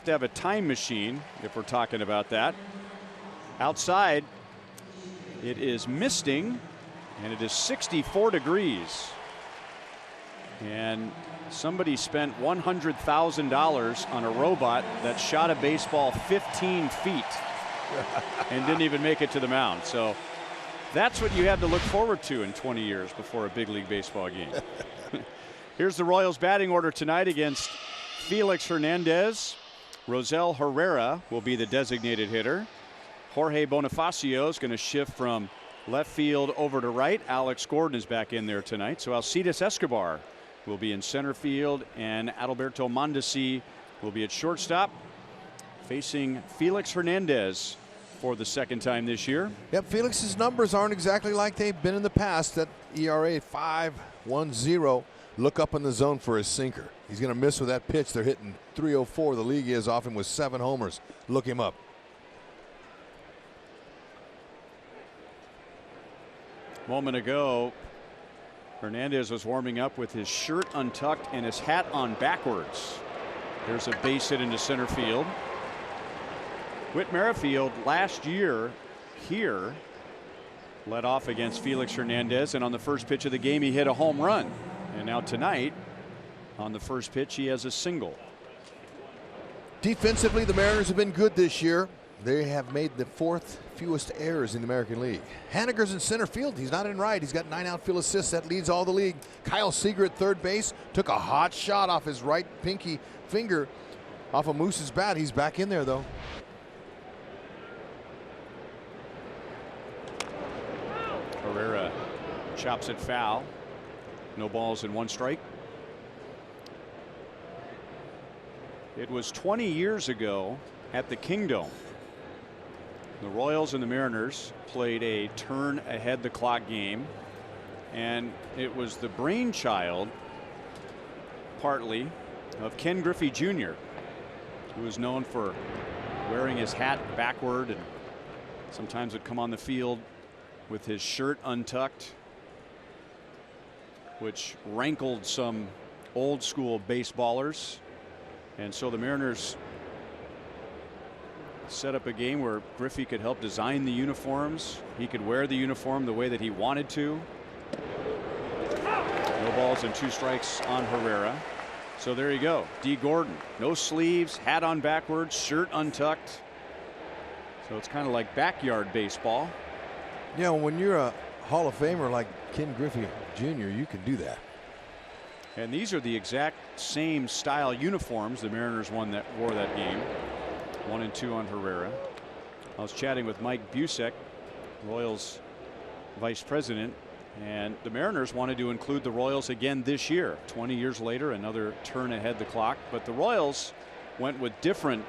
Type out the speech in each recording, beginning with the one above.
To have a time machine if we're talking about that. Outside it is misting and it is 64 degrees, and somebody spent $100,000 on a robot that shot a baseball 15 feet and didn't even make it to the mound. So that's what you have to look forward to in 20 years before a big league baseball game. Here's the Royals batting order tonight against Felix Hernandez. Rosel Herrera will be the designated hitter. Jorge Bonifacio is going to shift from left field over to right. Alex Gordon is back in there tonight. So Alcides Escobar will be in center field, and Adalberto Mondesi will be at shortstop, facing Felix Hernandez for the second time this year. Yep, Felix's numbers aren't exactly like they've been in the past. That ERA 5.10. Look up in the zone for his sinker. He's going to miss with that pitch. They're hitting 304. The league is off him with 7 homers. Look him up. Moment ago, Hernandez was warming up with his shirt untucked and his hat on backwards. There's a base hit into center field. Whit Merrifield last year here led off against Felix Hernandez, and on the first pitch of the game he hit a home run. And now tonight, on the first pitch, he has a single. Defensively, the Mariners have been good this year. They have made the 4th fewest errors in the American League. Haniger's in center field. He's not in right. He's got 9 outfield assists. That leads all the league. Kyle Seager at third base took a hot shot off his right pinky finger off of Moose's bat. He's back in there, though. Herrera chops it foul. No balls and 1 strike. It was 20 years ago at the Kingdome. The Royals and the Mariners played a turn ahead the clock game, and it was the brainchild partly of Ken Griffey Jr., who was known for wearing his hat backward and sometimes would come on the field with his shirt untucked, which rankled some old school baseballers. And so the Mariners set up a game where Griffey could help design the uniforms. He could wear the uniform the way that he wanted to. No balls and 2 strikes on Herrera. So there you go. D. Gordon, no sleeves, hat on backwards, shirt untucked. So it's kind of like backyard baseball. Yeah, when you're a Hall of Famer like Ken Griffey Jr., you can do that. And these are the exact same style uniforms the Mariners wore that game. 1 and 2 on Herrera. I was chatting with Mike Busick, Royals vice president, and the Mariners wanted to include the Royals again this year. 20 years later, another turn ahead the clock, but the Royals went with different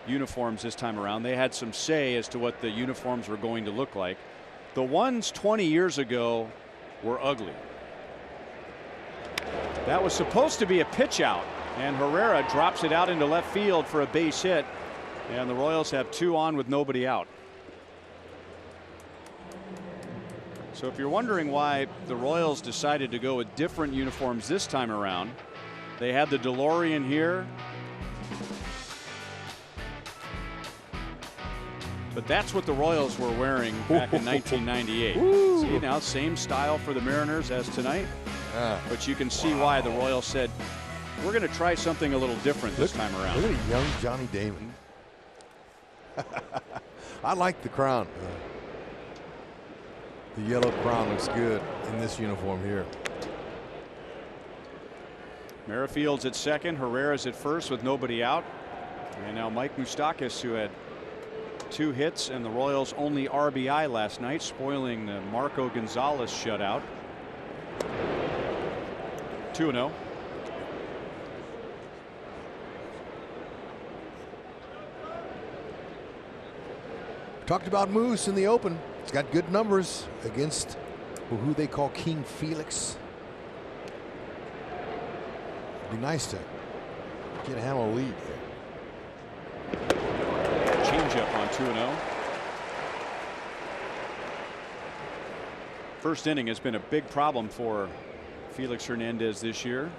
uniforms this time around. They had some say as to what the uniforms were going to look like. The ones 20 years ago were ugly. That was supposed to be a pitch out, and Herrera drops it out into left field for a base hit, and the Royals have 2 on with nobody out. So if you're wondering why the Royals decided to go with different uniforms this time around, they had the DeLorean here. But that's what the Royals were wearing back in 1998. See now, same style for the Mariners as tonight. But you can see why the Royals said, we're going to try something a little different this time around. Look at young Johnny Damon. I like the crown. The yellow crown looks good in this uniform here. Merrifield's at second. Herrera's at first with nobody out. And now Mike Moustakas, who had 2 hits and the Royals' only RBI last night, spoiling the Marco Gonzalez shutout. 2-0. Talked about Moose in the open. He's got good numbers against who they call King Felix. It'd be nice to get a handle lead here. Changeup on 2-0. First inning has been a big problem for Felix Hernandez this year.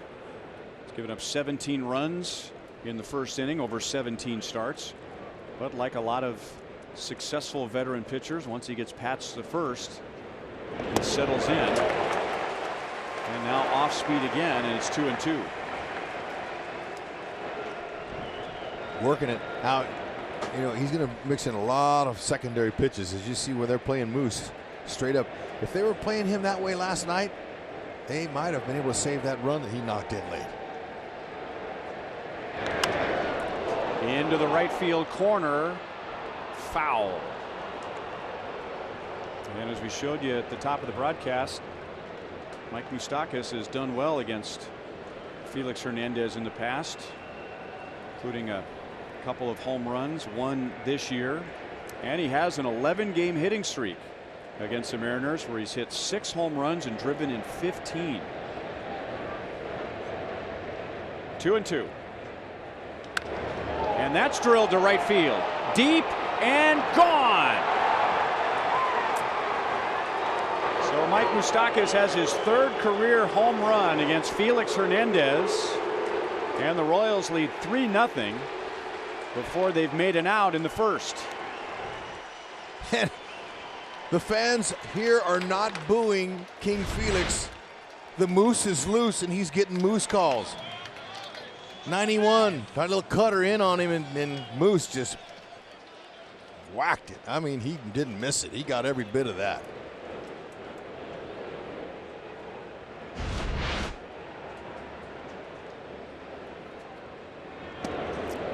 He's given up 17 runs, in the first inning over 17 starts. But like a lot of successful veteran pitchers, once he gets past the first, he settles in. And now off speed again, and it's 2-2. Working it out. You know, he's going to mix in a lot of secondary pitches, as you see when they're playing Moose straight up. If they were playing him that way last night, they might have been able to save that run that he knocked in late. Into the right field corner. Foul. And as we showed you at the top of the broadcast, Mike Moustakas has done well against Felix Hernandez in the past, including a couple of home runs, one this year, and he has an 11-game hitting streak against the Mariners where he's hit 6 home runs and driven in 15. 2-2. And that's drilled to right field. Deep and gone. So Mike Moustakas has his 3rd career home run against Felix Hernandez, and the Royals lead 3-0 before they've made an out in the first. And the fans here are not booing King Felix. The Moose is loose and he's getting Moose calls. 91, got a little cutter in on him, and Moose just whacked it. I mean, he didn't miss it. He got every bit of that.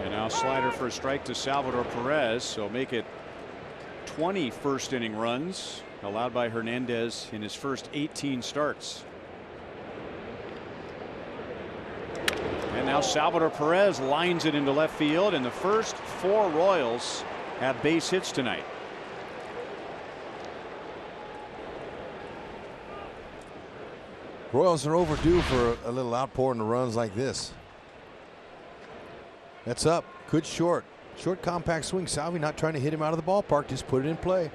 And now slider for a strike to Salvador Perez, so make it 20 first inning runs allowed by Hernandez in his first 18 starts. And now Salvador Perez lines it into left field, and the first 4 Royals have base hits tonight. Royals are overdue for a little outpouring of runs like this. That's up. Good short. Short compact swing. Salvi not trying to hit him out of the ballpark. Just put it in play.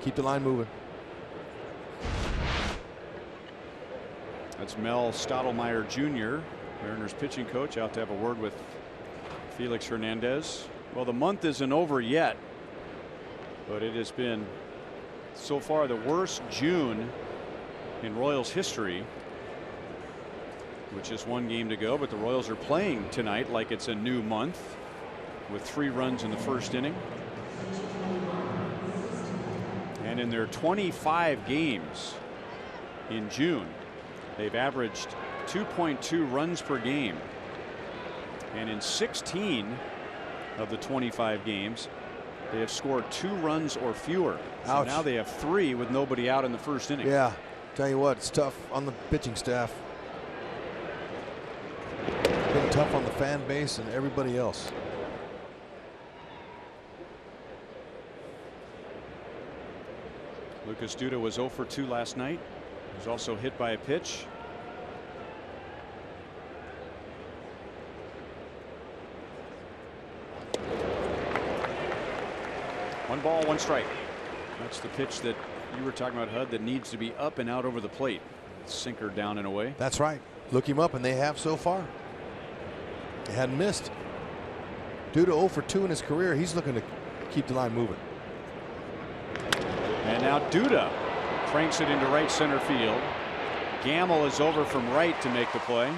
Keep the line moving. That's Mel Stottlemyre Jr., Mariners pitching coach, out to have a word with Felix Hernandez. Well, the month isn't over yet, but it has been so far the worst June in Royals history, with just 1 game to go. But the Royals are playing tonight like it's a new month, with 3 runs in the first inning. And in their 25 games in June, they've averaged 2.2 runs per game. And in 16 of the 25 games, they have scored 2 runs or fewer. So now they have 3 with nobody out in the first inning. Yeah, tell you what, it's tough on the pitching staff. Been tough on the fan base and everybody else. Lucas Duda was 0 for 2 last night. He was also hit by a pitch. One ball, one strike. That's the pitch that you were talking about, Hud, that needs to be up and out over the plate. Sinker down and away. That's right. Look him up, and they have so far. They hadn't missed. Duda 0 for 2 in his career. He's looking to keep the line moving. And now Duda cranks it into right center field. Gamble is over from right to make the play.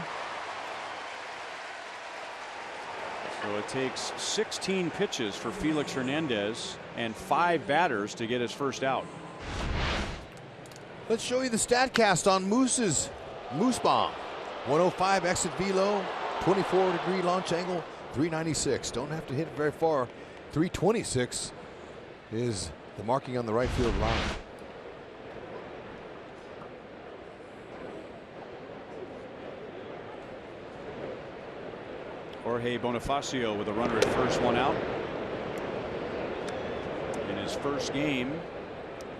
So it takes 16 pitches for Felix Hernandez and 5 batters to get his first out. Let's show you the StatCast on Moose's Moose Bomb. 105 exit velo, 24-degree launch angle, 396. Don't have to hit it very far. 326 is the marking on the right field line. Jorge Bonifacio with a runner at first, 1 out. In his first game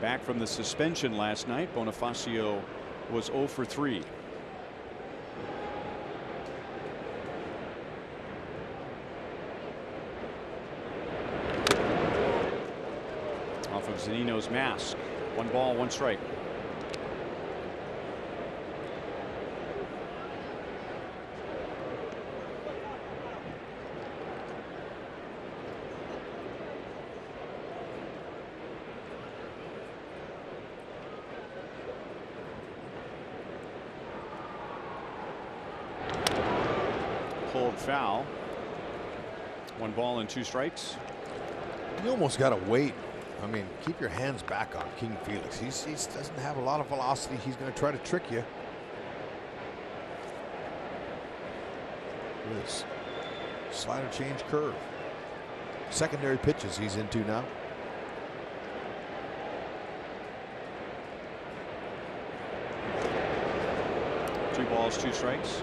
back from the suspension last night, Bonifacio was 0 for 3. Off of Zunino's mask. 1 ball, 1 strike. pulled foul. 1 ball and 2 strikes. You almost got to wait. I mean, keep your hands back on King Felix. He doesn't have a lot of velocity. He's going to try to trick you. This slider change curve. Secondary pitches he's into now. Two balls, 2 strikes.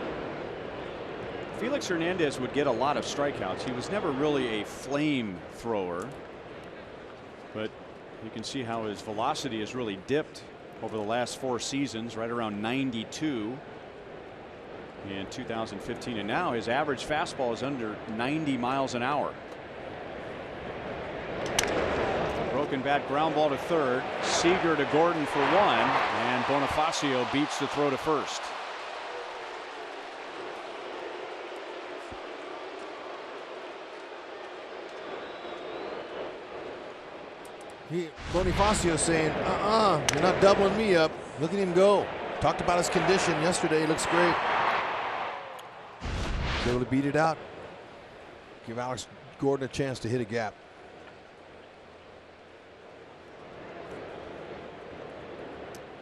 Felix Hernandez would get a lot of strikeouts. He was never really a flame thrower, but you can see how his velocity has really dipped over the last 4 seasons, right around 92 in 2015, and now his average fastball is under 90 miles an hour. Broken bat, ground ball to third. Seager to Gordon for 1, and Bonifacio beats the throw to first. Bonifacio saying, you're not doubling me up. Look at him go. Talked about his condition yesterday. He looks great. He's able to beat it out. Give Alex Gordon a chance to hit a gap.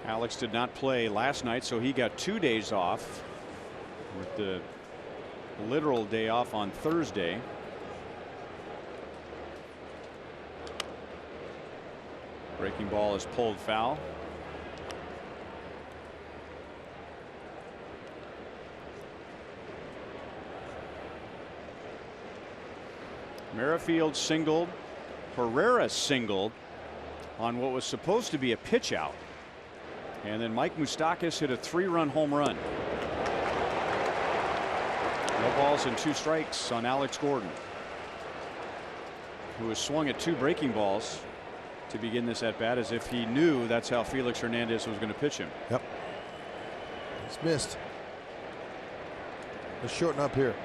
Alex did not play last night, so he got 2 days off, with the literal day off on Thursday. Breaking ball is pulled foul. Merrifield singled. Herrera singled on what was supposed to be a pitch out. And then Mike Moustakas hit a 3-run home run. No balls and 2 strikes on Alex Gordon, who has swung at 2 breaking balls to begin this at bat, as if he knew that's how Felix Hernandez was going to pitch him. Yep. He's missed. Let's shorten up here.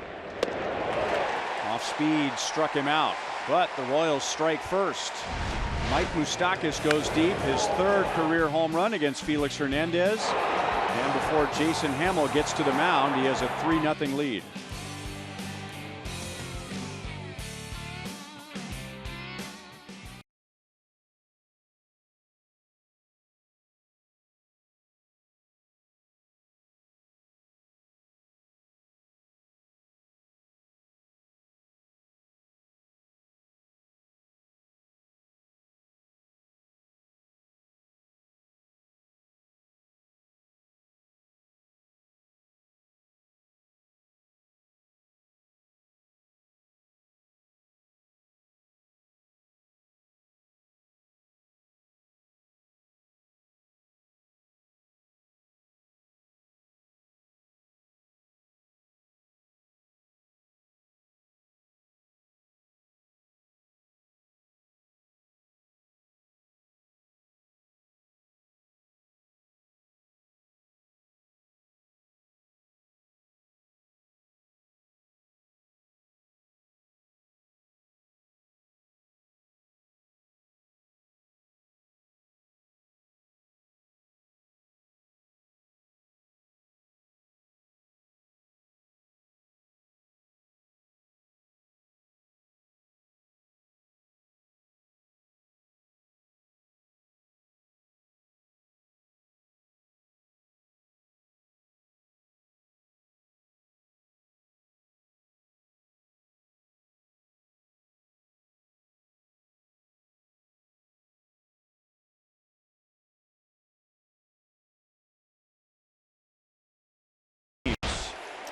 Off speed struck him out, but the Royals strike first. Mike Moustakas goes deep, his 3rd career home run against Felix Hernandez. And before Jason Hamill gets to the mound, he has a 3-0 lead.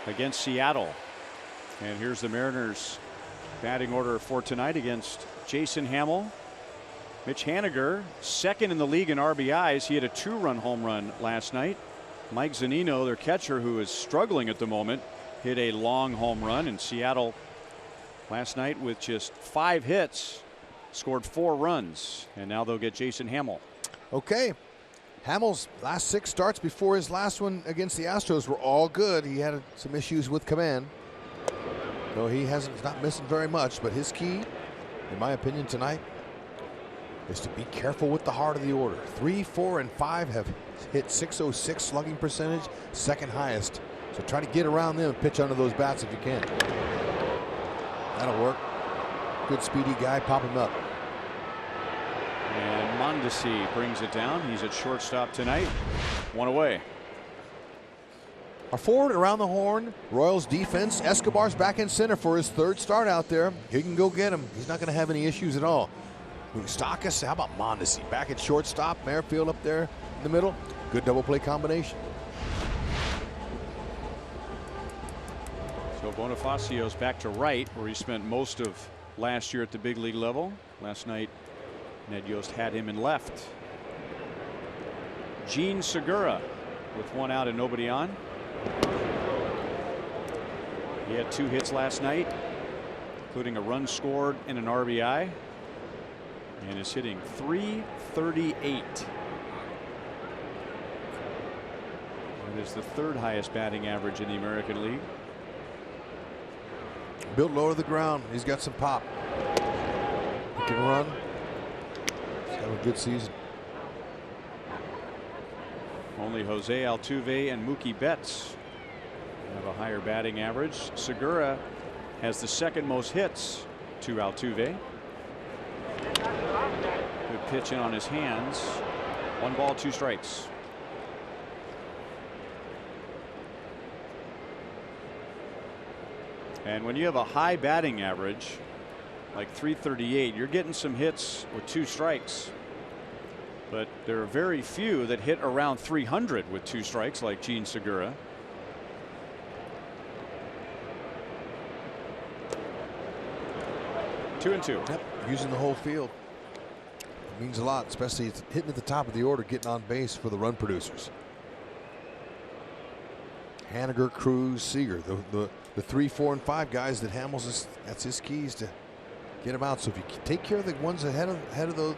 Against Seattle. And here's the Mariners batting order for tonight against Jason Hamill. Mitch Haniger, 2nd in the league in RBIs. He had a 2-run home run last night. Mike Zunino, their catcher, who is struggling at the moment, hit a long home run. And Seattle last night, with just 5 hits, scored 4 runs. And now they'll get Jason Hamill. Okay. Hamill's last 6 starts before his last one against the Astros were all good. He had some issues with command. So he's not missing very much, but his key, in my opinion, tonight is to be careful with the heart of the order. 3, 4, and 5 have hit .606 slugging percentage, 2nd highest So try to get around them and pitch under those bats if you can. That'll work. Good speedy guy. Pop him up. And Mondesi brings it down. He's at shortstop tonight. One away. Our forward around the horn. Royals defense. Escobar's back in center for his third start out there. He can go get him. He's not going to have any issues at all. Moustakas, how about Mondesi? Back at shortstop. Merrifield up there in the middle. Good double play combination. So Bonifacio's back to right, where he spent most of last year at the big league level. Last night, Ned Yost had him in left. Gene Segura with one out and nobody on. He had 2 hits last night, including a run scored and an RBI, and is hitting .338. It is the 3rd highest batting average in the American League. Built low to the ground. He's got some pop. He can run. He's having a good season. Only Jose Altuve and Mookie Betts have a higher batting average. Segura has the 2nd most hits to Altuve. Good pitch in on his hands. 1 ball, 2 strikes. And when you have a high batting average like .338, you're getting some hits with 2 strikes. But there are very few that hit around .300 with 2 strikes like Gene Segura. Two and two. Yep, using the whole field. It means a lot, especially hitting at the top of the order, getting on base for the run producers. Haniger, Cruz, Seager, the 3, 4, and 5 guys that Hamels is, that's his keys to get them out. So if you take care of the ones ahead of the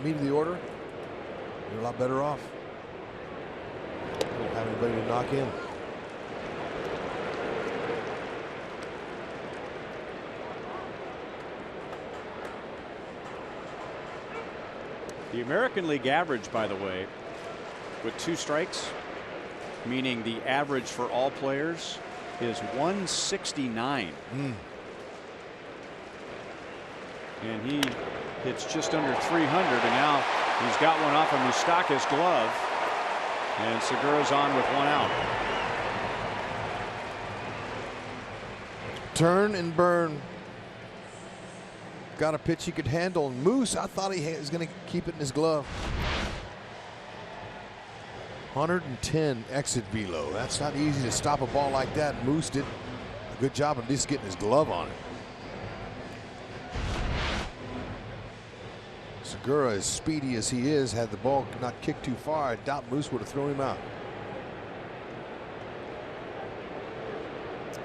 meat of the order, you're a lot better off. You don't have anybody to knock in. The American League average, by the way, with 2 strikes, meaning the average for all players, is 169. And he hits just under .300, and now he's got one off of Moustakas' glove, and Segura's on with 1 out. Turn and burn. Got a pitch he could handle. Moose, I thought he was going to keep it in his glove. 110 exit velo. That's not easy to stop a ball like that. Moose did a good job of just getting his glove on it. Segura, as speedy as he is, had the ball not kicked too far, I doubt Moose would have thrown him out.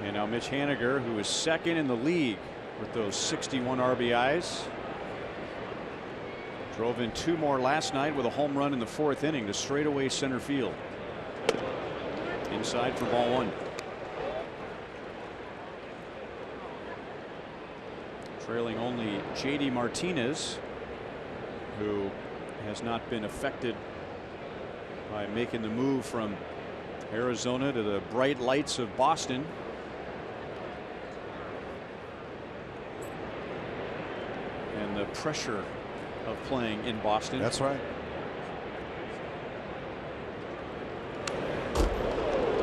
And now Mitch Haniger, who is 2nd in the league with those 61 RBIs. Drove in 2 more last night with a home run in the 4th inning to straightaway center field. Inside for ball 1. Trailing only JD Martinez, who has not been affected by making the move from Arizona to the bright lights of Boston. And the pressure of playing in Boston. That's right.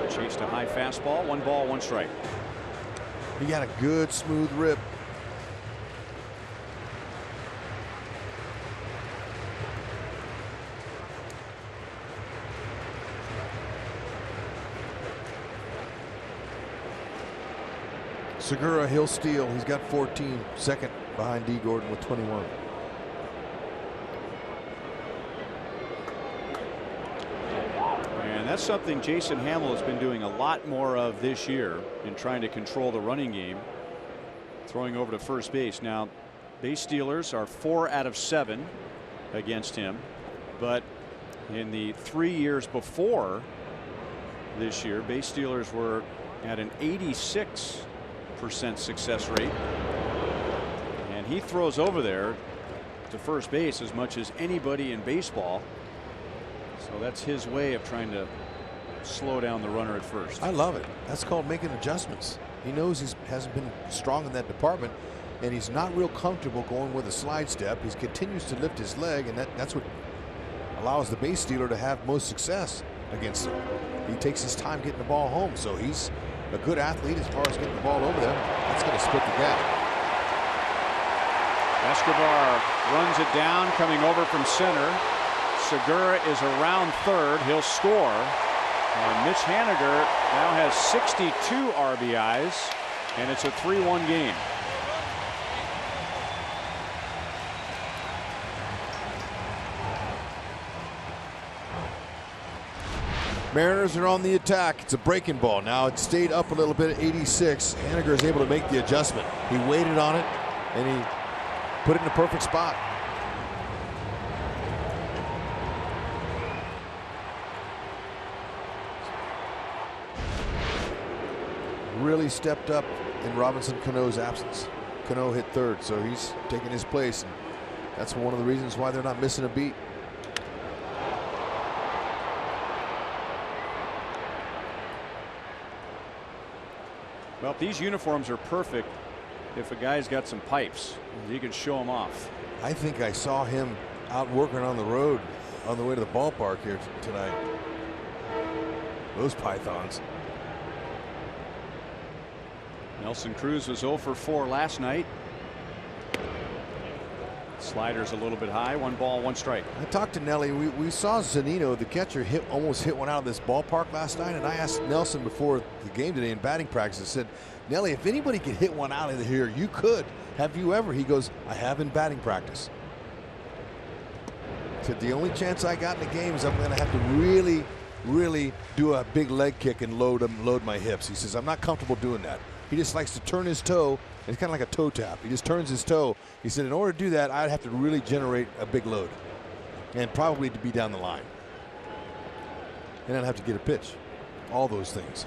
Chased a high fastball. 1 ball, 1 strike. He got a good smooth rip. Segura, he'll steal. He's got 14, 2nd behind D. Gordon with 21. And that's something Jason Hamill has been doing a lot more of this year in trying to control the running game, throwing over to first base. Now, base stealers are 4 out of 7 against him, but in the 3 years before this year, base stealers were at an 86% success rate, and he throws over there to first base as much as anybody in baseball. So that's his way of trying to slow down the runner at first. I love it. That's called making adjustments. He knows he hasn't been strong in that department, and he's not real comfortable going with a slide step. He continues to lift his leg, and that's what allows the base stealer to have most success against him. He takes his time getting the ball home, so he's a good athlete as far as getting the ball over there. That's going to split the gap. Escobar runs it down, coming over from center. Segura is around third. He'll score. And Mitch Haniger now has 62 RBIs, and it's a 3-1 game. Mariners are on the attack. It's a breaking ball. Now it stayed up a little bit at 86. Haniger is able to make the adjustment. He waited on it, and he put it in the perfect spot. Really stepped up in Robinson Cano's absence. Cano hit third, so he's taking his place, and that's one of the reasons why they're not missing a beat. Well, these uniforms are perfect if a guy's got some pipes. You can show them off. I think I saw him out working on the road on the way to the ballpark here tonight. Those pythons. Nelson Cruz was 0 for 4 last night. Slider's a little bit high. 1 ball, 1 strike. I talked to Nelly. We saw Zunino, the catcher, almost hit one out of this ballpark last night, and I asked Nelson before the game today in batting practice. I said, Nelly, if anybody could hit one out of here, you could. Have you ever? He goes, I have in batting practice. He said, the only chance I got in the game is I'm going to have to really do a big leg kick and load my hips. He says, I'm not comfortable doing that. He just likes to turn his toe. It's kind of like a toe tap. He just turns his toe. He said, in order to do that, I'd have to really generate a big load, and probably to be down the line. And I'd have to get a pitch. All those things.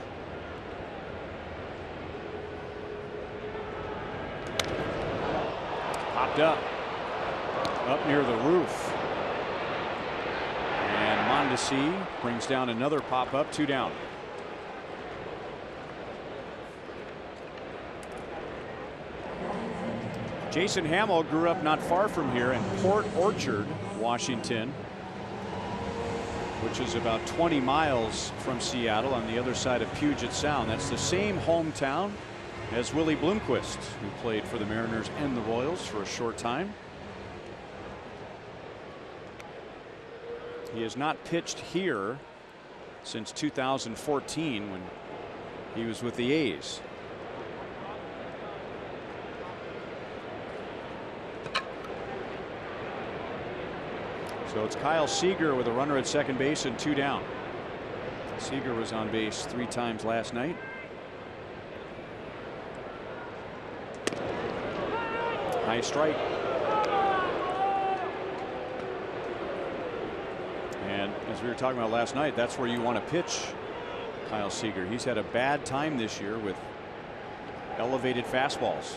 Popped up near the roof. And Mondesi brings down another pop up, 2 down. Jason Hamill grew up not far from here in Port Orchard, Washington, which is about 20 miles from Seattle on the other side of Puget Sound. That's the same hometown as Willie Bloomquist, who played for the Mariners and the Royals for a short time. He has not pitched here since 2014 when he was with the A's. So it's Kyle Seager with a runner at second base and 2 down. Seager was on base 3 times last night. High strike. And as we were talking about last night, that's where you want to pitch Kyle Seager. He's had a bad time this year with elevated fastballs.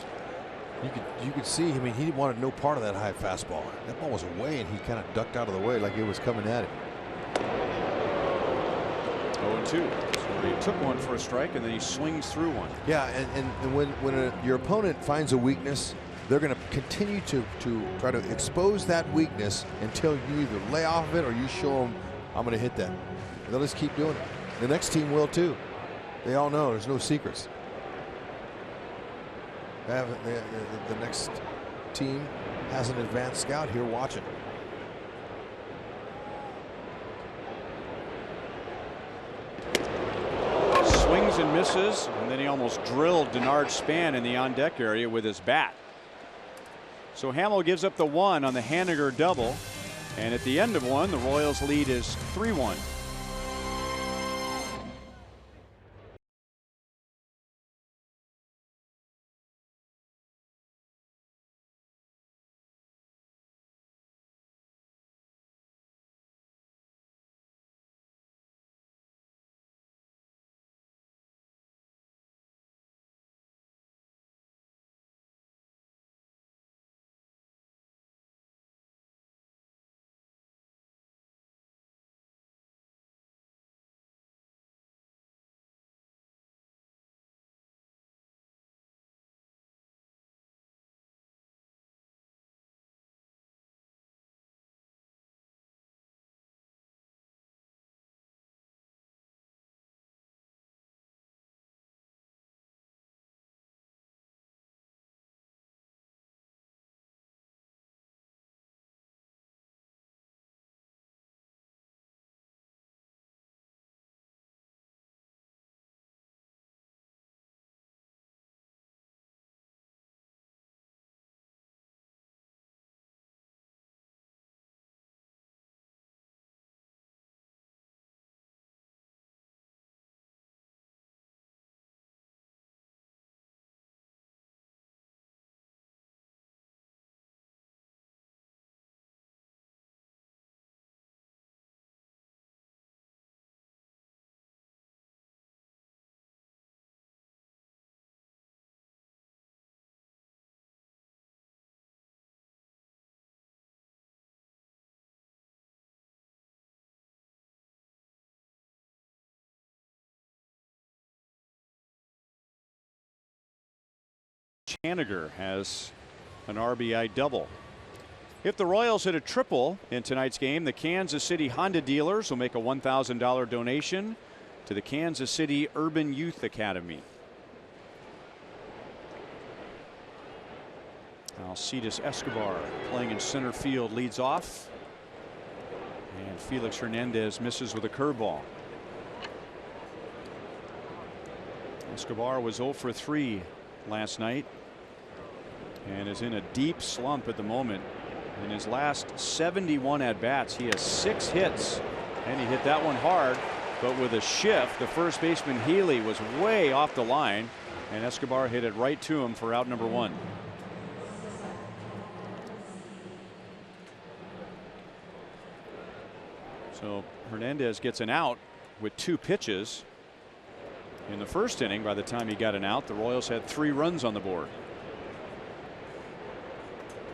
You could see, I mean, he wanted no part of that high fastball. That ball was away, and he kind of ducked out of the way like it was coming at him. 0-2. So he took one for a strike, and then he swings through one. Yeah, and when your opponent finds a weakness, they're going to continue to try to expose that weakness until you either lay off of it or you show them, I'm going to hit that. And they'll just keep doing it. The next team will too. They all know there's no secrets. The next team has an advanced scout here watching. Swings and misses, and then he almost drilled Denard Span in the on-deck area with his bat. So Hamill gives up the 1 on the Haniger double, and at the end of 1, the Royals lead is 3-1. Haniger has an RBI double. If the Royals hit a triple in tonight's game, the Kansas City Honda dealers will make a $1,000 donation to the Kansas City Urban Youth Academy. Alcides Escobar playing in center field leads off. And Felix Hernandez misses with a curveball. Escobar was 0 for 3 last night and is in a deep slump at the moment. In his last 71 at-bats, he has 6 hits, and he hit that one hard, but with a shift. The first baseman Healy was way off the line, and Escobar hit it right to him for out number 1. So Hernandez gets an out with 2 pitches. In the first inning, by the time he got an out, the Royals had 3 runs on the board.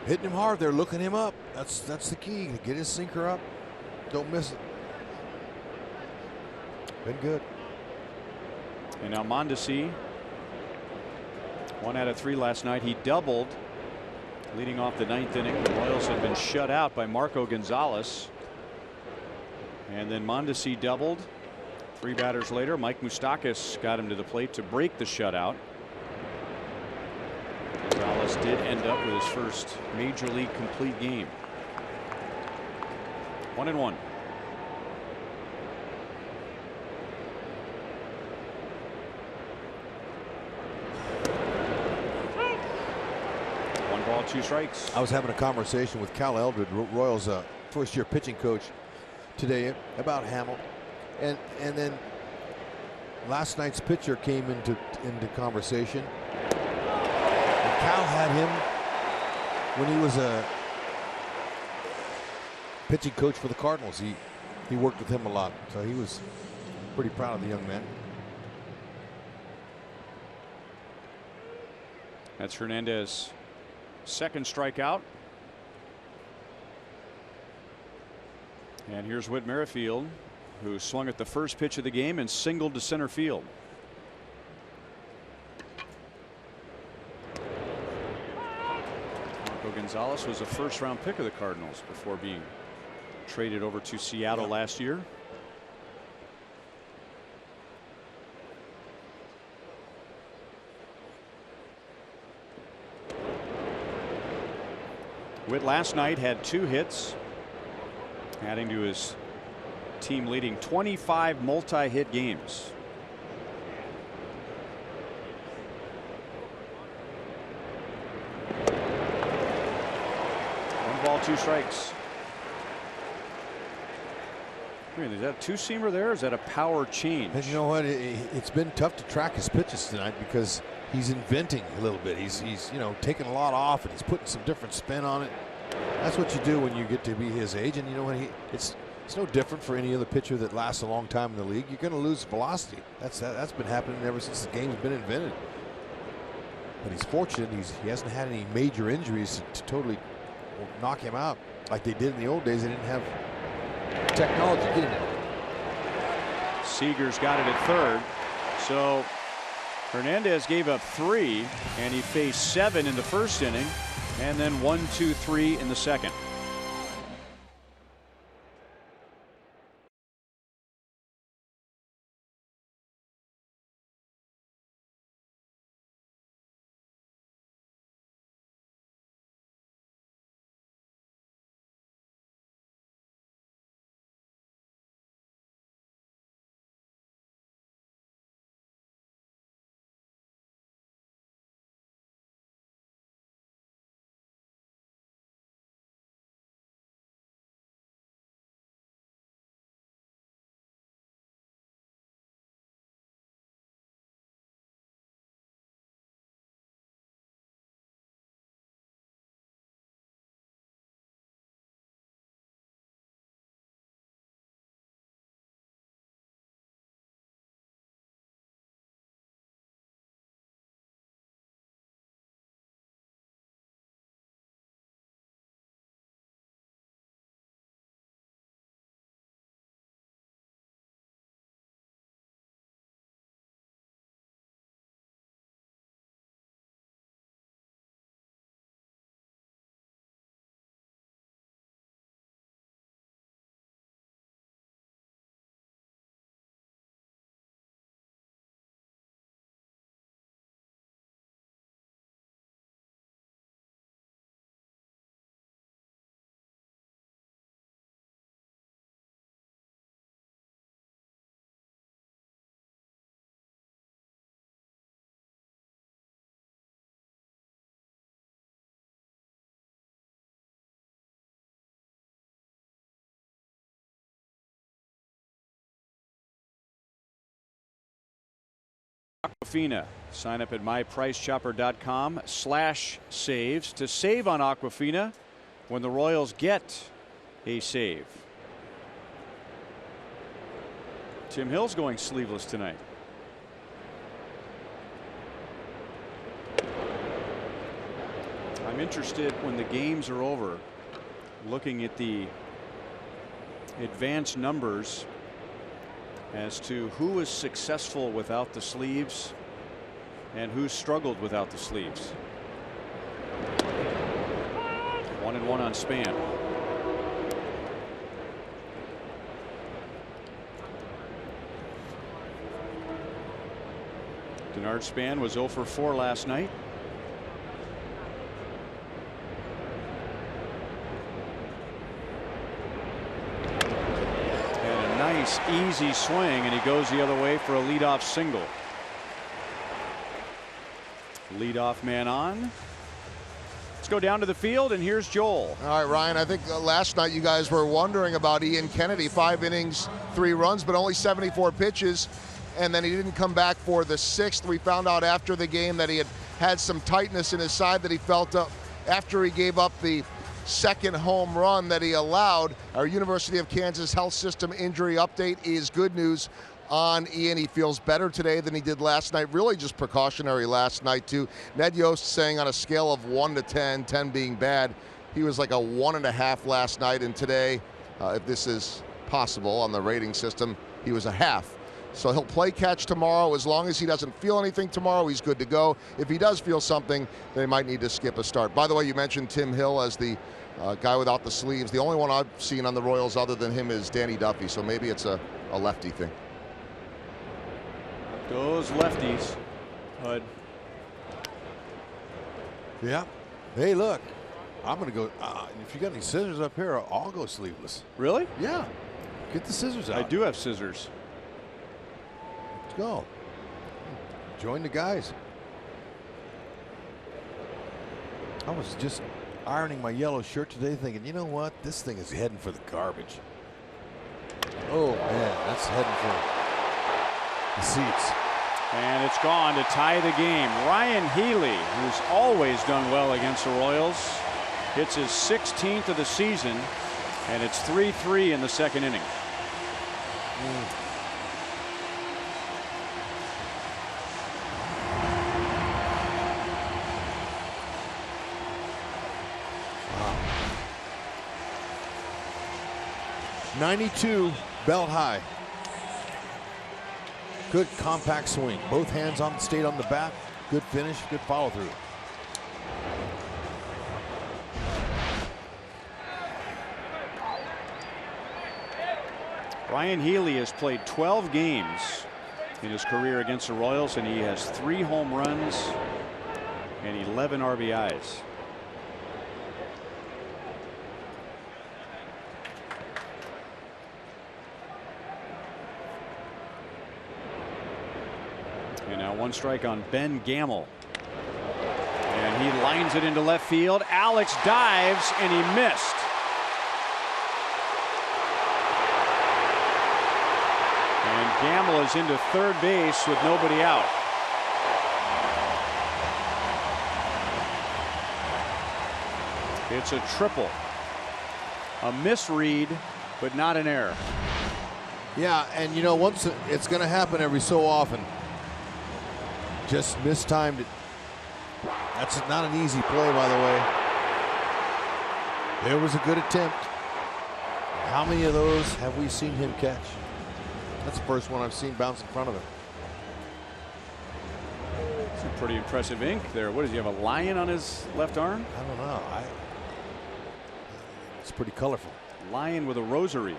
Hitting him hard. They're looking him up. That's the key. Get his sinker up. Don't miss it. Been good. And now Mondesi, 1 out of 3 last night. He doubled leading off the 9th inning. The Royals had been shut out by Marco Gonzalez. And then Mondesi doubled. 3 batters later, Mike Moustakas got him to the plate to break the shutout. Gonzalez did end up with his first major league complete game. 1-1. One ball, 2 strikes. I was having a conversation with Cal Eldred, Royals first-year pitching coach, today about Hamill, and then last night's pitcher came into conversation. And Cal had him when he was a pitching coach for the Cardinals. He worked with him a lot, so he was pretty proud of the young man. That's Hernandez' second strikeout. And here's Whit Merrifield, who swung at the first pitch of the game and singled to center field. Marco Gonzalez was a first-round pick of the Cardinals before being traded over to Seattle last year. Whit last night had 2 hits, adding to his team leading 25 multi-hit games. One ball, 2 strikes. Is that a 2-seamer there, or is that a power change? And you know what? It's been tough to track his pitches tonight because he's inventing a little bit. He's taking a lot off, and he's putting some different spin on it. That's what you do when you get to be his age. And you know what? It's no different for any other pitcher that lasts a long time in the league. You're going to lose velocity. That's been happening ever since the game's been invented. But he's fortunate. He hasn't had any major injuries to totally knock him out like they did in the old days. They didn't have technology getting it. Seager's got it at third. So Hernandez gave up 3, and he faced 7 in the first inning, and then 1, 2, 3 in the second. Aquafina. Sign up at mypricechopper.com/saves to save on Aquafina when the Royals get a save. Tim Hill's going sleeveless tonight. I'm interested when the games are over, looking at the advanced numbers as to who is successful without the sleeves and who struggled without the sleeves. 1-1 on Span. Denard Span was 0 for 4 last night. Nice easy swing, and he goes the other way for a leadoff single. Leadoff man on. Let's go down to the field, and here's Joel. All right, Ryan, I think last night you guys were wondering about Ian Kennedy. 5 innings, 3 runs, but only 74 pitches. And then he didn't come back for the 6th. We found out after the game that he had some tightness in his side that he felt after he gave up the 2nd home run that he allowed. Our University of Kansas Health System injury update is good news on Ian. He feels better today than he did last night. Really just precautionary last night too. Ned Yost saying on a scale of 1 to 10, 10 being bad, he was like a 1.5 last night, and today, if this is possible on the rating system, he was a half. So he'll play catch tomorrow. As long as he doesn't feel anything tomorrow, he's good to go. If he does feel something, they might need to skip a start. By the way, you mentioned Tim Hill as the guy without the sleeves. The only one I've seen on the Royals other than him is Danny Duffy, so maybe it's a lefty thing. Those lefties, Hud. Yeah. Hey, look, I'm going to go. If you got any scissors up here, I'll go sleeveless. Really? Yeah. Get the scissors out. I do have scissors. Let's go. Join the guys. I was just ironing my yellow shirt today thinking, you know what? This thing is heading for the garbage. Oh, man, that's heading for the seats. And it's gone to tie the game. Ryan Healy, who's always done well against the Royals, hits his 16th of the season, and it's 3-3 in the 2nd inning. Mm. 92 belt high. Good compact swing. Both hands stayed on the bat. Good finish, good follow through. Ryan Healy has played 12 games in his career against the Royals, and he has 3 home runs and 11 RBIs. And now 1 strike on Ben Gamel. And he lines it into left field. Alex dives, and he missed. And Gamel is into third base with nobody out. It's a triple. A misread, but not an error. Yeah, and you know, once it's going to happen every so often. Just mistimed it. That's not an easy play, by the way. There was a good attempt. How many of those have we seen him catch? That's the first one I've seen bounce in front of him. Some pretty impressive ink there. What does he have, a lion on his left arm? I don't know. It's pretty colorful. Lion with a rosary.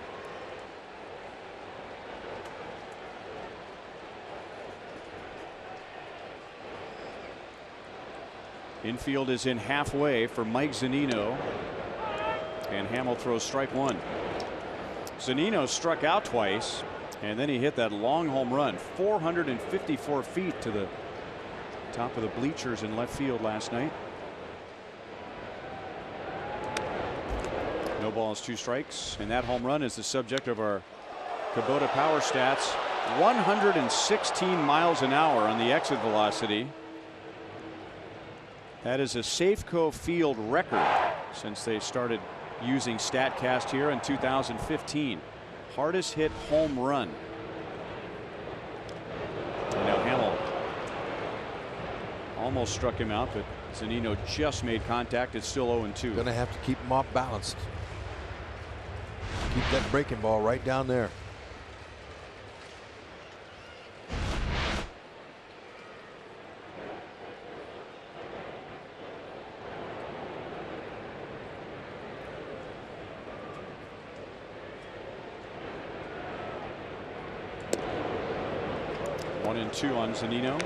Infield is in halfway for Mike Zunino, and Hamill throws strike 1. Zunino struck out twice, and then he hit that long home run, 454 feet to the top of the bleachers in left field last night. No balls, 2 strikes, and that home run is the subject of our Kubota Power Stats 116 miles an hour on the exit velocity. That is a Safeco Field record since they started using StatCast here in 2015. Hardest hit home run. And now Hamill almost struck him out, but Zunino just made contact. It's still 0-2. Going to have to keep him off balanced. Keep that breaking ball right down there. One and two on Zunino.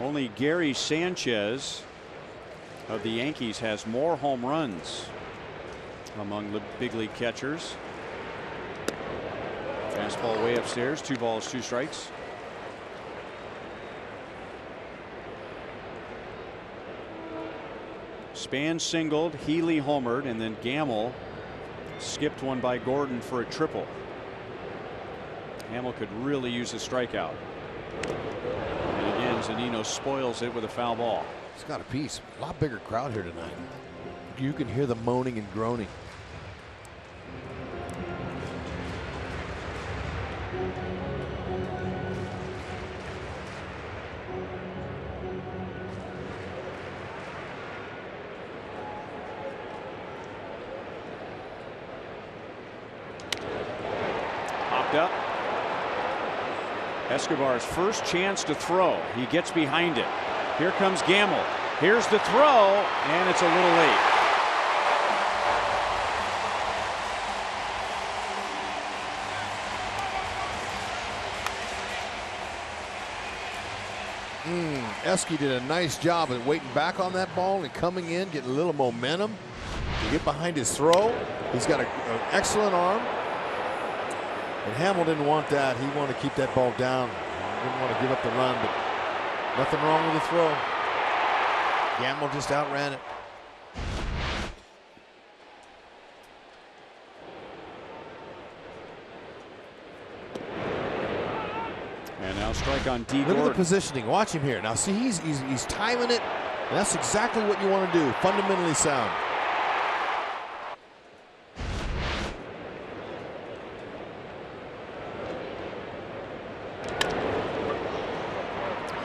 Only Gary Sanchez of the Yankees has more home runs among the big league catchers. Fastball way upstairs. 2 balls, 2 strikes. Span singled, Healy homered, and then Gamble skipped one by Gordon for a triple. Hamill could really use a strikeout. And again, Zunino spoils it with a foul ball. It's got a piece. A lot bigger crowd here tonight. You can hear the moaning and groaning. Popped up. Escobar's first chance to throw. He gets behind it. Here comes Gamble. Here's the throw, and it's a little late. Esky did a nice job of waiting back on that ball and coming in, getting a little momentum to get behind his throw. He's got an excellent arm. And Hamill didn't want that. He wanted to keep that ball down. He didn't want to give up the run, but nothing wrong with the throw. Gamble just outran it. And now strike on D. Look Gordon. at the positioning. Watch him here. Now see, he's timing it. And that's exactly what you want to do. Fundamentally sound.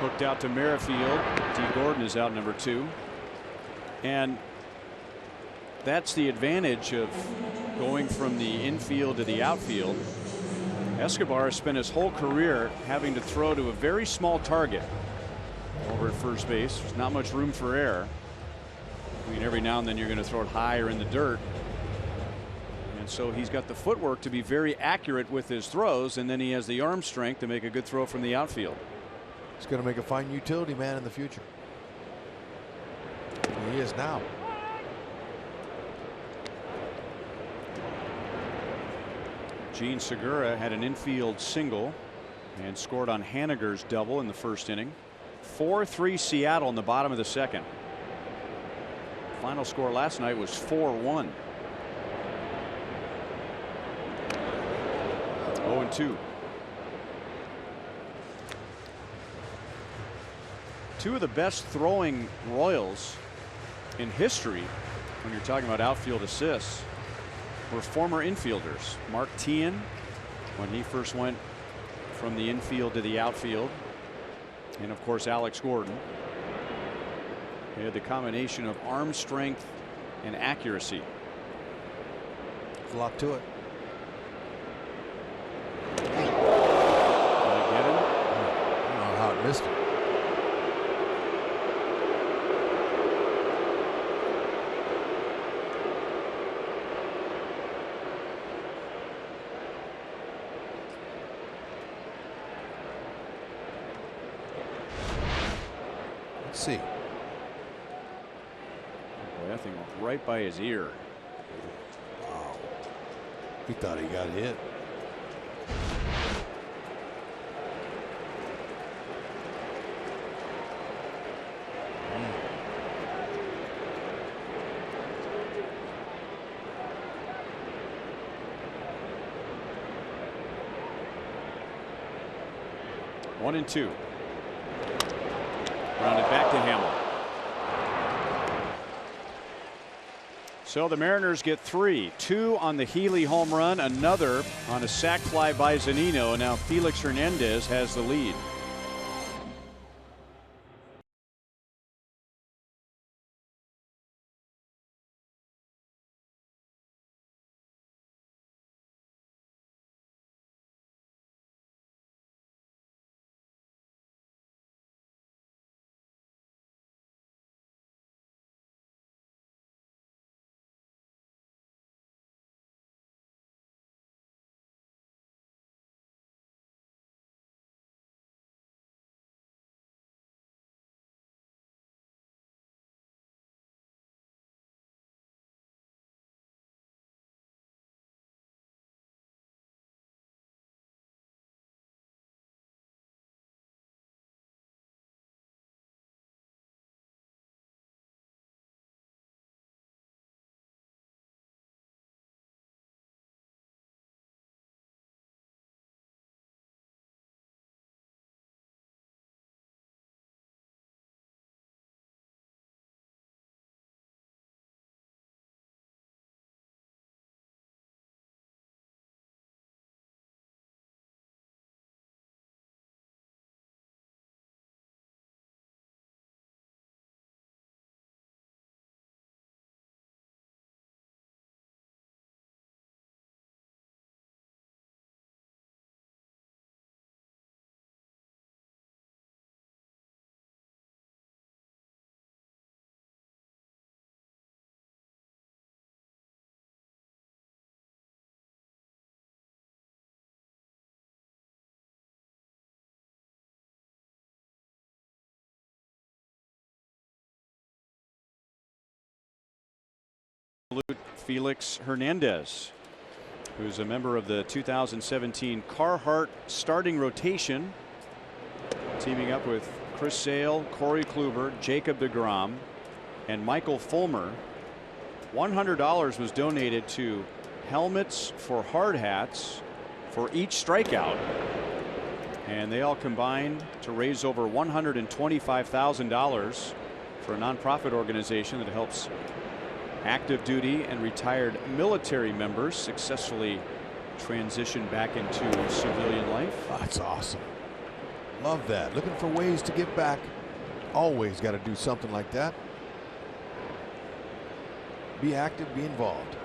Hooked out to Merrifield. D. Gordon is out number 2. And that's the advantage of going from the infield to the outfield. Escobar spent his whole career having to throw to a very small target over at first base. There's not much room for error. I mean, every now and then you're going to throw it high or in the dirt. And so he's got the footwork to be very accurate with his throws, and then he has the arm strength to make a good throw from the outfield. He's going to make a fine utility man in the future. And he is now. Gene Segura had an infield single and scored on Haniger's double in the first inning. 4-3 Seattle in the bottom of the second. Final score last night was 4-1. 0-2. Two of the best throwing Royals in history, when you're talking about outfield assists, were former infielders. Mark Teahan, when he first went from the infield to the outfield, and of course Alex Gordon. They had the combination of arm strength and accuracy. There's a lot to it. Did I get him? I don't know how it missed him. Let's see. Boy, that thing went right by his ear. Wow. He thought he got hit. 1-2. Grounded back to Hamill. So the Mariners get 3. 2 on the Healy home run, another on a sac fly by Zunino, and now Felix Hernandez has the lead. Felix Hernandez, who's a member of the 2017 Carhartt starting rotation, teaming up with Chris Sale, Corey Kluber, Jacob deGrom, and Michael Fulmer. $100 was donated to helmets for hard hats for each strikeout, and they all combined to raise over $125,000 for a nonprofit organization that helps active duty and retired military members successfully transition back into civilian life. Oh, that's awesome. Love that. Looking for ways to give back. Always got to do something like that. Be active, be involved.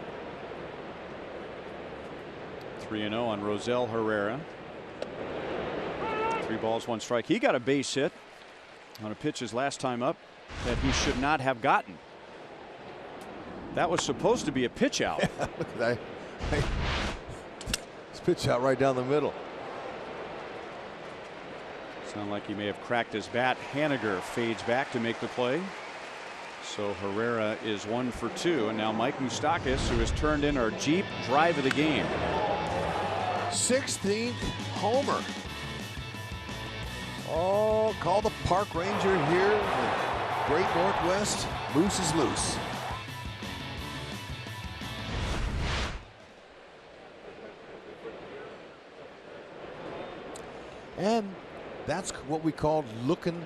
3-0 on Rosell Herrera. 3 balls, 1 strike. He got a base hit on a pitch his last time up that he should not have gotten. That was supposed to be a pitch out. Yeah, look at that. It's pitch out right down the middle. Sound like he may have cracked his bat. Haniger fades back to make the play. So Herrera is 1 for 2. And now Mike Moustakas, who has turned in our Jeep drive of the game. 16th homer. Oh, call the park ranger here. The Great Northwest. Moose is loose. And that's what we call looking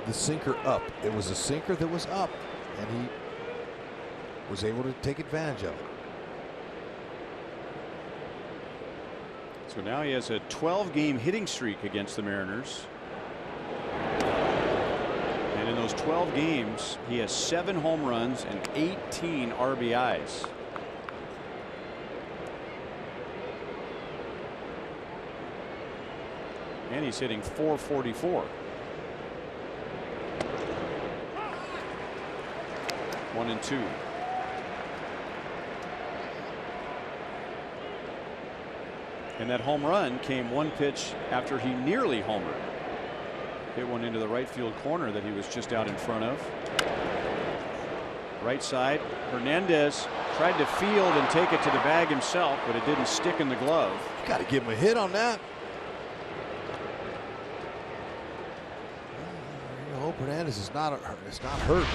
the sinker up. It was a sinker that was up, and he was able to take advantage of it. So now he has a 12-game hitting streak against the Mariners. And in those 12 games, he has 7 home runs and 18 RBIs. And he's hitting .444. 1-2. And that home run came 1 pitch after he nearly homered. Hit one into the right field corner that he was just out in front of. Right side, Hernandez tried to field and take it to the bag himself, but it didn't stick in the glove. You got to give him a hit on that. I hope Hernandez is not hurt,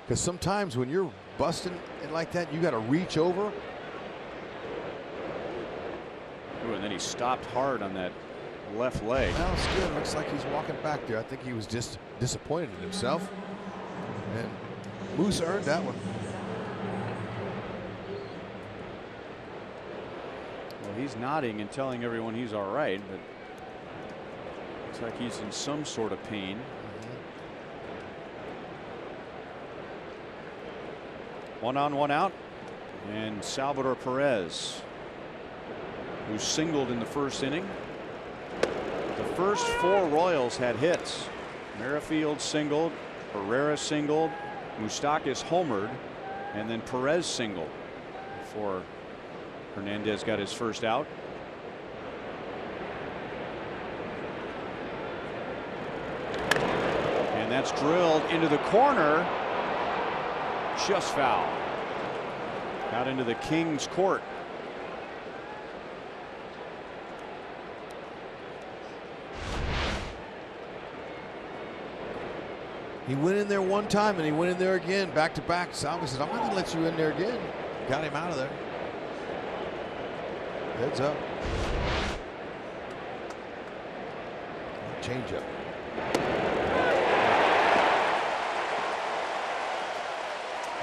because sometimes when you're busting it like that, you got to reach over. Ooh, and then he stopped hard on that left leg. Well, it's good. Looks like he's walking back there. I think he was just disappointed in himself. And Moose earned that one. Well, he's nodding and telling everyone he's all right, but looks like he's in some sort of pain. One on, one out. And Salvador Perez, who singled in the first inning. The first 4 Royals had hits. Merrifield singled, Herrera singled, Moustakas homered, and then Perez singled before Hernandez got his first out. And that's drilled into the corner. Just foul. Out into the Kings court. He went in there one time and he went in there again, back to back. Salvi says, I'm not going to let you in there again. Got him out of there. Heads up. Change up.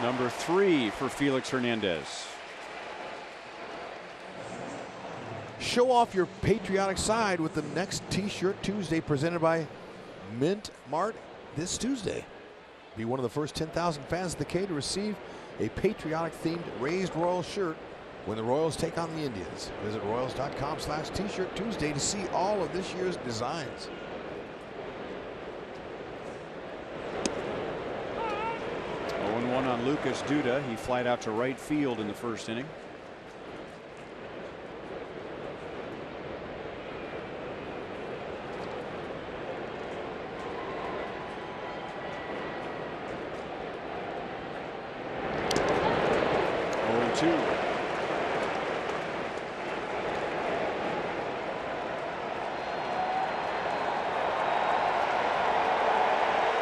Number 3 for Felix Hernandez. Show off your patriotic side with the next T-shirt Tuesday presented by Mint Mart this Tuesday. Be one of the first 10,000 fans of the K to receive a patriotic themed raised Royal shirt when the Royals take on the Indians. Visit Royals.com/T-shirt Tuesday to see all of this year's designs. One on Lucas Duda. He flied out to right field in the first inning.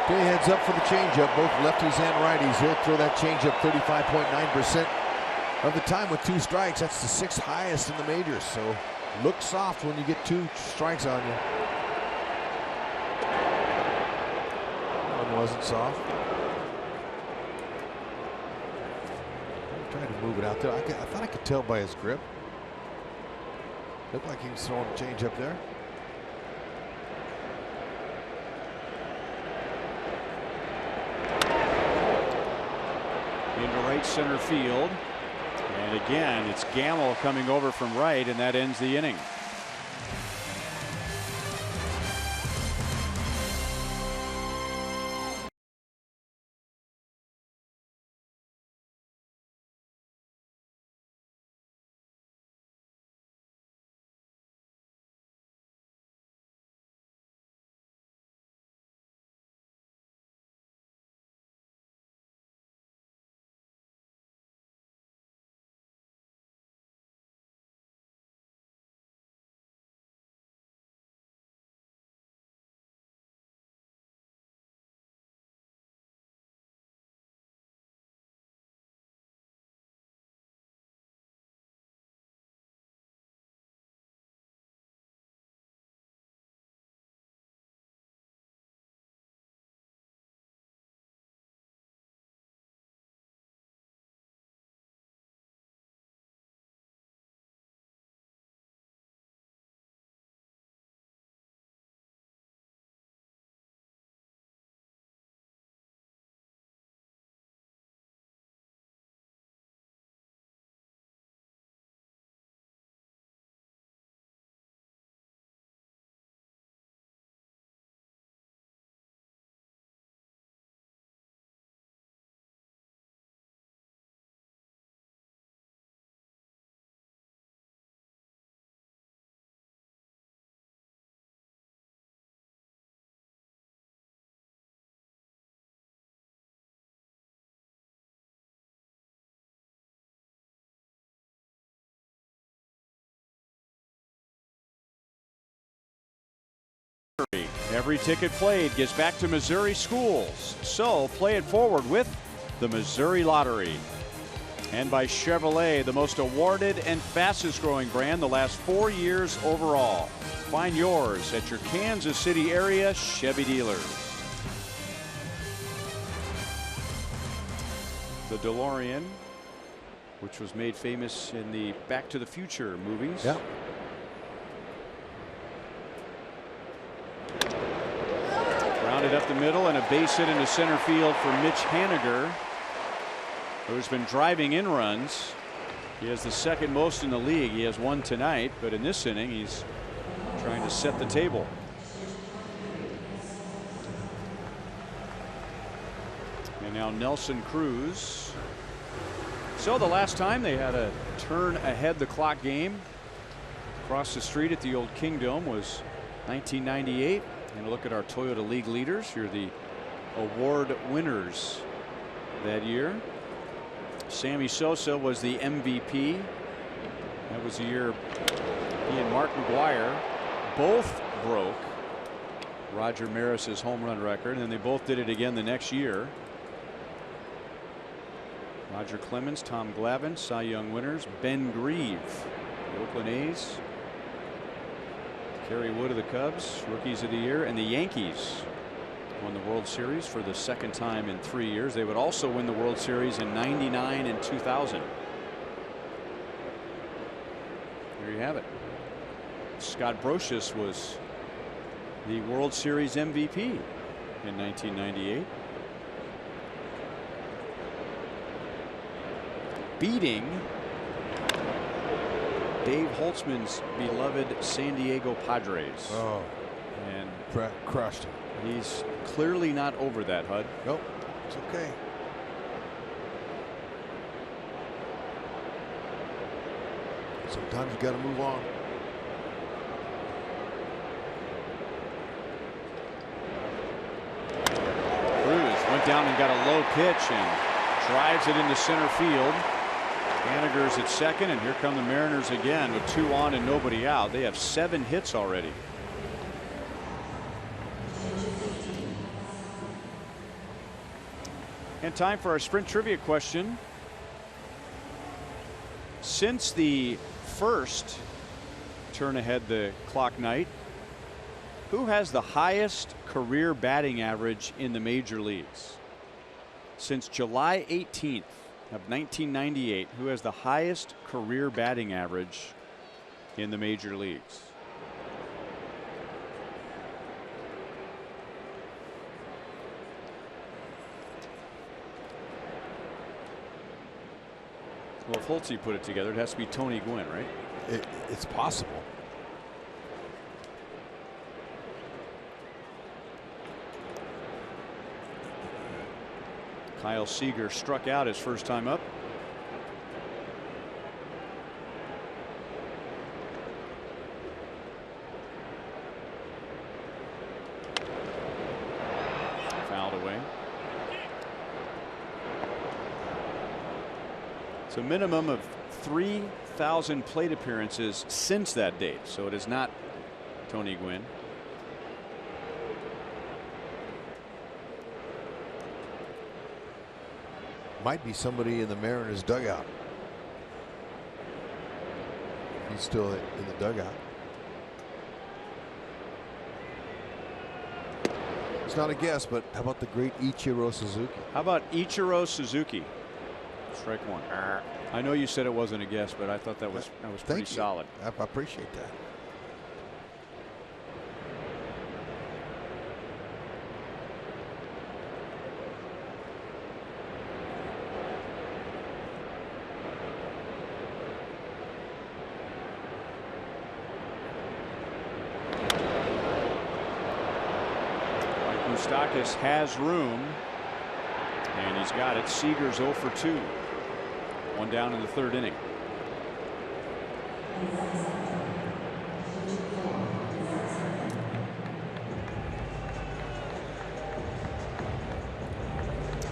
Okay, heads up for the changeup. Both lefties and righties. He'll throw that changeup 35.9% of the time with 2 strikes. That's the 6th highest in the majors. So look soft when you get 2 strikes on you. One wasn't soft. I'm trying to move it out there. I thought I could tell by his grip. Looked like he was throwing a changeup there. Into right center field. And again, it's Gamble coming over from right, and that ends the inning. Every ticket played gets back to Missouri schools. So play it forward with the Missouri Lottery. And by Chevrolet, the most awarded and fastest growing brand the last 4 years overall. Find yours at your Kansas City area Chevy dealer. The DeLorean, which was made famous in the Back to the Future movies. Yeah. Rounded up the middle, and a base hit into center field for Mitch Haniger, who's been driving in runs. He has the second most in the league. He has one tonight, but in this inning, he's trying to set the table. And now Nelson Cruz. So the last time they had a turn ahead the clock game across the street at the old Kingdome was 1998. And a look at our Toyota League leaders. Here are the award winners that year. Sammy Sosa was the MVP. That was the year he and Mark McGwire both broke Roger Maris's home run record, and then they both did it again the next year. Roger Clemens, Tom Glavine, Cy Young winners. Ben Grieve, the Oakland A's. Kerry Wood of the Cubs, rookies of the year, and the Yankees won the World Series for the second time in 3 years. They would also win the World Series in '99 and 2000. There you have it. Scott Brocious was the World Series MVP in 1998. Beating Dave Holtzman's beloved San Diego Padres. Oh, and crushed him. He's clearly not over that, Hud. Nope, it's okay. Sometimes you got to move on. Cruz went down and got a low pitch and drives it into center field. Haniger's at second, and here come the Mariners again with 2 on and nobody out. They have 7 hits already. And time for our sprint trivia question. Since the first turn ahead the clock night, who has the highest career batting average in the major leagues? Since July 18th of 1998, who has the highest career batting average in the major leagues? Well, if Holtzy put it together, it has to be Tony Gwynn, right? It's possible. Kyle Seager struck out his first time up. Fouled away. It's a minimum of 3,000 plate appearances since that date, so it is not Tony Gwynn. Might be somebody in the Mariners dugout. He's still in the dugout. It's not a guess, but how about the great Ichiro Suzuki? How about Ichiro Suzuki? Strike one. I know you said it wasn't a guess, but I thought that was pretty solid. I appreciate that. Moustakas has room, and he's got it. Seager's 0 for 2. One down in the third inning.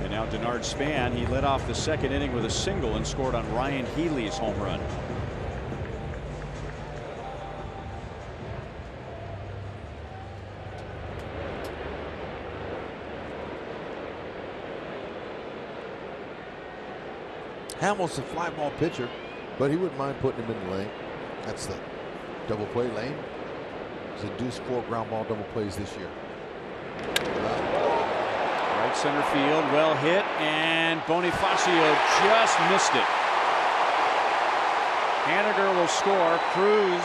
And now Denard Span, he led off the second inning with a single and scored on Ryan Healy's home run. Hamill's a fly ball pitcher, but he wouldn't mind putting him in the lane. That's the double play lane. He's induced 4 ground ball double plays this year. Right center field, well hit, and Bonifacio just missed it. Haniger will score. Cruz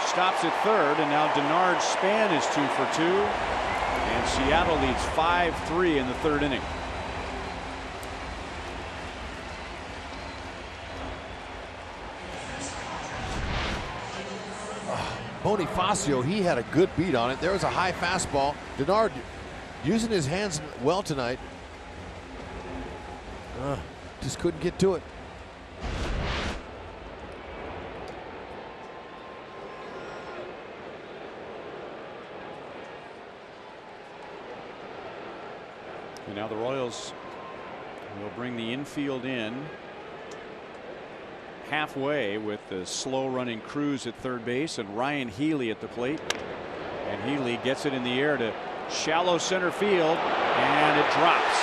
stops at third, and now Denard's span is 2 for 2. And Seattle leads 5-3 in the third inning. Bonifacio, he had a good beat on it. There was a high fastball. Denard using his hands well tonight. Just couldn't get to it. And now the Royals will bring the infield in halfway with the slow running Cruz at third base and Ryan Healy at the plate. And Healy gets it in the air to shallow center field, and it drops.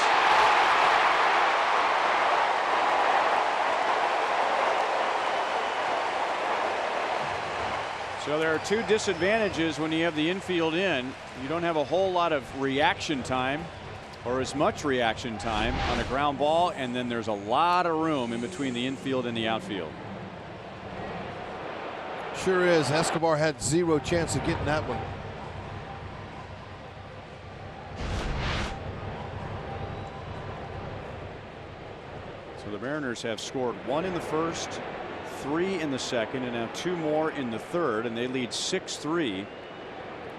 So there are 2 disadvantages when you have the infield in. You don't have a whole lot of reaction time, or as much reaction time on a ground ball, and then there's a lot of room in between the infield and the outfield. Sure is. Escobar had 0 chance of getting that one. So the Mariners have scored 1 in the first, 3 in the second, and now 2 more in the third, and they lead 6-3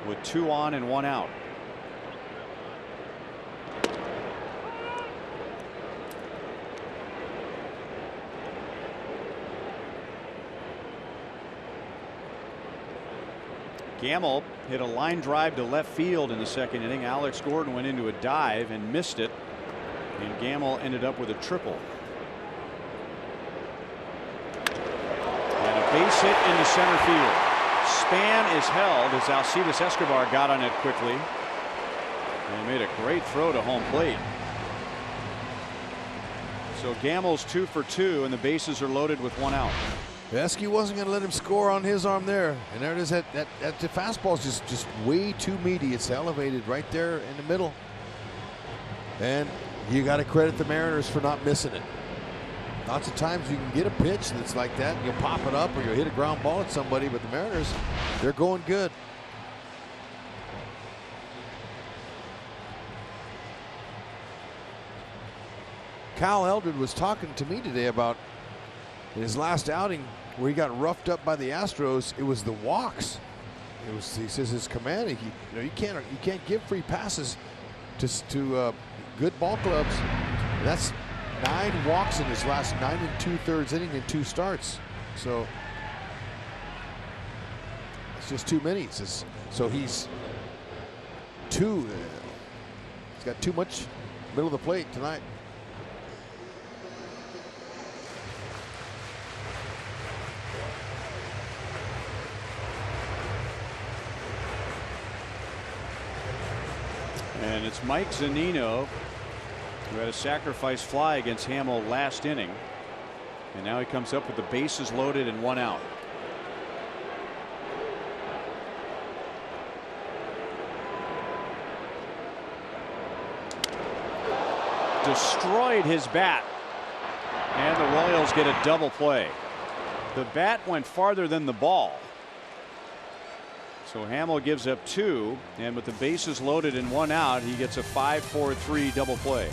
with 2 on and 1 out. Gamble hit a line drive to left field in the second inning. Alex Gordon went into a dive and missed it, and Gamble ended up with a triple. And a base hit into center field. Span is held as Alcides Escobar got on it quickly, and he made a great throw to home plate. So Gamble's 2 for 2, and the bases are loaded with 1 out. Esky wasn't going to let him score on his arm there, and there it is. That the fastball is just way too meaty. It's elevated right there in the middle, and you got to credit the Mariners for not missing it. Lots of times you can get a pitch that's like that, and you'll pop it up or you'll hit a ground ball at somebody, but the Mariners, they're going good. Kyle Eldred was talking to me today about in his last outing where he got roughed up by the Astros. It was the walks. It was, he says, his command. You can't give free passes to good ball clubs. And that's 9 walks in his last 9 2/3 inning in 2 starts. So it's just too many. So he's he's got too much middle of the plate tonight. And it's Mike Zunino, who had a sacrifice fly against Hamill last inning. And now he comes up with the bases loaded and 1 out. Destroyed his bat. And the Royals get a double play. The bat went farther than the ball. So Hamill gives up 2, and with the bases loaded and 1 out, he gets a 5-4-3 double play.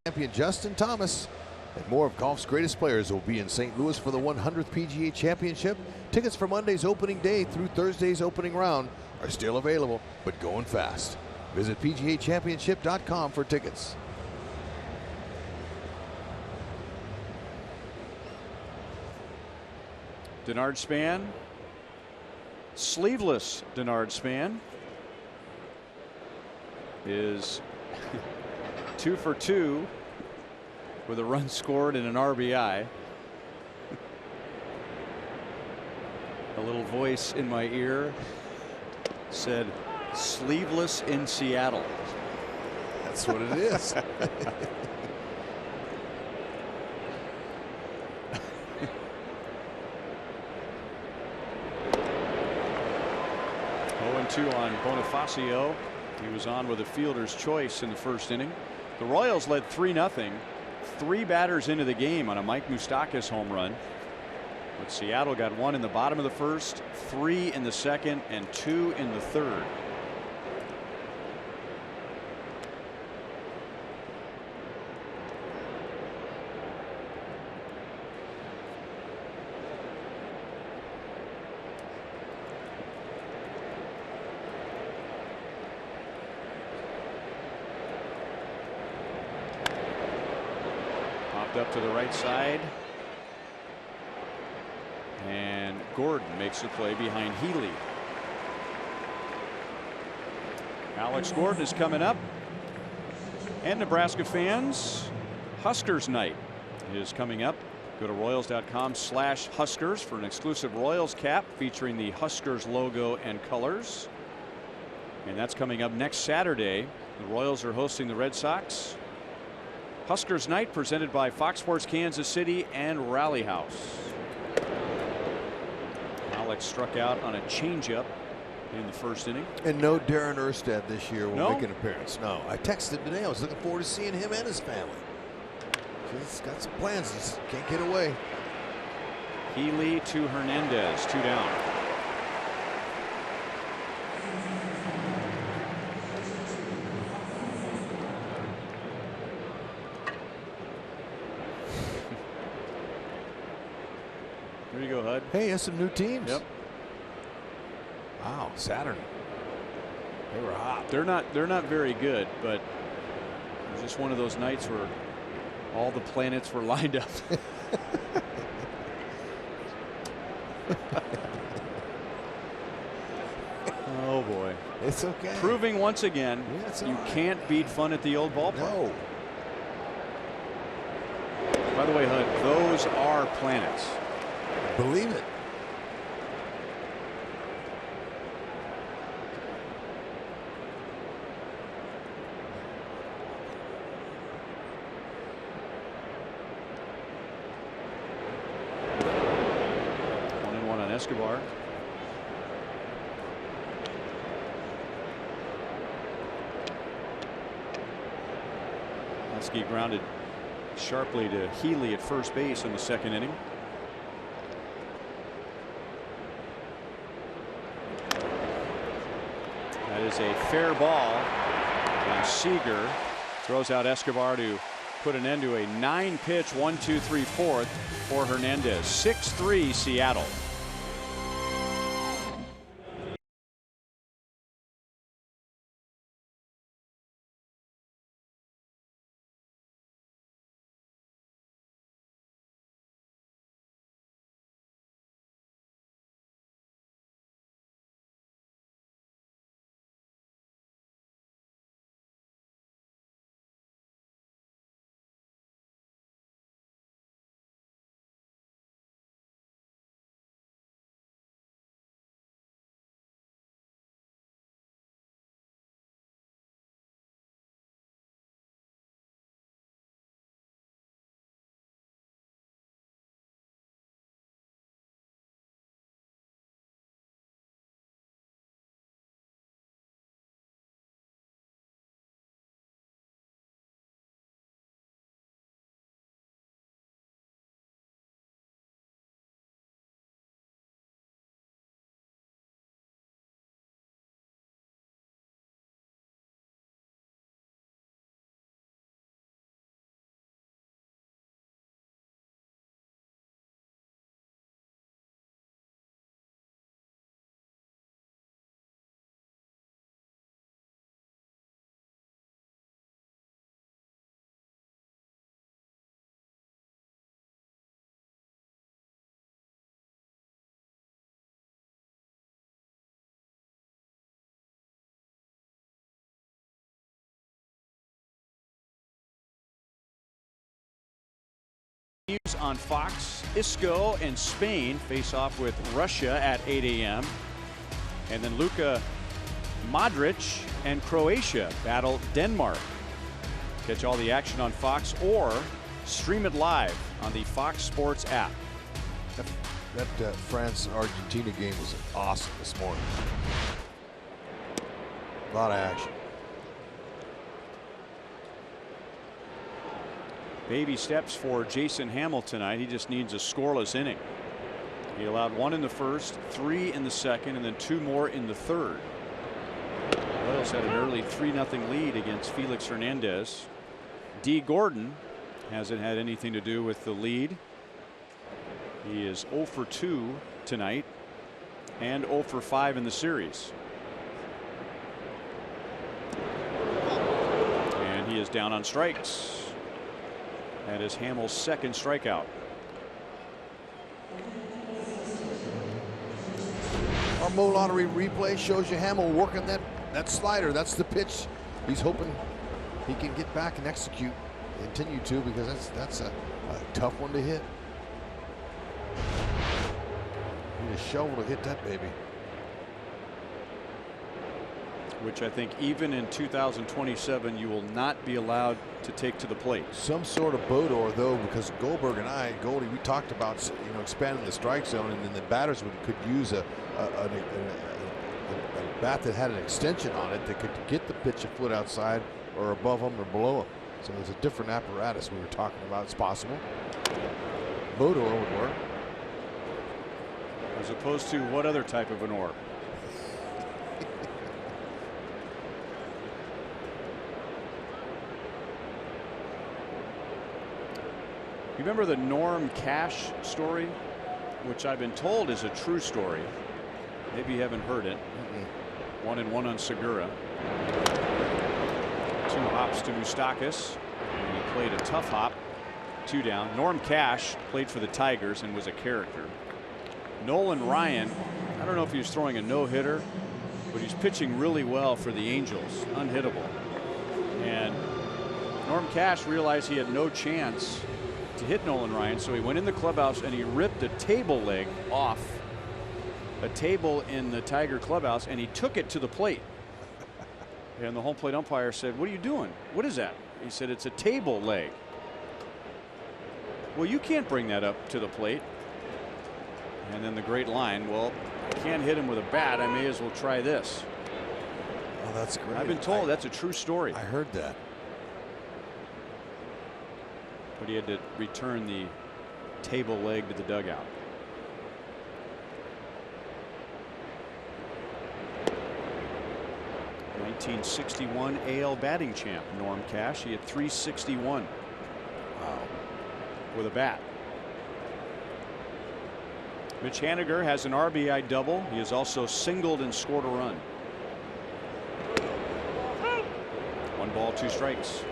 champion Justin Thomas. And more of golf's greatest players will be in St. Louis for the 100th PGA Championship. Tickets for Monday's opening day through Thursday's opening round are still available, but going fast. Visit PGAchampionship.com for tickets. Denard Span, sleeveless Denard Span, is 2 for 2 with a run scored and an RBI. A little voice in my ear said, "Sleeveless in Seattle." That's what it is. 0-2 on Bonifacio. He was on with a fielder's choice in the first inning. The Royals led 3-0. 3 batters into the game on a Mike Moustakas home run. But Seattle got 1 in the bottom of the first, 3 in the second, and 2 in the third. Up to the right side, and Gordon makes the play behind Healy. Alex Gordon is coming up, and Nebraska fans, Huskers night is coming up. Go to Royals.com/Huskers for an exclusive Royals cap featuring the Huskers logo and colors, and that's coming up next Saturday. The Royals are hosting the Red Sox. Huskers night presented by Fox Sports Kansas City and Rally House. Alex struck out on a changeup in the first inning. And no Darren Erstad this year will No? make an appearance. No, I texted today. I was looking forward to seeing him and his family. He's got some plans. Just can't get away. Healy to Hernandez, 2 down. There you go, Hud. Hey, there's some new teams. Yep. Wow, Saturn. They were hot. They're not very good, but it was just one of those nights where all the planets were lined up. Oh boy. It's okay. Proving once again, Yeah, it's you all right. can't beat fun at the old ballpark. No. By the way, Hud, those are planets. Believe it. One and one on Escobar. Husky grounded sharply to Healy at first base in the second inning. That is a fair ball, and Seager throws out Escobar to put an end to a 9-pitch 1-2-3 fourth for Hernandez. 6-3 Seattle. On Fox. Isco and Spain face off with Russia at 8 a.m. And then Luka Modric and Croatia battle Denmark. Catch all the action on Fox or stream it live on the Fox Sports app. That France-Argentina game was awesome this morning. A lot of action. Baby steps for Jason Hamill tonight. He just needs a scoreless inning. He allowed 1 in the first, 3 in the second, and then 2 more in the third. Royals had an early 3-0 lead against Felix Hernandez. D. Gordon hasn't had anything to do with the lead. He is 0 for 2 tonight and 0 for 5 in the series. And he is down on strikes. That is Hamill's second strikeout. Our Mo Lottery replay shows you Hamill working that slider. That's the pitch he's hoping he can get back and execute, continue to, because that's a tough one to hit. Need a shovel to hit that baby. Which I think even in 2027 you will not be allowed to take to the plate. Some sort of Bodor though, because Goldberg and Goldie, we talked about expanding the strike zone, and then the batters could use a bat that had an extension on it that could get the pitch a foot outside or above them or below them. So there's a different apparatus we were talking about. It's possible Bodor would work. As opposed to what other type of an oar? You remember the Norm Cash story, which I've been told is a true story. Maybe you haven't heard it. 1-1 on Segura. 2 hops to Moustakas, and he played a tough hop. 2 down. Norm Cash played for the Tigers and was a character. Nolan Ryan, I don't know if he was throwing a no-hitter, but he's pitching really well for the Angels, unhittable. And Norm Cash realized he had no chance to hit Nolan Ryan, so he went in the clubhouse and he ripped a table leg off a table in the Tiger clubhouse, and he took it to the plate. And the home plate umpire said, "What are you doing? What is that?" He said, "It's a table leg." "Well, you can't bring that up to the plate." And then the great line, "Well, I can't hit him with a bat. I may as well try this." Oh, that's great. I've been told that's a true story. I heard that. But he had to return the table leg to the dugout. '61 AL batting champ Norm Cash. He had .361. Wow. With a bat. Mitch Haniger has an RBI double. He has also singled and scored a run. 1 ball, 2 strikes.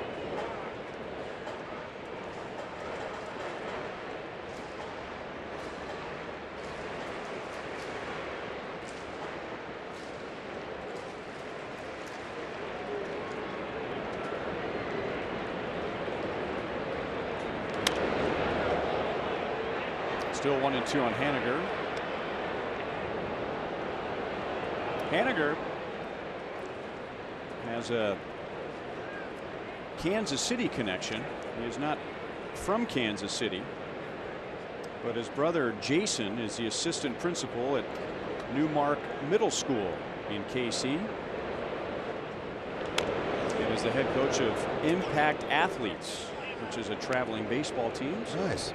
Still 1-2 on Haniger. Haniger has a Kansas City connection. He is not from Kansas City, but his brother Jason is the assistant principal at Newmark Middle School in KC. And is the head coach of Impact Athletes, which is a traveling baseball team. Nice.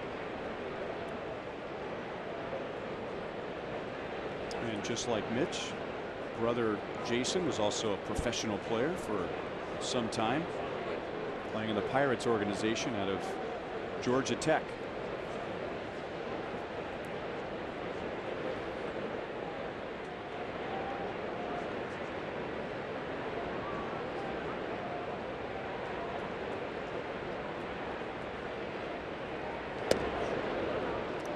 And just like Mitch, brother Jason was also a professional player for some time, playing in the Pirates organization out of Georgia Tech.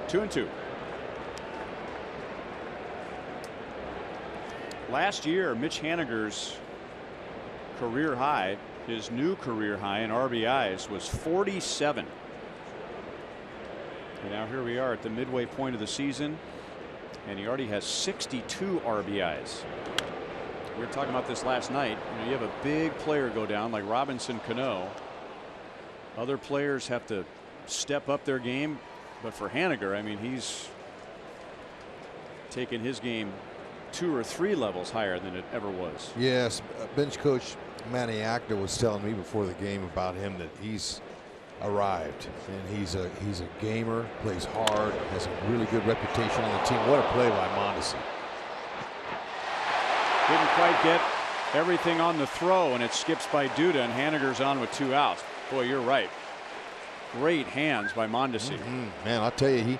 Two and two. Last year, Mitch Haniger's career high, his new career high in RBIs, was 47. And now here we are at the midway point of the season, and he already has 62 RBIs. We were talking about this last night. You have a big player go down like Robinson Cano. Other players have to step up their game, but for Haniger, I mean, he's taken his game 2 or 3 levels higher than it ever was. Yes, bench coach Manny Actor was telling me before the game about him that he's arrived, and he's a gamer, plays hard, has a really good reputation on the team. What a play by Mondesi. Didn't quite get everything on the throw, and it skips by Duda, and Haniger's on with 2 outs. Boy, you're right. Great hands by Mondesi. Man, I'll tell you,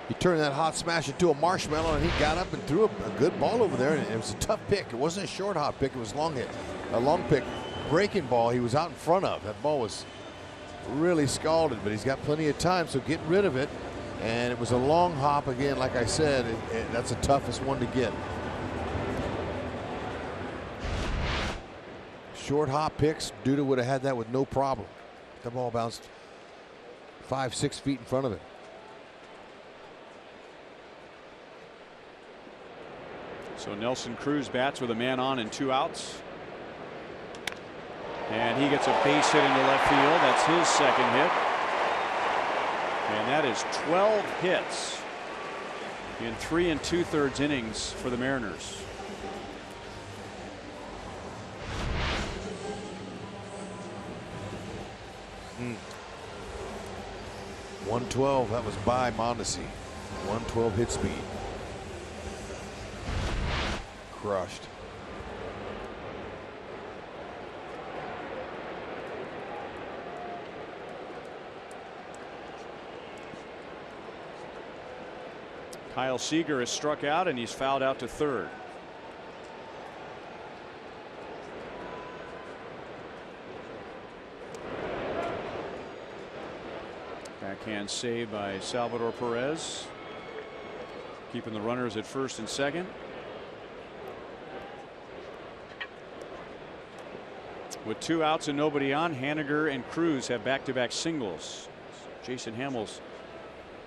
he turned that hot smash into a marshmallow, and he got up and threw a good ball over there, and it was a tough pick. It wasn't a short hot pick, it was a long pick breaking ball he was out in front of. That ball was really scalded, but he's got plenty of time, so get rid of it. And it was a long hop again. Like I said, that's the toughest one to get. Short hop picks, Duda would have had that with no problem. The ball bounced 5-6 feet in front of it. So Nelson Cruz bats with a man on and 2 outs. And he gets a base hit into left field. That's his second hit. And that is 12 hits in 3 2/3 innings for the Mariners. Mm. 112, that was by Mondesi. 112 hit speed. Crushed. Kyle Seager is struck out, and he's fouled out to third. Backhand save by Salvador Perez, keeping the runners at first and second. With 2 outs and nobody on, Haniger and Cruz have back-to-back singles. Jason Hamels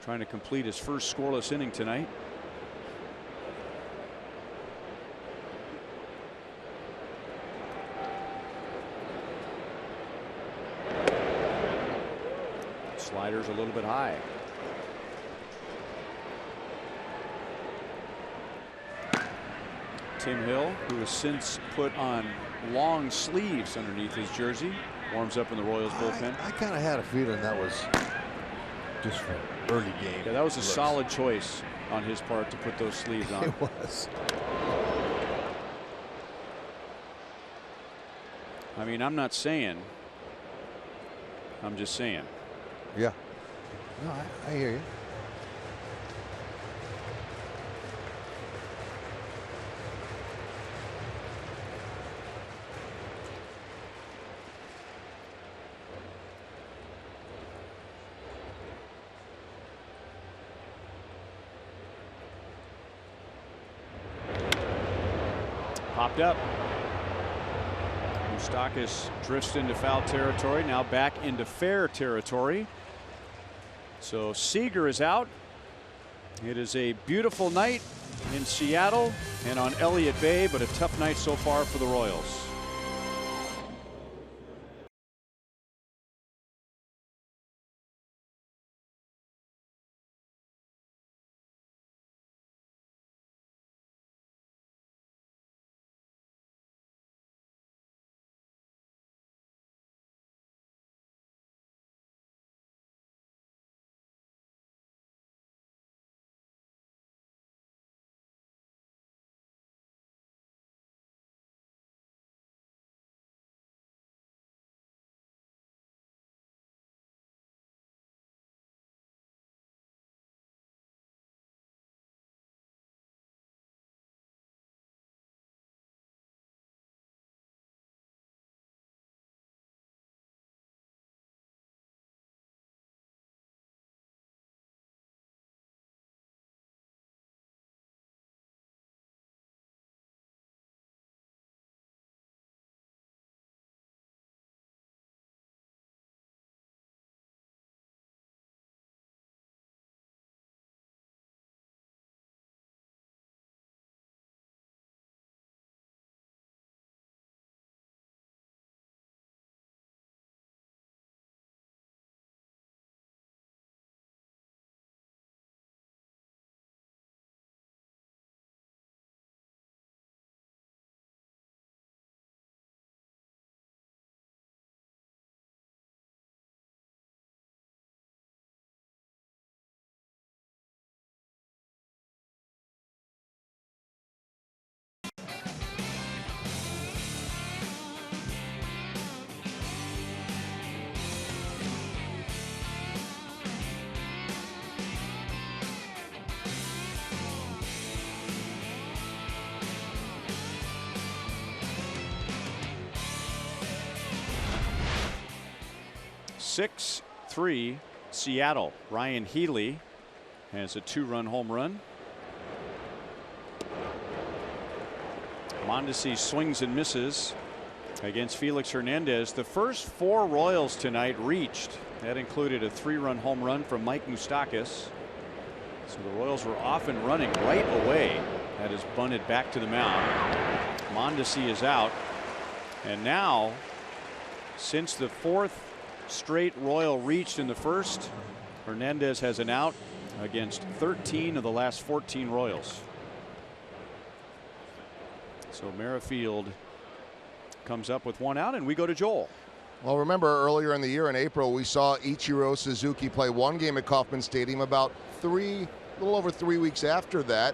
trying to complete his first scoreless inning tonight. Slider's a little bit high. Tim Hill, who has since put on long sleeves underneath his jersey, warms up in the Royals bullpen. I kind of had a feeling that was just for early game. Yeah, that was a solid choice on his part to put those sleeves on. It was. I mean, I'm not saying. I'm just saying. Yeah. No, I hear you. Popped up. Moustakas drifts into foul territory, now back into fair territory. So Seager is out. It is a beautiful night in Seattle and on Elliott Bay, but a tough night so far for the Royals. 6-3 Seattle. Ryan Healy has a 2-run home run. Mondesi swings and misses against Felix Hernandez. The first 4 Royals tonight reached. That included a 3-run home run from Mike Moustakas. So the Royals were off and running right away. That is bunted back to the mound. Mondesi is out. And now, since the 4th straight Royal reached in the first, Hernandez has an out against 13 of the last 14 Royals. So Merrifield comes up with 1 out, and we go to Joel. Well, remember earlier in the year in April, we saw Ichiro Suzuki play 1 game at Kauffman Stadium. About a little over 3 weeks after that,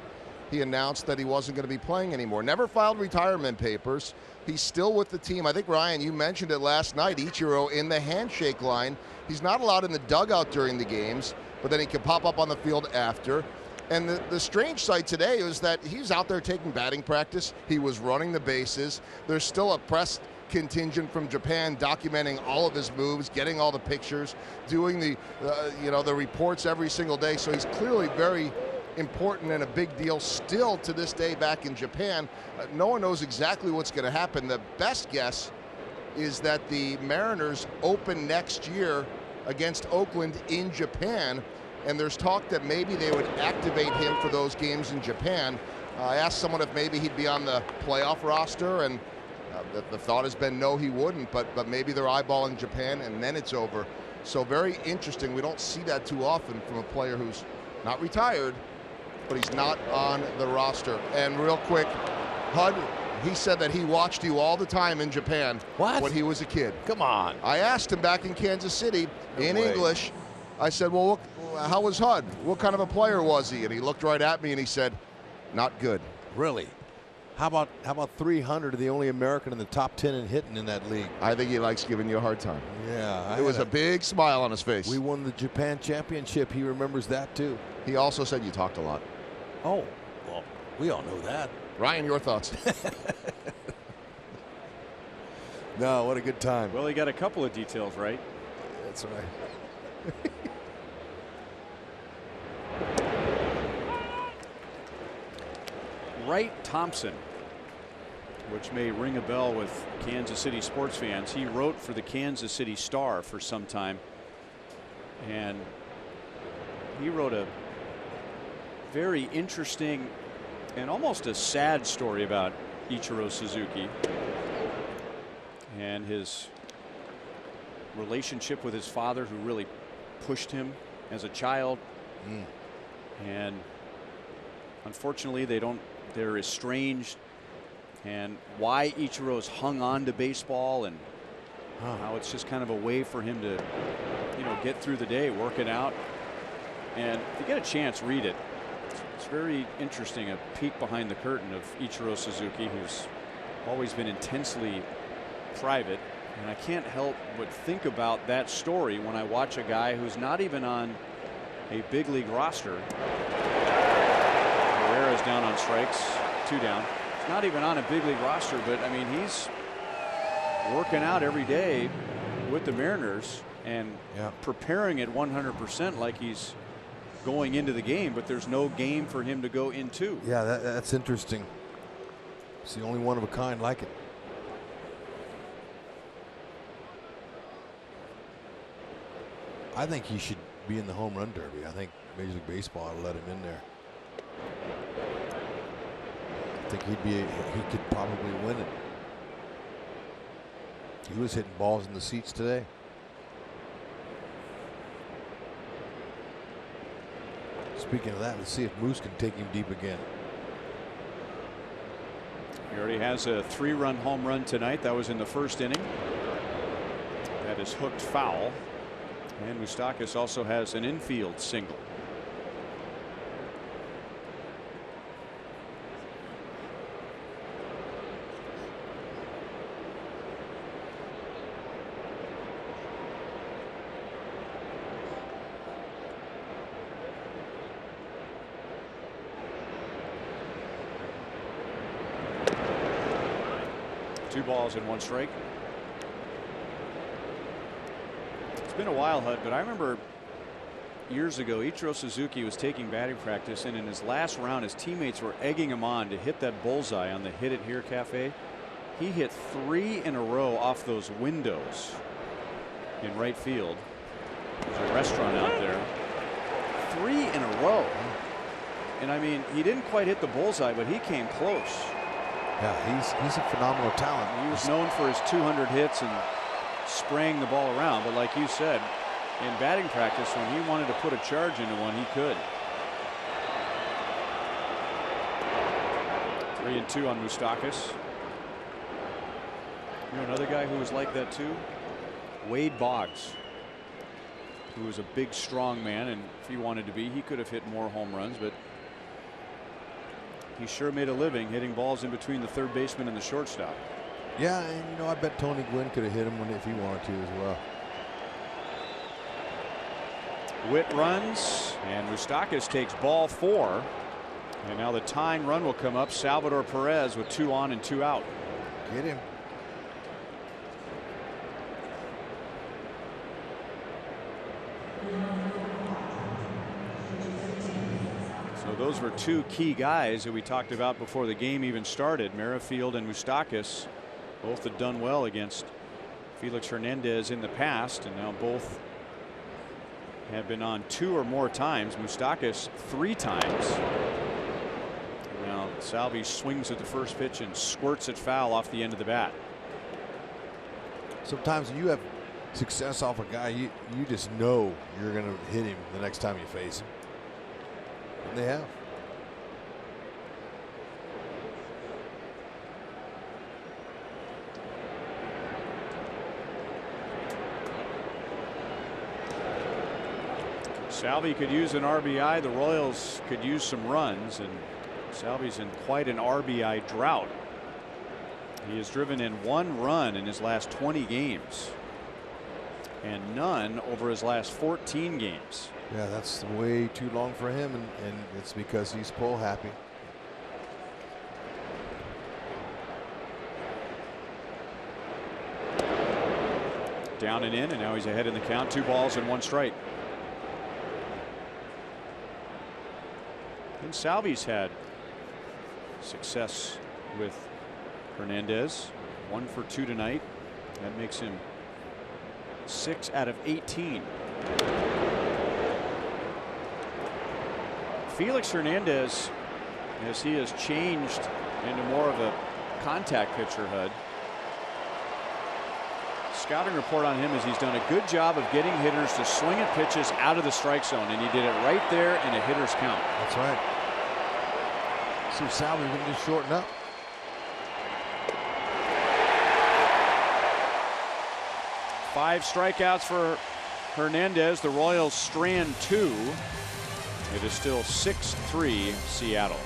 he announced that he wasn't going to be playing anymore. Never filed retirement papers. He's still with the team. I think, Ryan, you mentioned it last night. Ichiro in the handshake line. He's not allowed in the dugout during the games, but then he can pop up on the field after. And the strange sight today is that he's out there taking batting practice. He was running the bases. There's still a press contingent from Japan documenting all of his moves, getting all the pictures, doing the reports every single day. So he's clearly very important and a big deal still to this day back in Japan. No one knows exactly what's going to happen. The best guess is that the Mariners open next year against Oakland in Japan, and there's talk that maybe they would activate him for those games in Japan. I asked someone if maybe he'd be on the playoff roster, and the thought has been no, he wouldn't, but maybe they're eyeballing Japan and then it's over. So very interesting. We don't see that too often from a player who's not retired, but he's not on the roster. And real quick, Hud, he said that he watched you all the time in Japan when he was a kid. Come on. I asked him back in Kansas City in English. I said, well, how was Hud? What kind of a player was he? And he looked right at me and he said, not good. Really? How about 300, the only American in the top 10 in hitting in that league? I think he likes giving you a hard time. Yeah. It was a big smile on his face. We won the Japan championship. He remembers that too. He also said you talked a lot. Oh, well, we all know that. Ryan, your thoughts? No, what a good time. Well, he got a couple of details right. That's right. Wright Thompson, which may ring a bell with Kansas City sports fans. He wrote for the Kansas City Star for some time, and he wrote a very interesting and almost a sad story about Ichiro Suzuki and his relationship with his father, who really pushed him as a child. And unfortunately they're estranged, and why Ichiro's hung on to baseball and how it's just kind of a way for him to, get through the day working out. And if you get a chance, read it. It's very interesting, a peek behind the curtain of Ichiro Suzuki, who's always been intensely private. And I can't help but think about that story when I watch a guy who's not even on a big league roster. Herrera's down on strikes, 2 down. He's not even on a big league roster, but I mean, he's working out every day with the Mariners and preparing at 100% like he's going into the game, but there's no game for him to go into. Yeah, that's interesting. It's the only one of a kind like it. I think he should be in the home run derby. I think Major League Baseball ought to let him in there. I think he could probably win it. He was hitting balls in the seats today. Speaking of that, let's see if Moose can take him deep again. He already has a 3-run home run tonight. That was in the first inning. That is hooked foul. And Moustakas also has an infield single. Two balls and 1 strike. been a while, Hud, but I remember years ago, Ichiro Suzuki was taking batting practice, and in his last round, his teammates were egging him on to hit that bullseye on the Hit It Here Cafe. He hit 3 in a row off those windows in right field. There's a restaurant out there. 3 in a row. And I mean, he didn't quite hit the bullseye, but he came close. Yeah, he's a phenomenal talent. He was known for his 200 hits and spraying the ball around, but like you said, in batting practice, when he wanted to put a charge into one, he could. 3-2 on Moustakas. You know another guy who was like that too? Wade Boggs, who was a big, strong man, and if he wanted to be, he could have hit more home runs, but he sure made a living hitting balls in between the third baseman and the shortstop. Yeah, and you know, I bet Tony Gwynn could have hit him if he wanted to as well. Witt runs, and Moustakas takes ball 4. And now the tying run will come up. Salvador Perez with 2 on and 2 out. Get him. So those were 2 key guys that we talked about before the game even started. Merrifield and Moustakas both had done well against Felix Hernandez in the past, and now both have been on 2 or more times. Moustakas 3 times. Now Salvi swings at the first pitch and squirts it foul off the end of the bat. Sometimes when you have success off a guy, you just know you're going to hit him the next time you face him. And they have. Salvi could use an RBI. The Royals could use some runs, and Salvi's in quite an RBI drought. He has driven in 1 run in his last 20 games and none over his last 14 games. Yeah, that's way too long for him, and it's because he's pull happy. Down and in, and now he's ahead in the count. 2 balls and 1 strike. And Salvi's had success with Hernandez. 1 for 2 tonight. That makes him 6 out of 18. Felix Hernandez, as he has changed into more of a contact pitcher, Hud. Scouting report on him is he's done a good job of getting hitters to swing at pitches out of the strike zone, and he did it right there in a hitter's count. That's right. So Salvi can just shorten up. 5 strikeouts for Hernandez. The Royals strand 2. It is still 6-3 Seattle.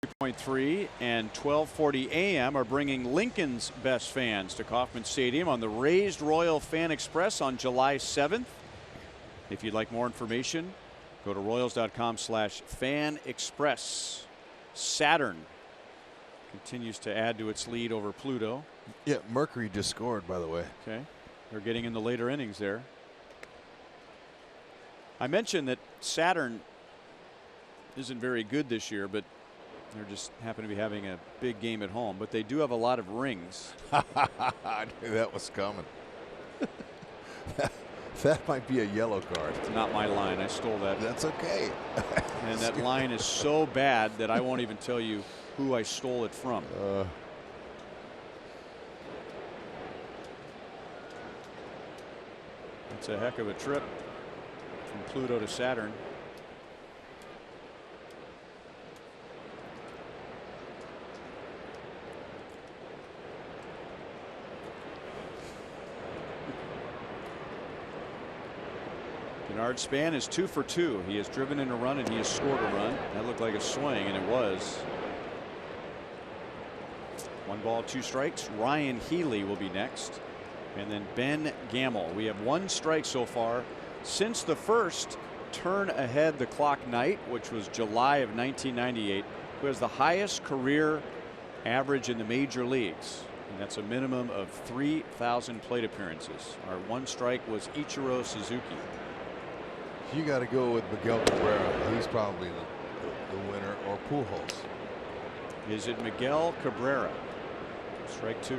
3.3 and 12:40 a.m. are bringing Lincoln's best fans to Kauffman Stadium on the raised Royal Fan Express on July 7th. If you'd like more information, go to Royals.com/Fan Express. Saturn continues to add to its lead over Pluto. Yeah, Mercury just scored, by the way. Okay, they're getting in the later innings there. I mentioned that Saturn isn't very good this year, but they're just happen to be having a big game at home. But they do have a lot of rings. I knew that was coming. That might be a yellow card. It's not my line. I stole that. That's okay. And that line is so bad that I won't even tell you who I stole it from. It's a heck of a trip from Pluto to Saturn. Bernard Span is 2 for 2. He has driven in a run and he has scored a run. That looked like a swing, and it was. 1 ball, 2 strikes. Ryan Healy will be next. And then Ben Gamble. We have 1 strike so far since the first turn ahead the clock night, which was July of 1998, who has the highest career average in the major leagues. And that's a minimum of 3,000 plate appearances. Our 1 strike was Ichiro Suzuki. You got to go with Miguel Cabrera. He's probably the winner, or Pujols. Is it Miguel Cabrera? Strike 2.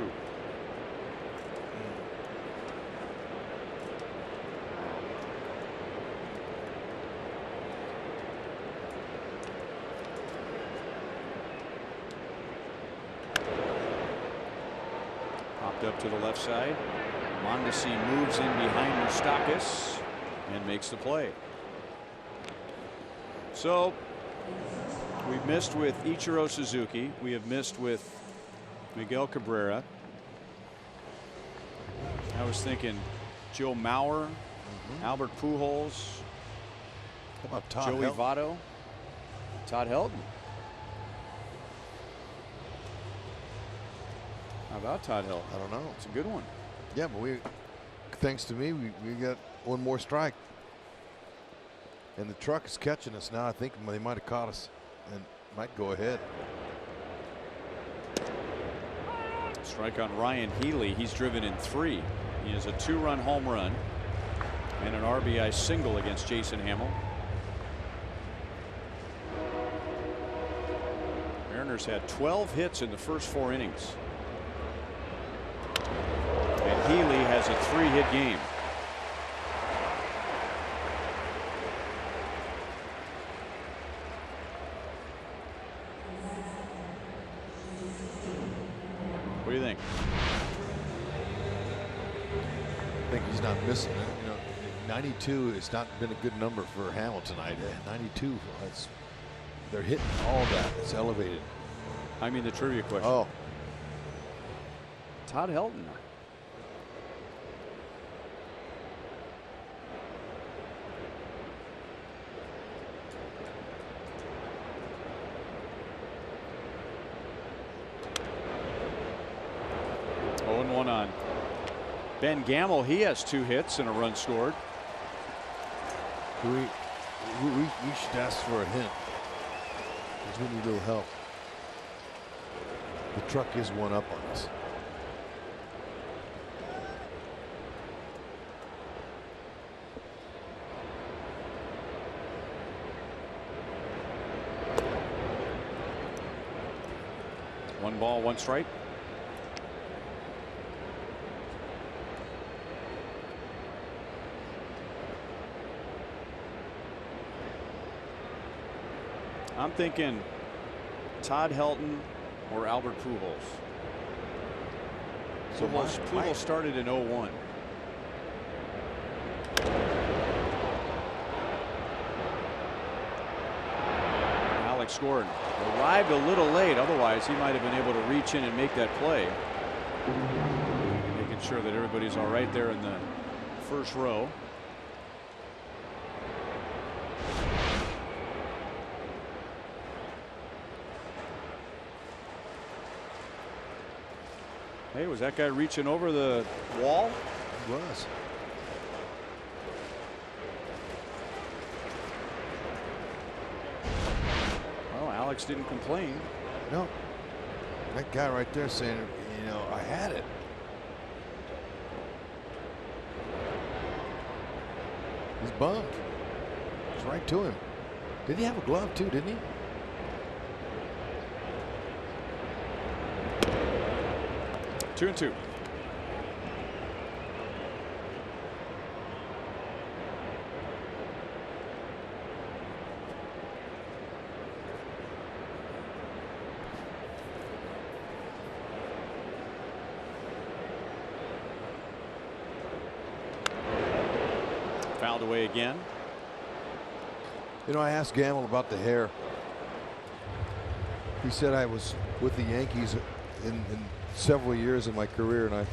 Popped up to the left side. Mondesi moves in behind Moustakas and makes the play. So we've missed with Ichiro Suzuki. We have missed with Miguel Cabrera. I was thinking Joe Mauer, Albert Pujols, How about Todd Joey Helton? Votto, Todd Helton. How about Todd Helton? I don't know. It's a good one. Yeah, but thanks to me, we got 1 more strike. And the truck is catching us now. I think they might have caught us and might go ahead. Strike on Ryan Healy. He's driven in 3. He has a 2-run home run and an RBI single against Jason Hamill. Mariners had 12 hits in the first 4 innings. And Healy has a 3-hit game. What do you think? I think he's not missing it. You know, 92 has not been a good number for Hamill tonight. 92, they're hitting all that. It's elevated. I mean the trivia question. Oh. Todd Helton. On Ben Gamble. He has 2 hits and a run scored. We should ask for a hint, because we need a little help. The truck is 1 up on us. One ball, 1 strike. I'm thinking Todd Helton or Albert Pujols. So Pujols started in 01. Alex Gordon arrived a little late. Otherwise, he might have been able to reach in and make that play. Making sure that everybody's all right there in the first row. Hey, was that guy reaching over the wall? He was. Well, Alex didn't complain. No. That guy right there saying, you know, I had it. He's bummed. It's right to him. Did he have a glove too, didn't he? Two and two. Fouled away again. You know, I asked Gamble about the hair. He said I was with the Yankees in several years in my career, and I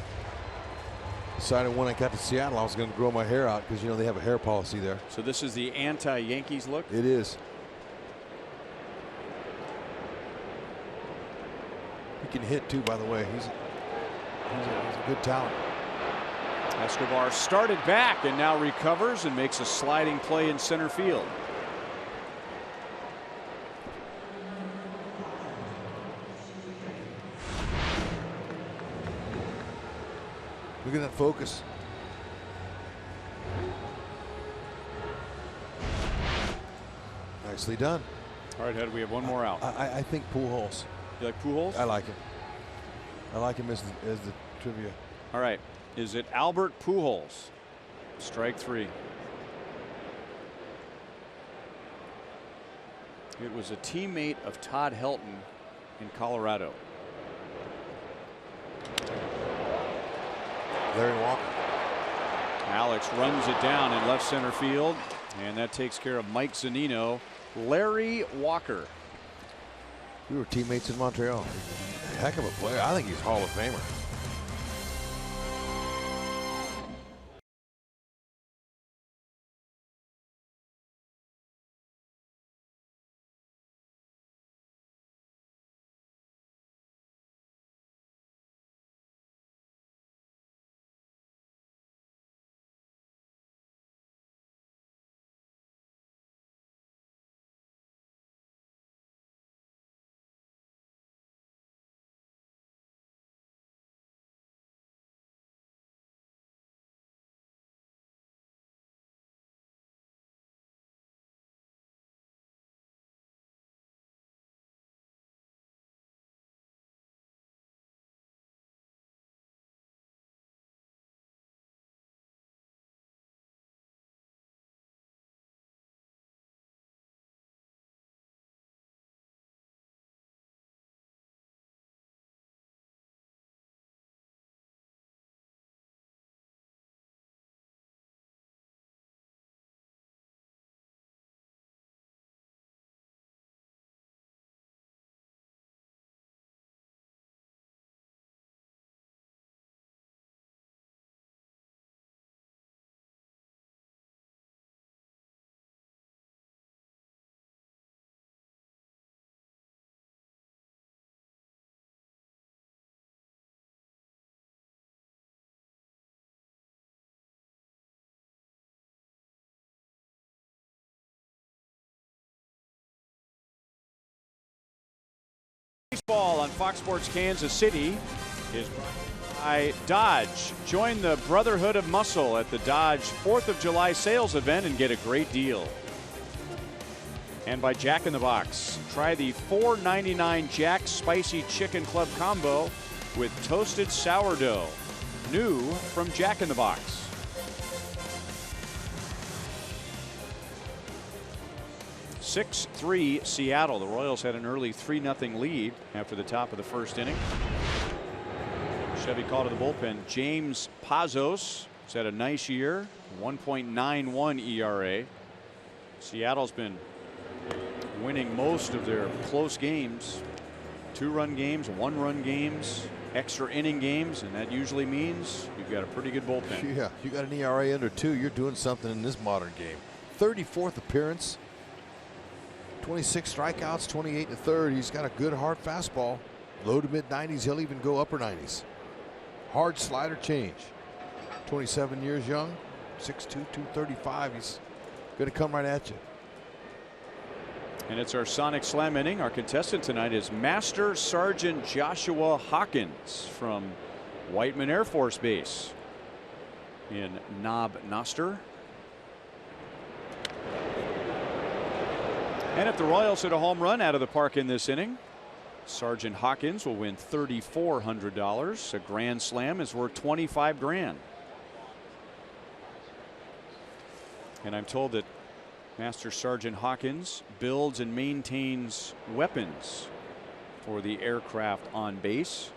decided when I got to Seattle I was going to grow my hair out because, you know, they have a hair policy there. So this is the anti-Yankees look? It is. He can hit too, by the way. He's a good talent. Escobar started back and now recovers and makes a sliding play in center field. Look at that focus. Nicely done. All right, Head, we have one more out. I think Pujols. You like Pujols? I like him. I like him as the trivia. All right. Is it Albert Pujols? Strike three. It was a teammate of Todd Helton in Colorado. Larry Walker. Alex runs it down in left center field, and that takes care of Mike Zunino. Larry Walker. We were teammates in Montreal. Heck of a player. I think he's Hall of Famer. Baseball on Fox Sports Kansas City is brought by Dodge. Join the Brotherhood of Muscle at the Dodge 4th of July sales event and get a great deal. And by Jack in the Box. Try the $4.99 Jack Spicy Chicken Club combo with toasted sourdough. New from Jack in the Box. 6-3 Seattle. The Royals had an early 3-0 lead after the top of the first inning. Chevy call to the bullpen. James Pazos has had a nice year. 1.91 ERA. Seattle's been winning most of their close games. 2-run games, 1-run games, extra inning games, and that usually means you've got a pretty good bullpen. Yeah, you got an ERA under 2. You're doing something in this modern game. 34th appearance. 26 strikeouts, 28 1/3. He's got a good hard fastball. Low to mid 90s. He'll even go upper 90s. hard slider change. 27 years young, 6'2", 235. He's going to come right at you. And it's our Sonic Slam inning. Our contestant tonight is Master Sergeant Joshua Hawkins from Whiteman Air Force Base in Knob Noster. And if the Royals hit a home run out of the park in this inning, Sergeant Hawkins will win $3,400. A grand slam is worth $25,000. And I'm told that Master Sergeant Hawkins builds and maintains weapons for the aircraft on base.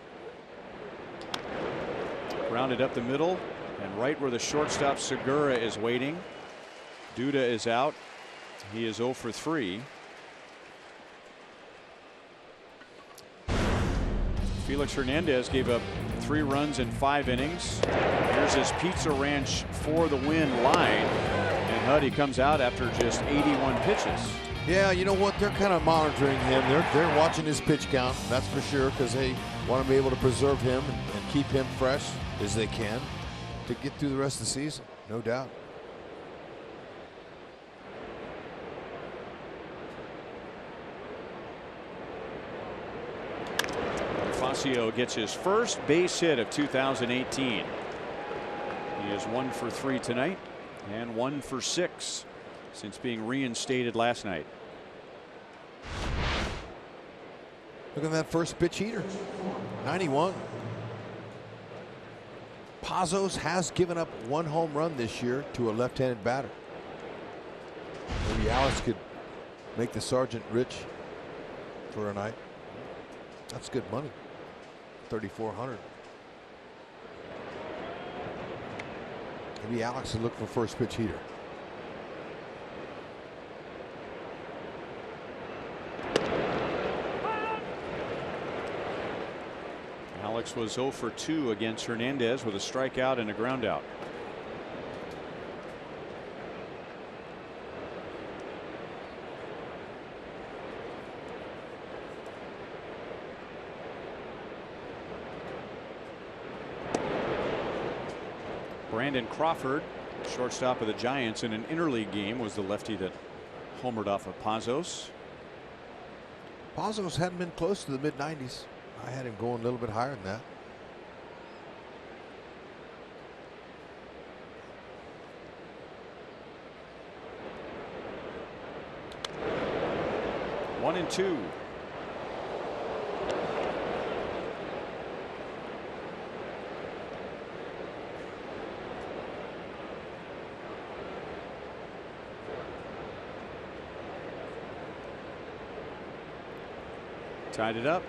Grounded up the middle and right where the shortstop Segura is waiting. Duda is out. He is 0 for 3. Felix Hernandez gave up 3 runs in 5 innings. Here's his Pizza Ranch for the win line. And Huddy comes out after just 81 pitches. Yeah, you know what? They're kind of monitoring him. They're watching his pitch count, that's for sure, because they want to be able to preserve him and keep him fresh as they can to get through the rest of the season, no doubt. Facio gets his first base hit of 2018. He is 1 for 3 tonight and 1 for 6 since being reinstated last night. Look at that first pitch heater. 91. Pazos has given up 1 home run this year to a left-handed batter. Maybe Alex could make the Sergeant rich for a night. That's good money. 3,400. Maybe Alex will look for first pitch heater. Alex was 0 for 2 against Hernandez with a strikeout and a ground out. Brandon Crawford, shortstop of the Giants in an interleague game, was the lefty that homered off of Pazos. Pazos hadn't been close to the mid-90s. I had him going a little bit higher than that. One and 2. Tied it up.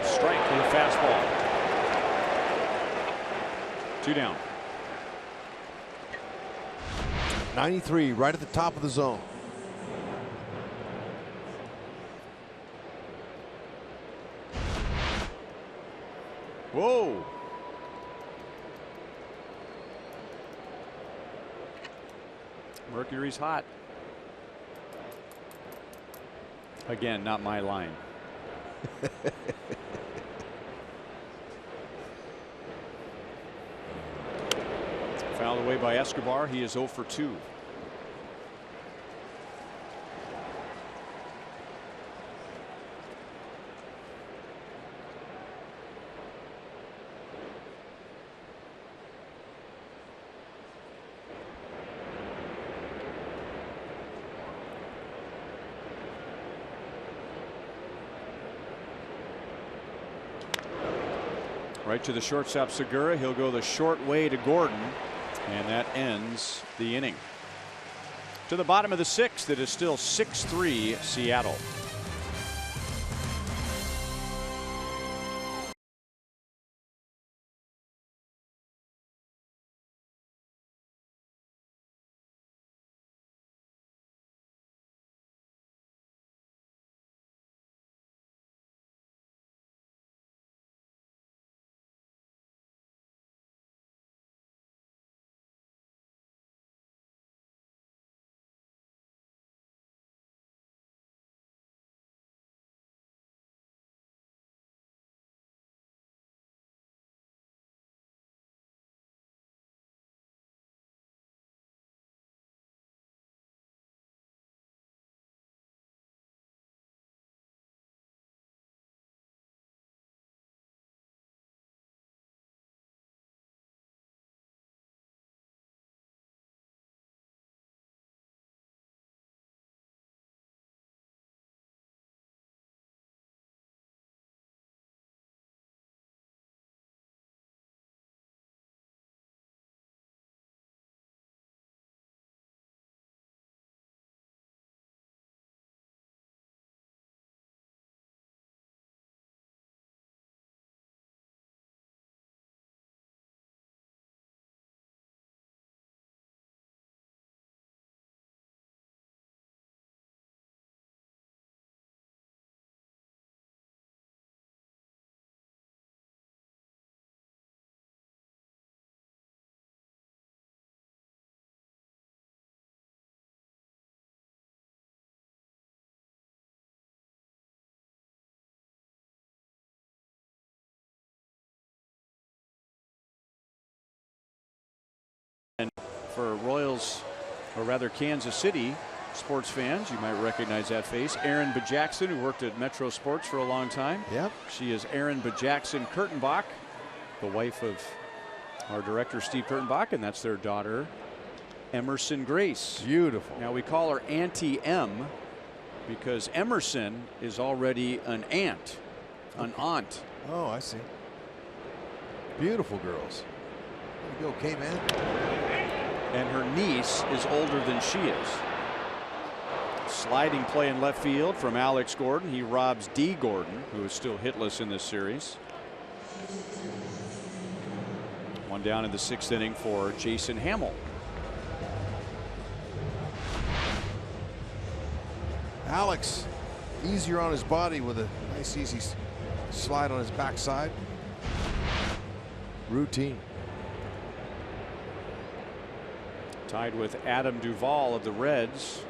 Strike with a fastball. 2 down. 93, right at the top of the zone. Whoa. Mercury's hot. Again, not my line. Fouled away by Escobar. He is 0 for 2. Right to the shortstop Segura. He'll go the short way to Gordon, and that ends the inning. To the bottom of the 6th, it is still 6-3 Seattle. for Royals, or rather Kansas City sports fans, you might recognize that face. Erin Bajackson, who worked at Metro Sports for a long time. Yep. She is Erin Bajackson Kurtenbach, the wife of our director Steve Kurtenbach, and that's their daughter Emerson Grace. Beautiful. Now we call her Auntie M because Emerson is already an aunt, an aunt. Oh, I see. Beautiful girls. There you go, K-Man. And her niece is older than she is. Sliding play in left field from Alex Gordon. He robs D. Gordon, who is still hitless in this series. One down in the 6th inning for Jason Hamill. Alex, easier on his body with a nice easy slide on his backside. Routine. Tied with Adam Duvall of the Reds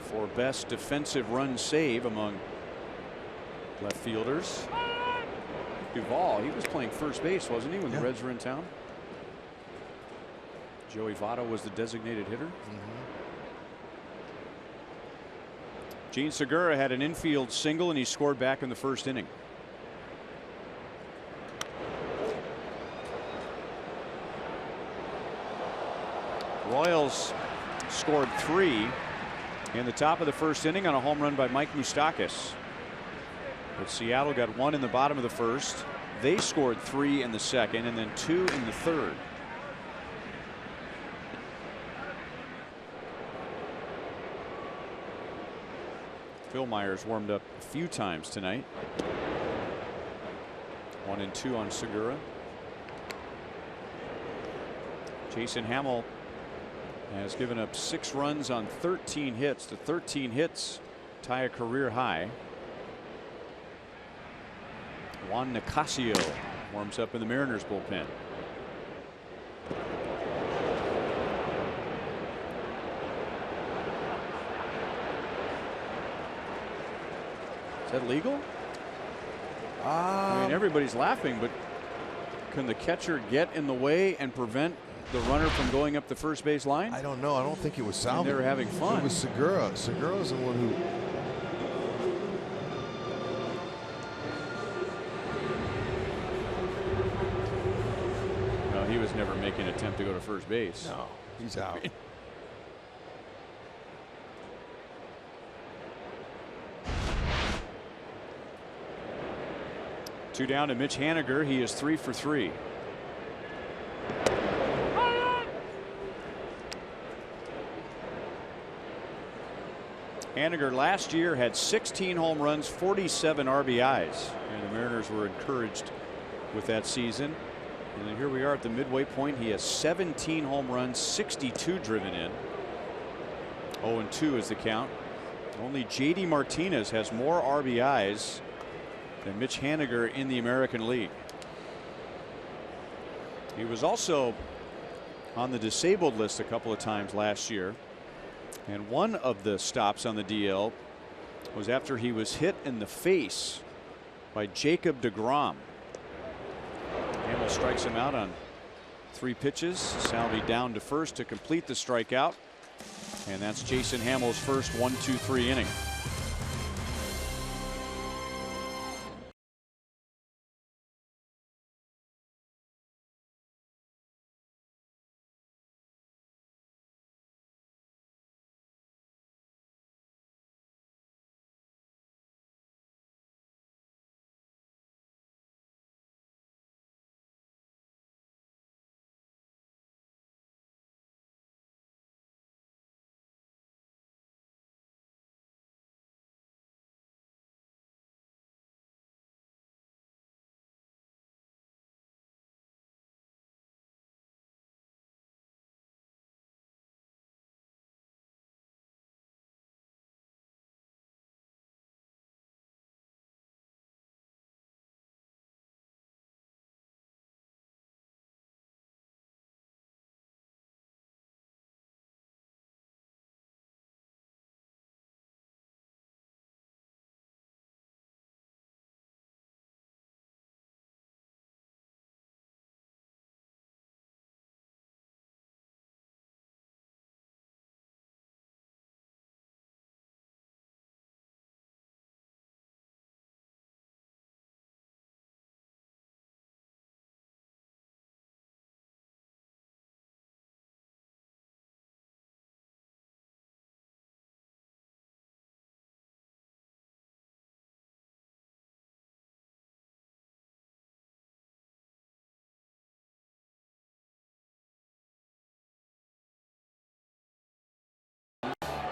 for best defensive run save among left fielders. Duvall, he was playing first base, wasn't he, when the Reds were in town? Joey Votto was the designated hitter. Gene Segura had an infield single and he scored back in the 1st inning. Royals scored 3 in the top of the 1st inning on a home run by Mike Moustakas. But Seattle got 1 in the bottom of the 1st. They scored 3 in the 2nd and then 2 in the 3rd. Phil Myers warmed up a few times tonight. 1 and 2 on Segura. Jason Hamill has given up 6 runs on 13 hits. The 13 hits tie a career high. Juan Nicasio warms up in the Mariners bullpen. Is that legal? I mean, everybody's laughing, but can the catcher get in the way and prevent the runner from going up the first base line? I don't know. I don't think it was Salvi. They were having fun. It was Segura. Segura's the one who. No, he was never making an attempt to go to first base. No, he's out. Two down to Mitch Haniger. He is 3 for 3. Haniger last year had 16 home runs, 47 RBIs, and the Mariners were encouraged with that season. And then here we are at the midway point. He has 17 home runs, 62 driven in. 0-2 is the count. Only JD Martinez has more RBIs than Mitch Haniger in the American League. He was also on the disabled list a couple of times last year. And one of the stops on the DL was after he was hit in the face by Jacob deGrom. Hamill strikes him out on 3 pitches. Salvi down to first to complete the strikeout. And that's Jason Hamill's first 1-2-3 inning.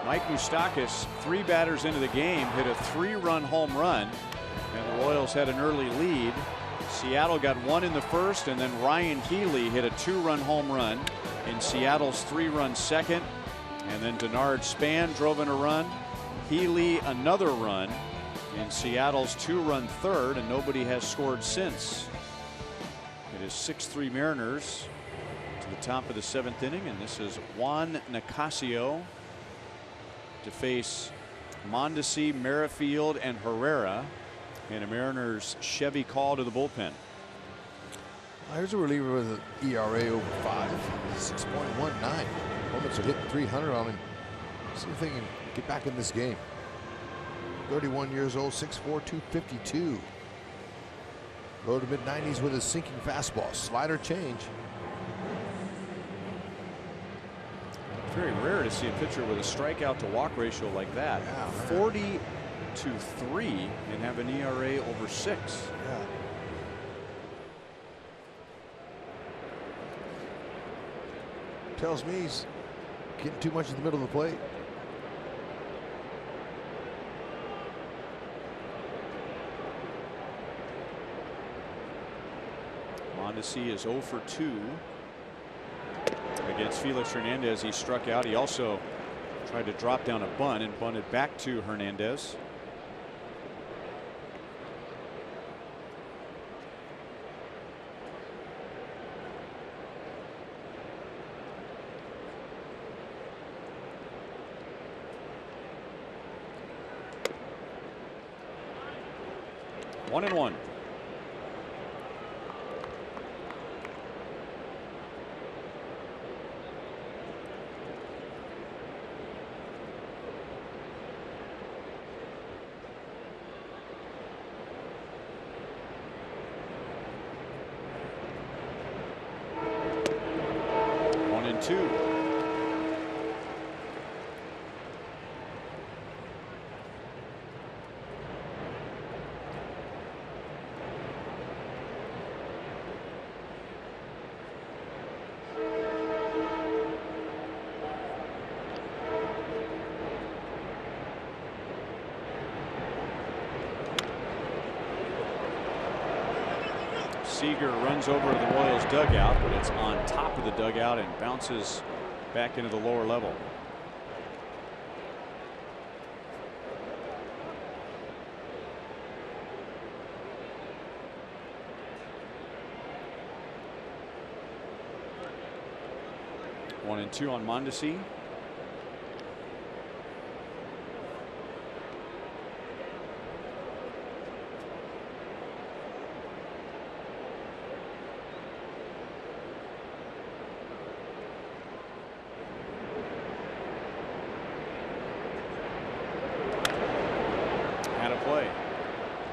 Mike Moustakas, 3 batters into the game, hit a 3-run home run, and the Royals had an early lead. Seattle got 1 in the first, and then Ryan Healy hit a 2-run home run in Seattle's 3-run second, and then Denard Span drove in a run. Healy another run in Seattle's 2-run third, and nobody has scored since. It is 6-3 Mariners to the top of the 7th inning, and this is Juan Nicasio to face Mondesi, Merrifield, and Herrera, and a Mariners Chevy call to the bullpen. Here's a reliever with an ERA over 5, 6.19. Opponents are hitting 300 on him. See if they can get back in this game. 31 years old, 6'4", 252. Low to mid-90s with his sinking fastball. Slider change. Very rare to see a pitcher with a strikeout to walk ratio like that. Yeah, 40 to 3 and have an ERA over 6. Yeah. Tells me he's getting too much in the middle of the plate. Mondesi is 0 for 2 against Felix Hernandez. He struck out. He also tried to drop down a bunt and bunted back to Hernandez. One and one. One and two. Seager runs over to the Royals dugout, but it's on top of the dugout and bounces back into the lower level. One and two on Mondesi.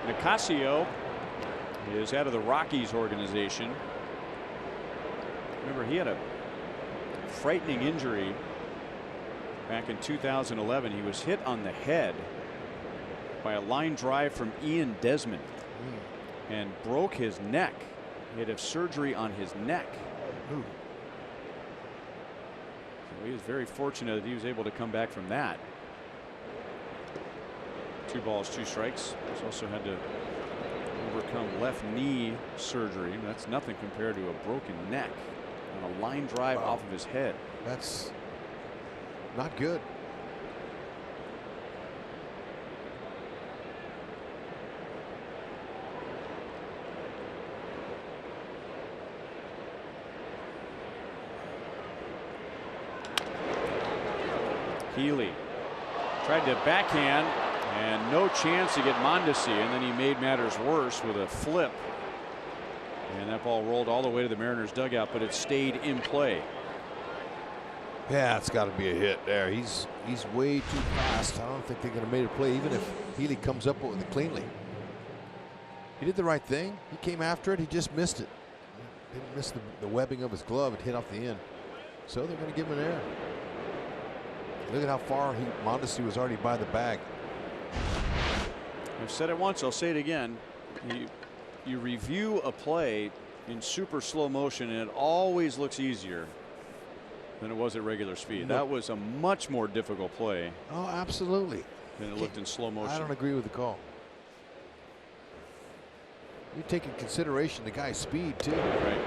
Nicasio is out of the Rockies organization. Remember, he had a frightening injury back in 2011. He was hit on the head by a line drive from Ian Desmond and broke his neck. He had to have surgery on his neck. So he was very fortunate that he was able to come back from that. 2 balls, 2 strikes. He's also had to overcome left knee surgery. That's nothing compared to a broken neck on a line drive off of his head. That's not good. Healy tried to backhand and no chance to get Mondesi, and then he made matters worse with a flip, and that ball rolled all the way to the Mariners dugout, but it stayed in play. Yeah, it's got to be a hit there. He's way too fast. I don't think they're going to make a play, even if Healy comes up with it cleanly. He did the right thing. He came after it. He just missed it. Didn't miss the webbing of his glove. It hit off the end. So they're going to give him an error. Look at how far Mondesi was already by the bag. I've said it once, I'll say it again. You review a play in super slow motion and it always looks easier than it was at regular speed. No. That was a much more difficult play. Oh, absolutely. Than it looked in slow motion. I don't agree with the call. You take in consideration the guy's speed too. Right.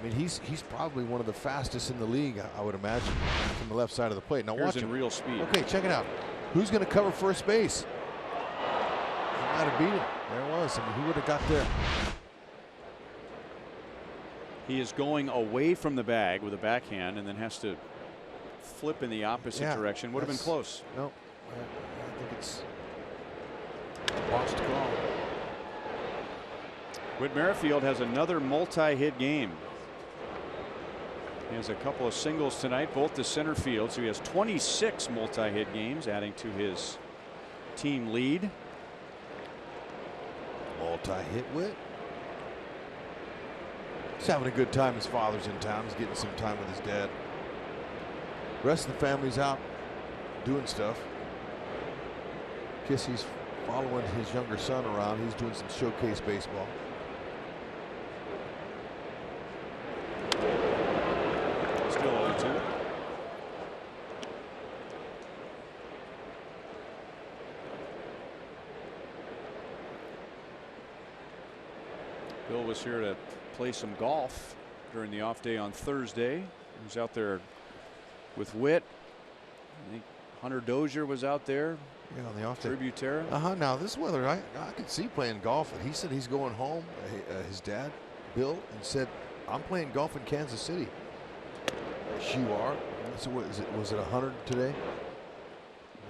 I mean, he's probably one of the fastest in the league, I would imagine, from the left side of the plate. Now Here's watch in him. real speed. Okay, check it out. Who's going to cover first base? He might have beat him. There it was. I mean, who would have got there? He is going away from the bag with a backhand and then has to flip in the opposite direction. Would have been close. No, I think it's a botched call. Whit Merrifield has another multi-hit game. He has a couple of singles tonight, both to center field, so he has 26 multi-hit games, adding to his team lead. Multi-hit Whit. He's having a good time. His father's in town. He's getting some time with his dad. The rest of the family's out doing stuff. Guess he's following his younger son around. He's doing some showcase baseball. Still 0-2. Bill was here to play some golf during the off day on Thursday. He was out there with Whit. I think Hunter Dozier was out there. Yeah, on the off day. Tributera. Now this weather, I could see playing golf. He said he's going home. His dad, Bill, and said, "I'm playing golf in Kansas City." You are. So what is it? Was it 100 today?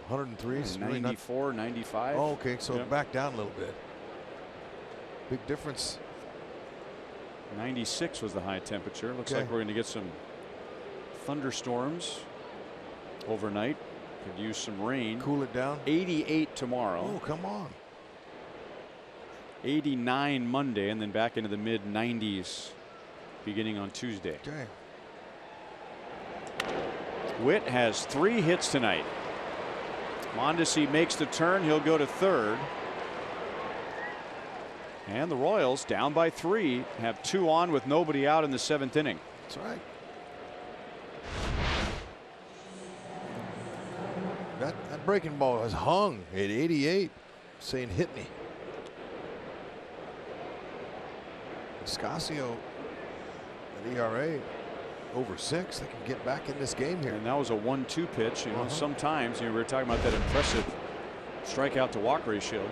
103. 94, 95. Oh, okay. So back down a little bit. Big difference. 96 was the high temperature. Looks like we're going to get some thunderstorms overnight. Could use some rain. Cool it down. 88 tomorrow. Oh, come on. 89 Monday, and then back into the mid 90s beginning on Tuesday. Okay. Whit has 3 hits tonight. Mondesi makes the turn. He'll go to third. And the Royals, down by 3, have 2 on with nobody out in the 7th inning. That's right. That breaking ball has hung at 88, saying hit me. Scasio, an ERA over 6. They can get back in this game here. And that was a 1-2 pitch. You know, sometimes we were talking about that impressive strikeout to walk ratio.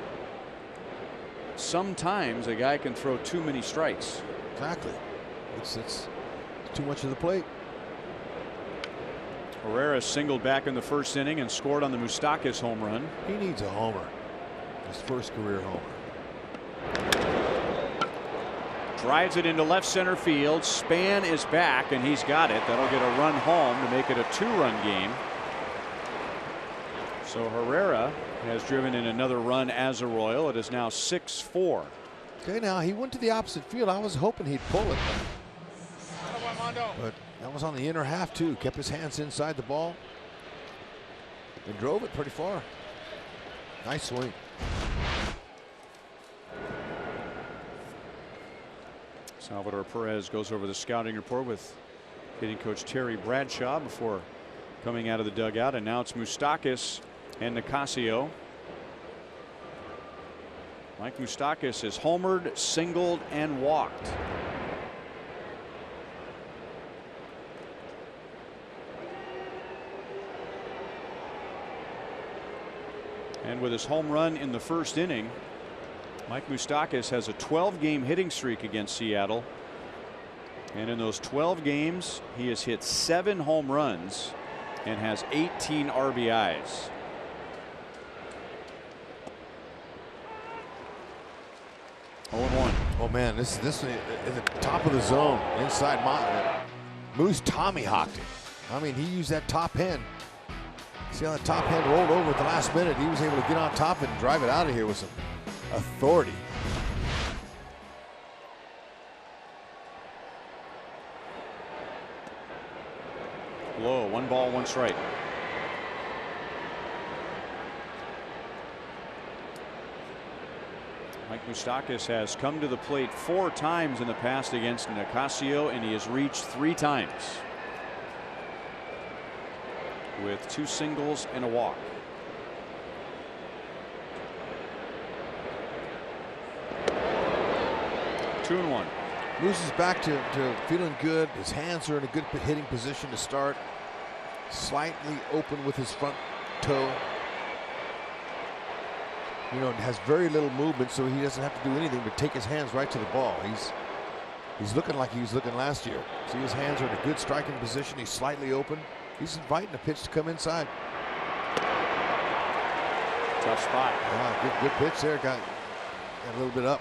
Sometimes a guy can throw too many strikes. Exactly. It's too much of the plate. Herrera singled back in the first inning and scored on the Moustakas home run. He needs a homer. His first career homer. Drives it into left center field. Span is back and he's got it. That'll get a run home to make it a 2-run game. So Herrera has driven in another run as a Royal. It is now 6-4. Okay, now he went to the opposite field. I was hoping he'd pull it. But that was on the inner half too. Kept his hands inside the ball and drove it pretty far. Nice swing. Salvador Perez goes over the scouting report with hitting coach Terry Bradshaw before coming out of the dugout. And now it's Moustakas and Nicasio. Mike Moustakas is homered, singled, and walked. And with his home run in the first inning, Mike Moustakas has a 12-game hitting streak against Seattle. And in those 12 games, he has hit 7 home runs and has 18 RBIs. Oh man, this is at the top of the zone inside Moose Tommy hawked it. I mean, he used that top end. See how the top end rolled over at the last minute. He was able to get on top of it and drive it out of here with some authority. Low, 1 ball, 1 strike. Mike Moustakas has come to the plate 4 times in the past against Nicasio, and he has reached 3 times. with 2 singles and a walk. Two and one. Mooses back to feeling good. His hands are in a good hitting position to start. Slightly open with his front toe. You know, has very little movement, so he doesn't have to do anything but take his hands right to the ball. He's looking like he was looking last year. See, his hands are in a good striking position. He's slightly open. He's inviting a pitch to come inside. Tough spot. Yeah, good pitch there. Got a little bit up.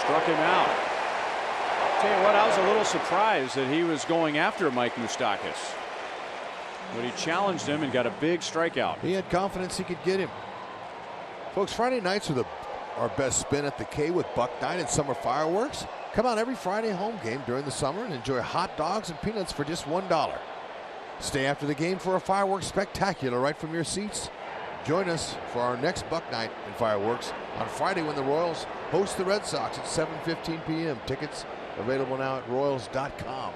Struck him out. Tell you what, I was a little surprised that he was going after Mike Moustakas. But he challenged him and got a big strikeout. He had confidence he could get him. Folks, Friday nights are our best spin at the K with Buck Night and summer fireworks. Come out every Friday home game during the summer and enjoy hot dogs and peanuts for just $1. Stay after the game for a fireworks spectacular right from your seats. Join us for our next Buck Night and fireworks on Friday when the Royals host the Red Sox at 7:15 p.m. Tickets available now at Royals.com.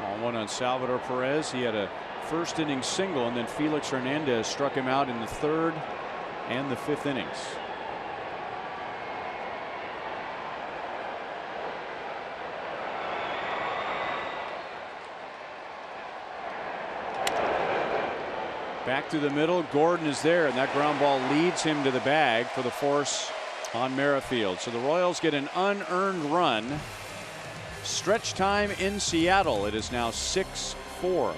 On one on Salvador Perez. He had a first inning single, and then Felix Hernandez struck him out in the 3rd and the 5th innings. Back to the middle. Gordon is there, and that ground ball leads him to the bag for the force on Merrifield. So the Royals get an unearned run. Stretch time in Seattle. It is now 6-4.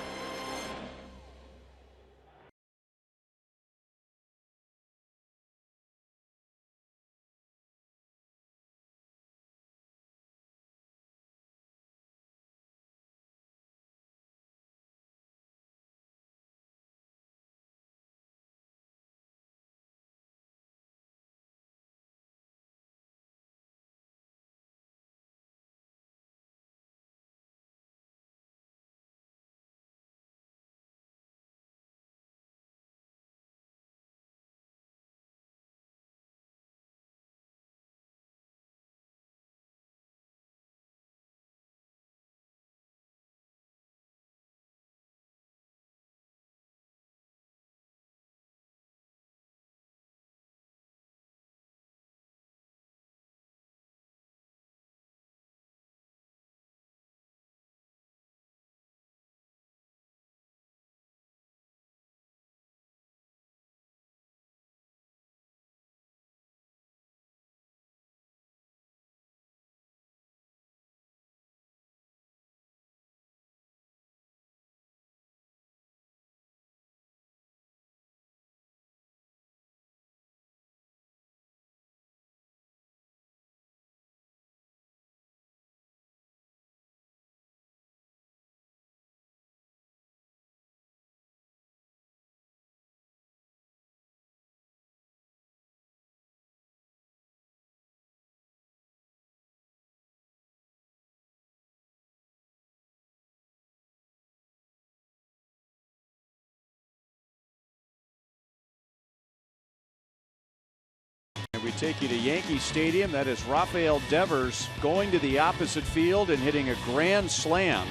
And we take you to Yankee Stadium. That is Rafael Devers going to the opposite field and hitting a grand slam.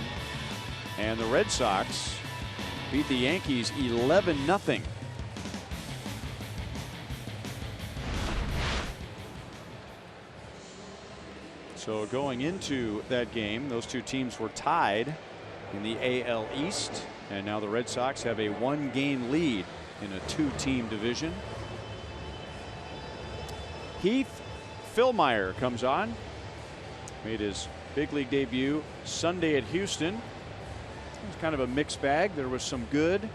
And the Red Sox beat the Yankees 11-0. So going into that game, those two teams were tied in the AL East, and now the Red Sox have a 1-game lead in a 2-team division. Heath Philmeyer comes on. Made his big league debut Sunday at Houston. It was kind of a mixed bag. There was some good,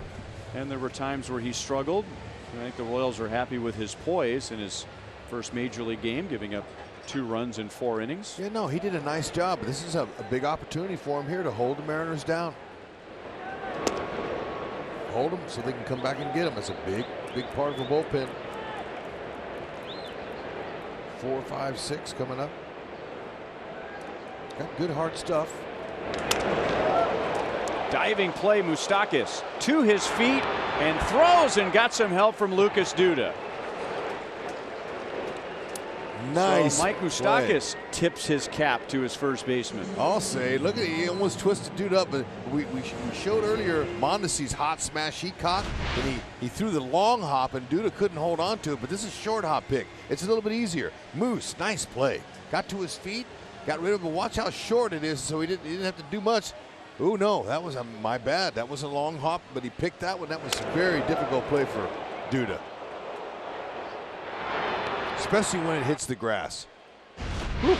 and there were times where he struggled. I think the Royals are happy with his poise in his first major league game, giving up 2 runs in 4 innings. Yeah, no, he did a nice job. But this is a big opportunity for him here to hold the Mariners down. Hold them so they can come back and get them. That's a big part of the bullpen. 4, 5, 6 coming up. Got good hard stuff. Diving play, Moustakas to his feet and throws, and got some help from Lucas Duda. Nice. So Mike Moustakas tips his cap to his first baseman. I'll say, look at it, he almost twisted Dude up, but we showed earlier Mondesi's hot smash he caught, and he threw the long hop, and Duda couldn't hold on to it, but this is short hop pick. It's a little bit easier. Moose, nice play. Got to his feet, got rid of it, but watch how short it is, so he didn't have to do much. Oh no, that was my bad. That was a long hop, but he picked that one. That was a very difficult play for Duda, especially when it hits the grass. Whew.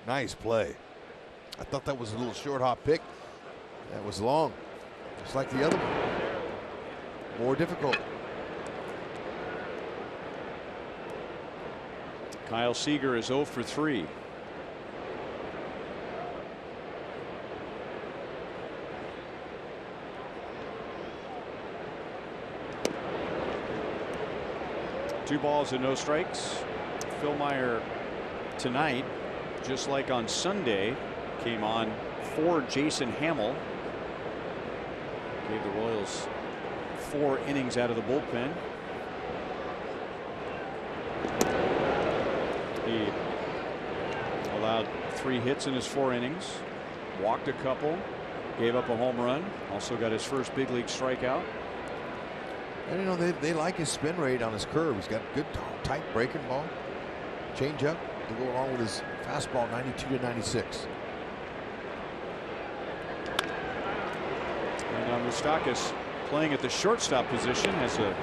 Nice play. I thought that was a little short hop pick. That was long, just like the other one. More difficult. Kyle Seager is 0 for 3. Two balls and no strikes. Philmeyer tonight, just like on Sunday, came on for Jason Hamill. Gave the Royals 4 innings out of the bullpen. He allowed 3 hits in his 4 innings, walked a couple, gave up a home run, also got his first big league strikeout. And you know, they like his spin rate on his curve. He's got good tight breaking ball, change up to go along with his fastball, 92 to 96. And now Moustakas playing at the shortstop position has a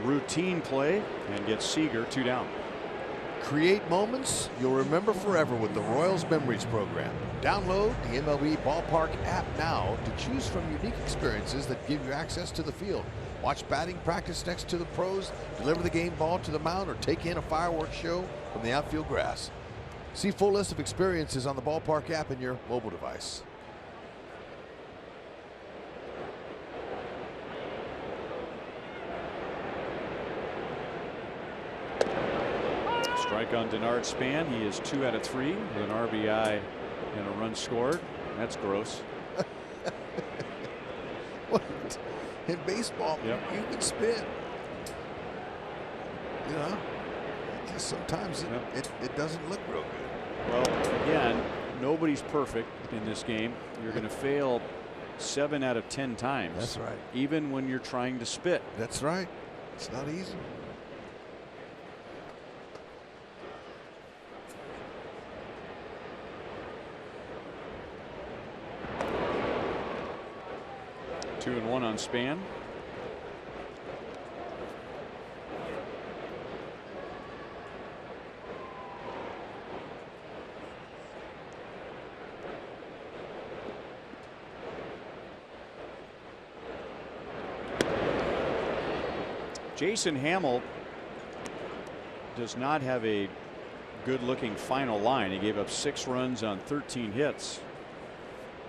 routine play and gets Seager 2 down. Create moments you'll remember forever with the Royals Memories program. Download the MLB Ballpark app now to choose from unique experiences that give you access to the field. Watch batting practice next to the pros, deliver the game ball to the mound, or take in a fireworks show from the outfield grass. See full list of experiences on the Ballpark app in your mobile device. Strike on Denard Span. He is 2 out of 3 with an RBI and a run scored. That's gross. What? In baseball, yep, you can spin. You know, just sometimes it doesn't look real good. Well, again, nobody's perfect in this game. You're going to fail 7 out of 10 times. That's right. Even when you're trying to spit. That's right. It's not easy. Two and one on Span. Jason Hamill does not have a good looking final line. He gave up 6 runs on 13 hits,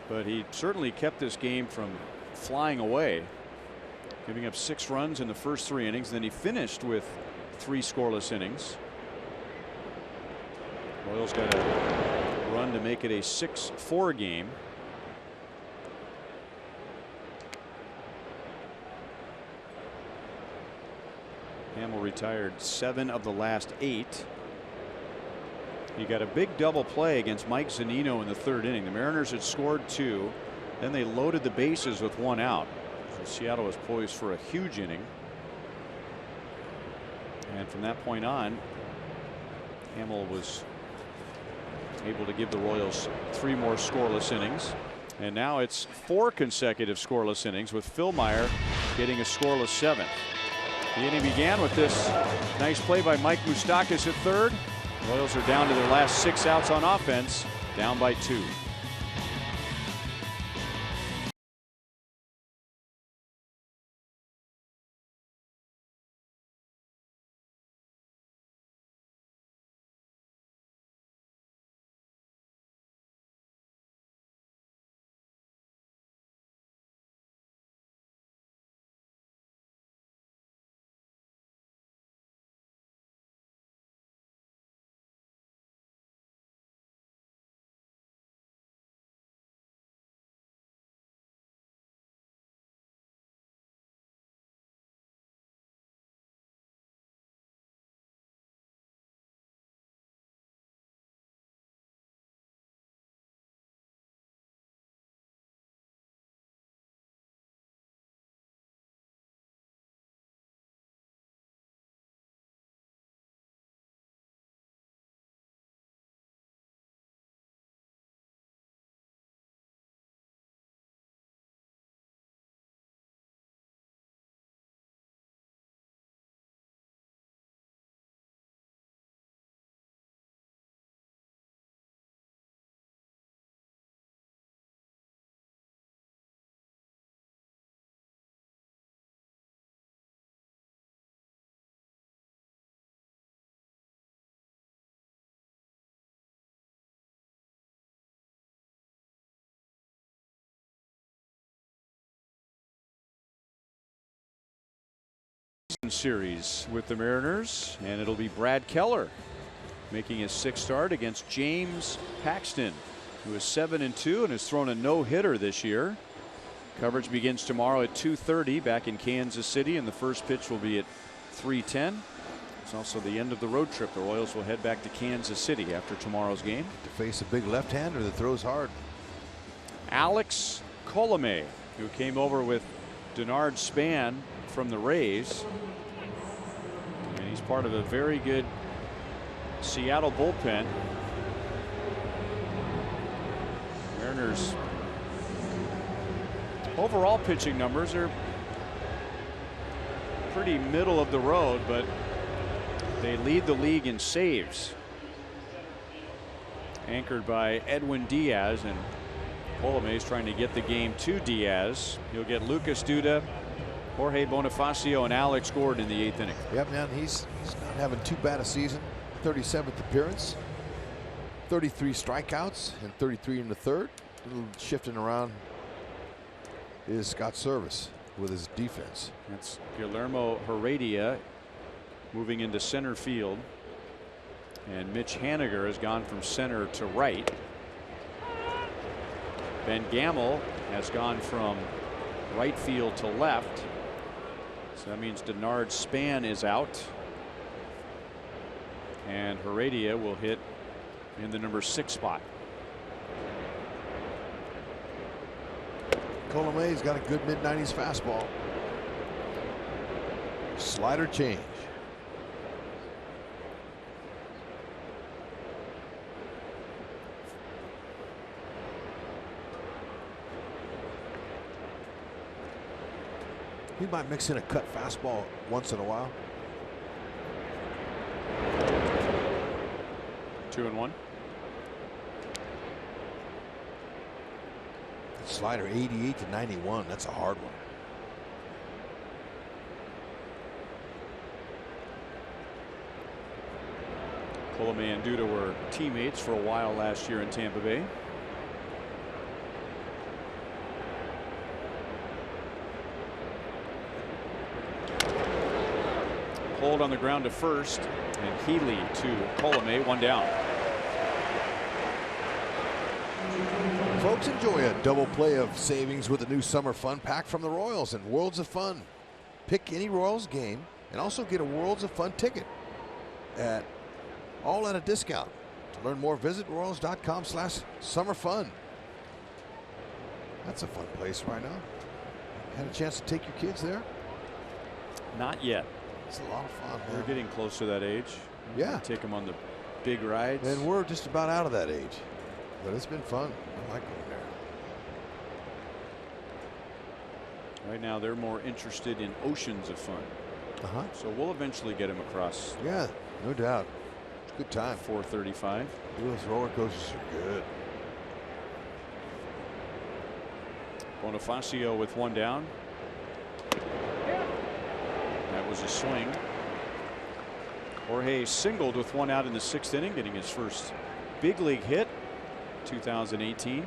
but he certainly kept this game from flying away, giving up 6 runs in the first 3 innings. Then he finished with 3 scoreless innings. Royals got a run to make it a 6-4 game. Hamill retired 7 of the last 8. He got a big double play against Mike Zunino in the 3rd inning. The Mariners had scored 2. Then they loaded the bases with 1 out. So Seattle was poised for a huge inning. And from that point on, Hamill was able to give the Royals 3 more scoreless innings. And now it's 4 consecutive scoreless innings with Philmeyer getting a scoreless 7th. The inning began with this nice play by Mike Moustakas at third. Royals are down to their last 6 outs on offense, down by 2. Series with the Mariners, and it'll be Brad Keller making his 6th start against James Paxton, who is 7-2 and has thrown a no-hitter this year. Coverage begins tomorrow at 2:30 back in Kansas City, and the first pitch will be at 3:10. It's also the end of the road trip. The Royals will head back to Kansas City after tomorrow's game to face a big left-hander that throws hard. Alex Colomé, who came over with Denard Span from the Rays, and he's part of a very good Seattle bullpen. Mariners overall pitching numbers are pretty middle of the road, but they lead the league in saves, anchored by Edwin Diaz, and Colomé is trying to get the game to Diaz. He'll get Lucas Duda, Jorge Bonifacio, and Alex Gordon in the 8th inning. Yep, man, he's not having too bad a season. 37th appearance, 33 strikeouts, and 33 in the 3rd. A little shifting around is Scott Service with his defense. That's Guillermo Heredia moving into center field, and Mitch Haniger has gone from center to right. Ben Gamel has gone from right field to left. So that means Denard Span is out, and Heredia will hit in the number 6 spot. Colomé's got a good mid-90s fastball. Slider change. He might mix in a cut fastball once in a while. 2-1. Slider 88 to 91. That's a hard one. Colomé and Duda were teammates for a while last year in Tampa Bay. Hold on the ground to first, and Healy to Colomé, 1 down. Folks, enjoy a double play of savings with the new Summer Fun Pack from the Royals and Worlds of Fun. Pick any Royals game and also get a Worlds of Fun ticket all at a discount. To learn more, visit royals.com/summerfun. That's a fun place right now. Had a chance to take your kids there? Not yet. It's a lot of fun, man. We're getting close to that age. Yeah. Take them on the big rides. And we're just about out of that age. But it's been fun. I like going there. Right now they're more interested in oceans of fun. So we'll eventually get him across. Yeah, no doubt. It's a good time. 435. Those roller coasters are good. Bonifacio with one down. That was a swing. Jorge singled with one out in the 6th inning, getting his first big league hit 2018.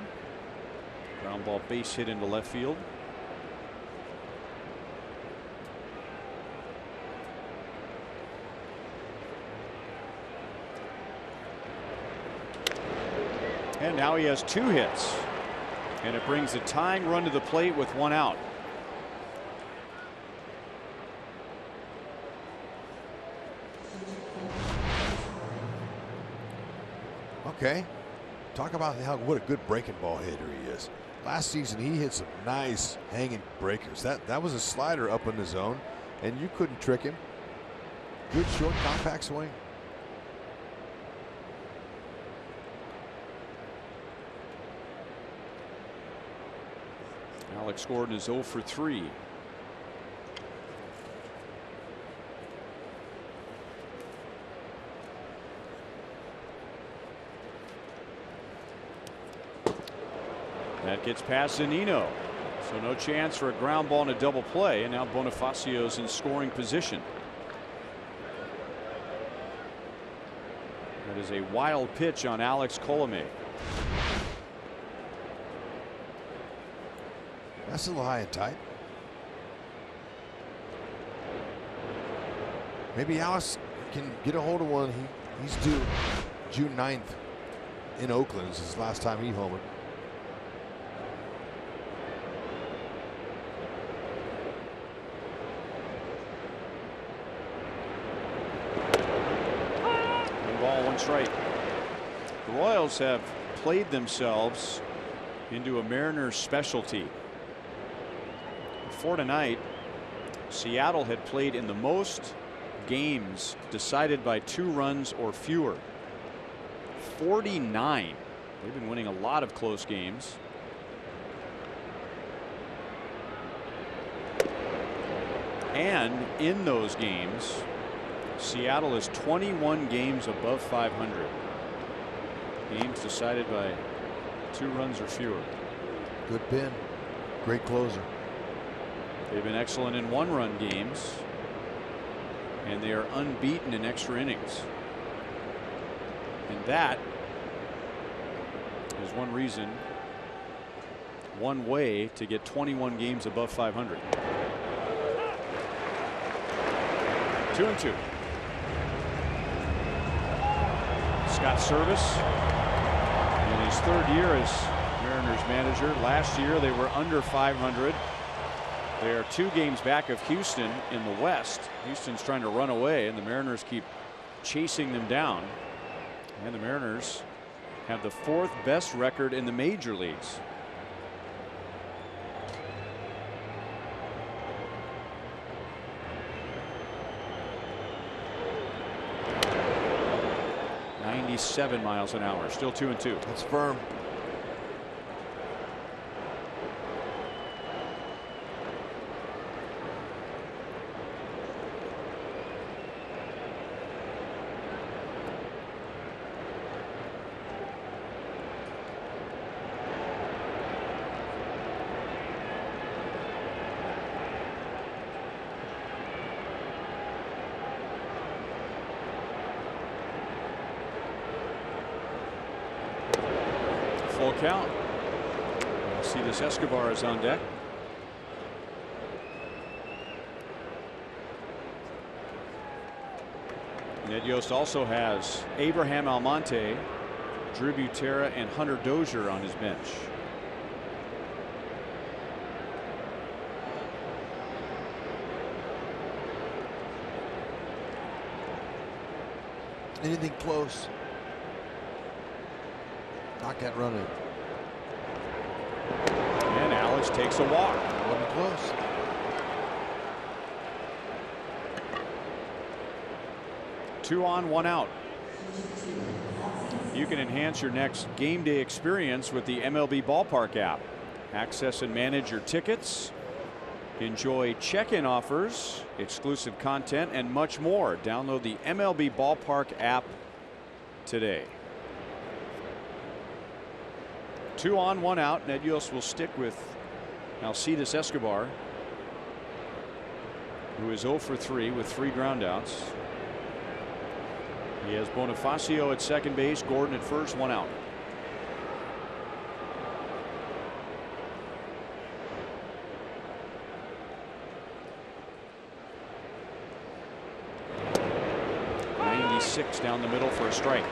Ground ball base hit into left field. And now he has 2 hits. And it brings a tying run to the plate with one out. Okay. Talk about what a good breaking ball hitter he is. Last season he hit some nice hanging breakers. That was a slider up in the zone, and you couldn't trick him. Good short compact swing. Alex Gordon is 0 for 3. That gets past Zunino. So no chance for a ground ball and a double play. And now Bonifacio's in scoring position. That is a wild pitch on Alex Colomé. That's a little high and tight. Maybe Alex can get a hold of one. He's due June 9th in Oakland. This is the last time he homered. One ball, one strike. The Royals have played themselves into a Mariners specialty. Before tonight, Seattle had played in the most games decided by 2 runs or fewer. 49. They've been winning a lot of close games. And in those games, Seattle is 21 games above 500. Games decided by 2 runs or fewer. Good pin. Great closer. They've been excellent in 1-run games, and they are unbeaten in extra innings. And that is one reason, one way to get 21 games above 500. 2-2. Scott Service in his 3rd year as Mariners manager. Last year they were under 500. They are 2 games back of Houston in the West. Houston's trying to run away, and the Mariners keep chasing them down. And the Mariners have the 4th best record in the major leagues. .97 miles an hour. Still 2-2. That's firm. Full count. See this Escobar is on deck. Ned Yost also has Abraham Almonte, Drew Butera, and Hunter Dozier on his bench. Anything close. Knock that run in. And Alex takes a walk. Wasn't close. Two on, one out. You can enhance your next game day experience with the MLB Ballpark app. Access and manage your tickets, Enjoy check-in offers, exclusive content, and much more. Download the MLB Ballpark app today. 2 on, 1 out. Ned Yost will stick with Alcides Escobar, who is 0 for 3 with 3 groundouts. He has Bonifacio at second base, Gordon at first, 1 out. Down the middle for a strike.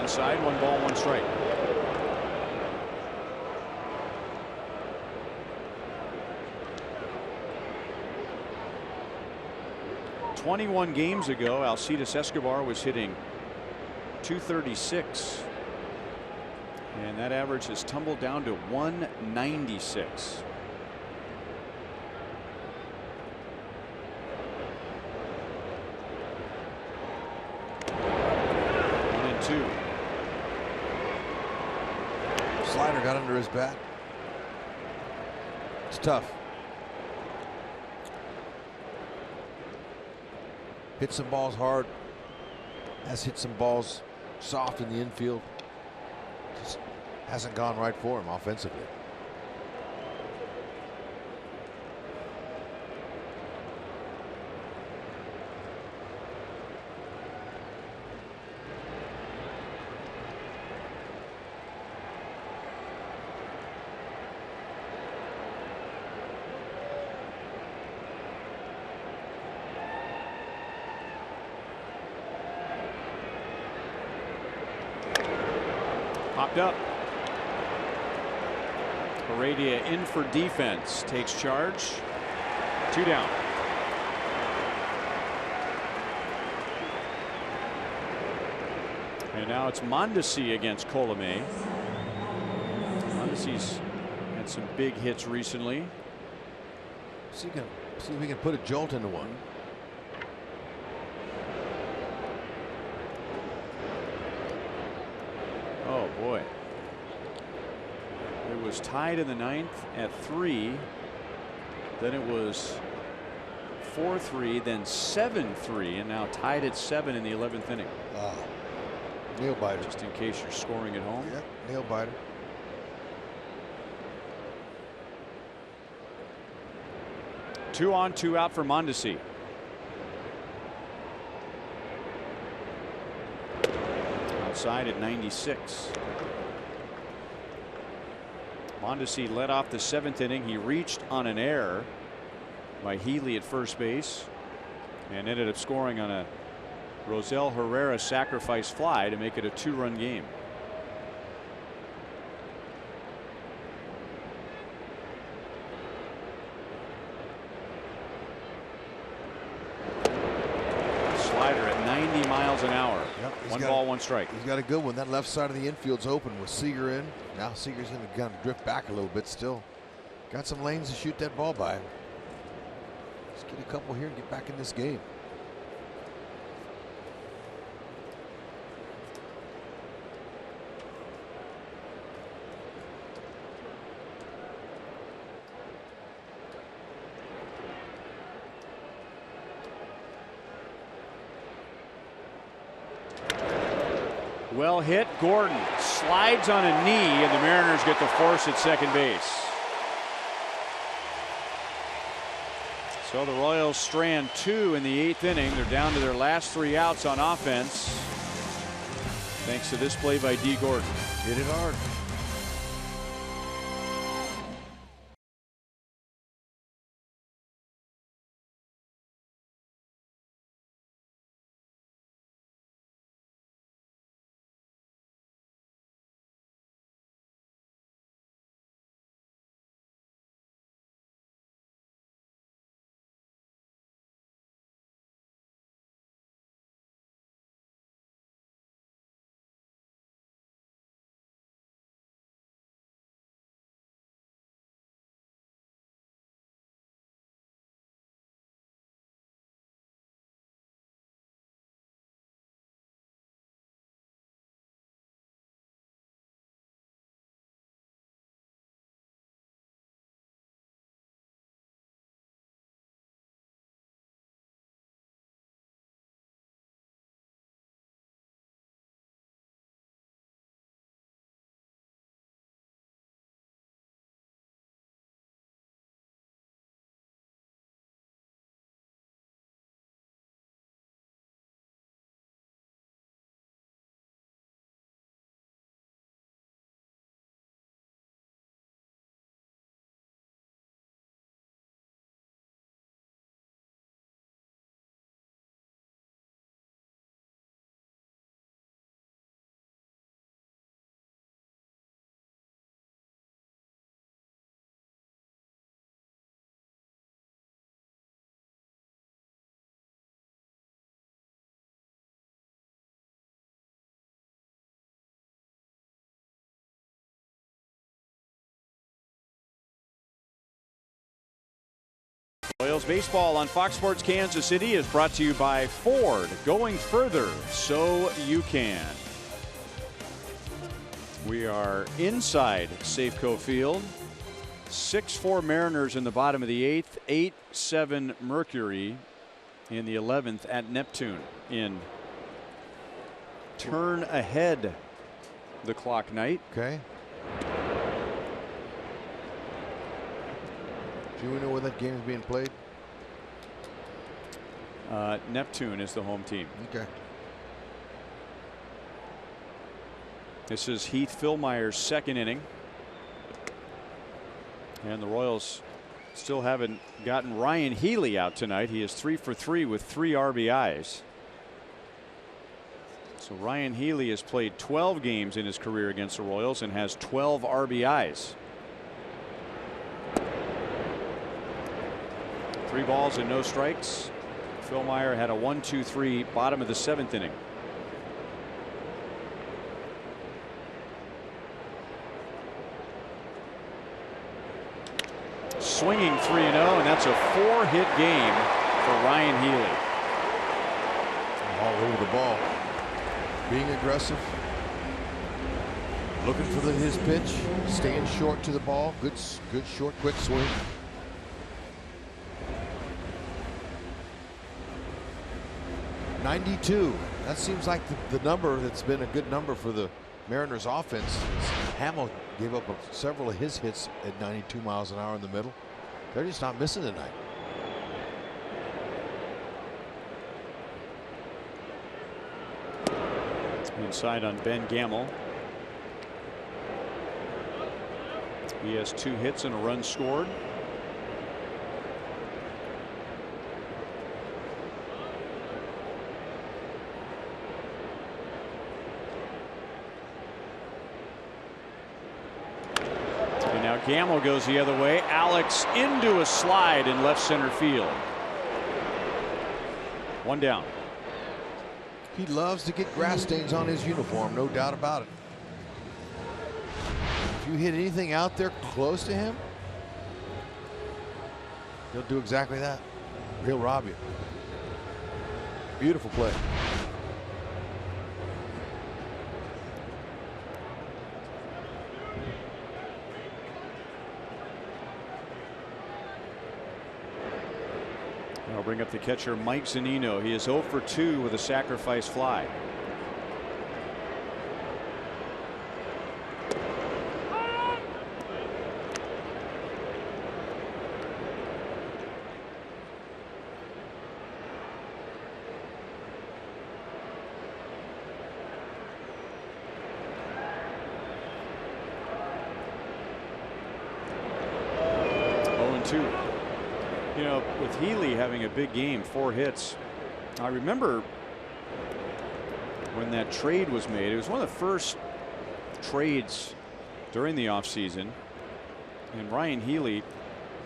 Inside, 1 ball, 1 strike. "21 games ago, Alcides Escobar was hitting .236, and that average has tumbled down to .196. Slider got under his bat. It's tough. Hit some balls hard. Has hit some balls soft in the infield. Just hasn't gone right for him offensively. Popped up. Heredia in for defense. Takes charge. 2 down. And now it's Mondesi against Colomé. Mondesi's had some big hits recently. See if we can put a jolt into one. Oh boy. It was tied in the 9th at 3. Then it was 4-3, then 7-3, and now tied at 7 in the 11th inning. Nail biter. Just in case you're scoring at home. Yep, nail biter. Two on, 2 out for Mondesi. Outside at 96. Mondesi led off the 7th inning. He reached on an error by Healy at first base and ended up scoring on a Rosell Herrera sacrifice fly to make it a 2-run game. Slider at 90 miles an hour. Yep, 1 ball, 1 strike. He's got a good one. That left side of the infield's open with Seager in. Now Seager's going to kind of drift back a little bit. Still got some lanes to shoot that ball by. Let's get a couple here and get back in this game. Well hit. Gordon slides on a knee, and the Mariners get the force at second base. So the Royals strand 2 in the 8th inning. They're down to their last 3 outs on offense, thanks to this play by D. Gordon. Hit it hard. Royals baseball on Fox Sports Kansas City is brought to you by Ford. Going further so you can. We are inside Safeco Field. 6-4 Mariners in the bottom of the 8th. 8-7 Mercury in the 11th at Neptune in turn ahead the clock night. Okay. Do you know where that game is being played? Neptune is the home team. Okay. This is Heath Philmeyer's second inning. And the Royals still haven't gotten Ryan Healy out tonight. He is 3 for 3 with 3 RBIs. So Ryan Healy has played 12 games in his career against the Royals and has 12 RBIs. 3 balls and no strikes. Philmeyer had a 1-2-3 bottom of the 7th inning. Swinging 3-0, and that's a 4-hit game for Ryan Healy. All over the ball. Being aggressive. Looking for his pitch. Staying short to the ball. Good short, quick swing. .92. That seems like the number that's been a good number for the Mariners offense. Hamill gave up several of his hits at 92 miles an hour in the middle. They're just not missing tonight. Inside on Ben Gamel. He has 2 hits and a run scored. Gamel goes the other way. Alex into a slide in left center field. 1 down. He loves to get grass stains on his uniform, no doubt about it. If you hit anything out there close to him, he'll do exactly that. He'll rob you. Beautiful play. I'll bring up the catcher Mike Zunino. He is 0 for 2 with a sacrifice fly. You know, with Healy having a big game, 4 hits. I remember when that trade was made. It was one of the first trades during the offseason. And Ryan Healy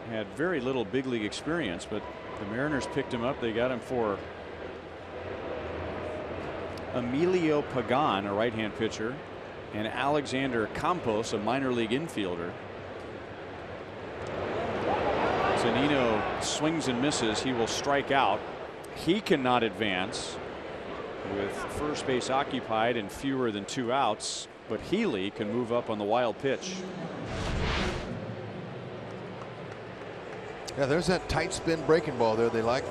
had very little big league experience, but the Mariners picked him up. They got him for Emilio Pagan, a right-hand pitcher, and Alexander Campos, a minor league infielder. Zunino swings and misses. He will strike out. He cannot advance with first base occupied and fewer than 2 outs, but Healy can move up on the wild pitch. Yeah, there's that tight spin breaking ball there they like.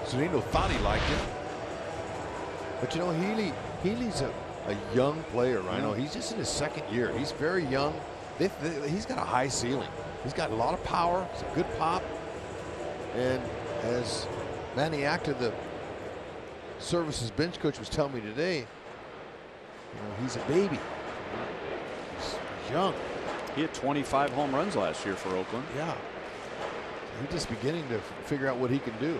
Zunino thought he liked it. But you know, Healy's a young player, right? Yeah. He's just in his 2nd year. He's very young. He's got a high ceiling. He's got a lot of power. It's a good pop. And as Manny Acta, the services bench coach, was telling me today, you know, he's a baby. He's young. He had 25 home runs last year for Oakland. Yeah. He's just beginning to figure out what he can do.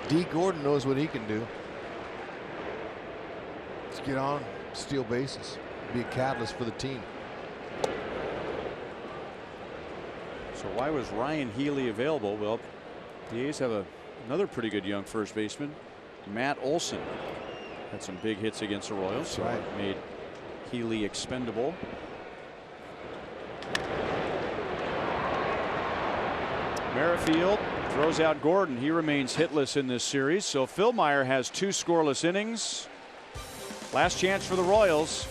D. Gordon knows what he can do. Let's get on, steal bases, be a catalyst for the team. So why was Ryan Healy available? Well, the A's have another pretty good young first baseman, Matt Olson. Had some big hits against the Royals, so right. It made Healy expendable. Merrifield throws out Gordon. He remains hitless in this series. So Philmeyer has 2 scoreless innings. Last chance for the Royals.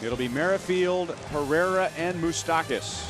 It'll be Merrifield, Herrera, and Moustakas.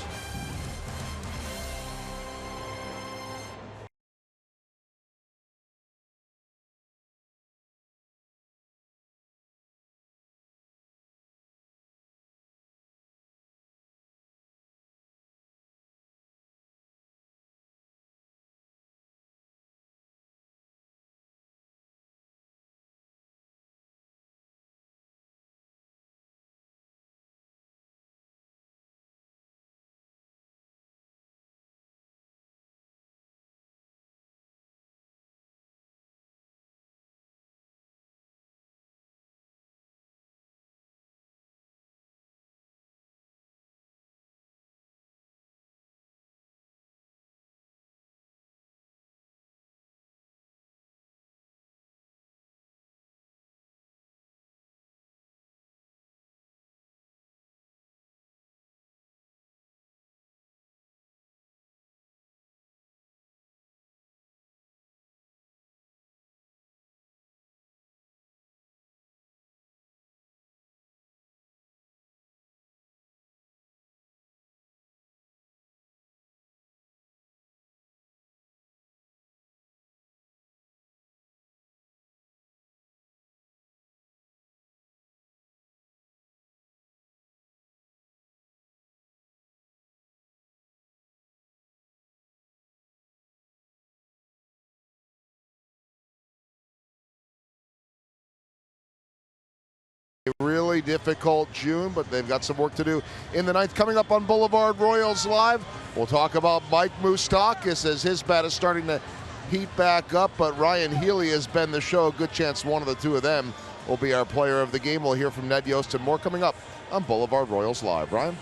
A really difficult June, but they've got some work to do in the 9th. Coming up on Boulevard Royals Live, we'll talk about Mike Moustakas as his bat is starting to heat back up, but Ryan Healy has been the show. A good chance one of the 2 of them will be our player of the game. We'll hear from Ned Yost and more coming up on Boulevard Royals Live. Ryan?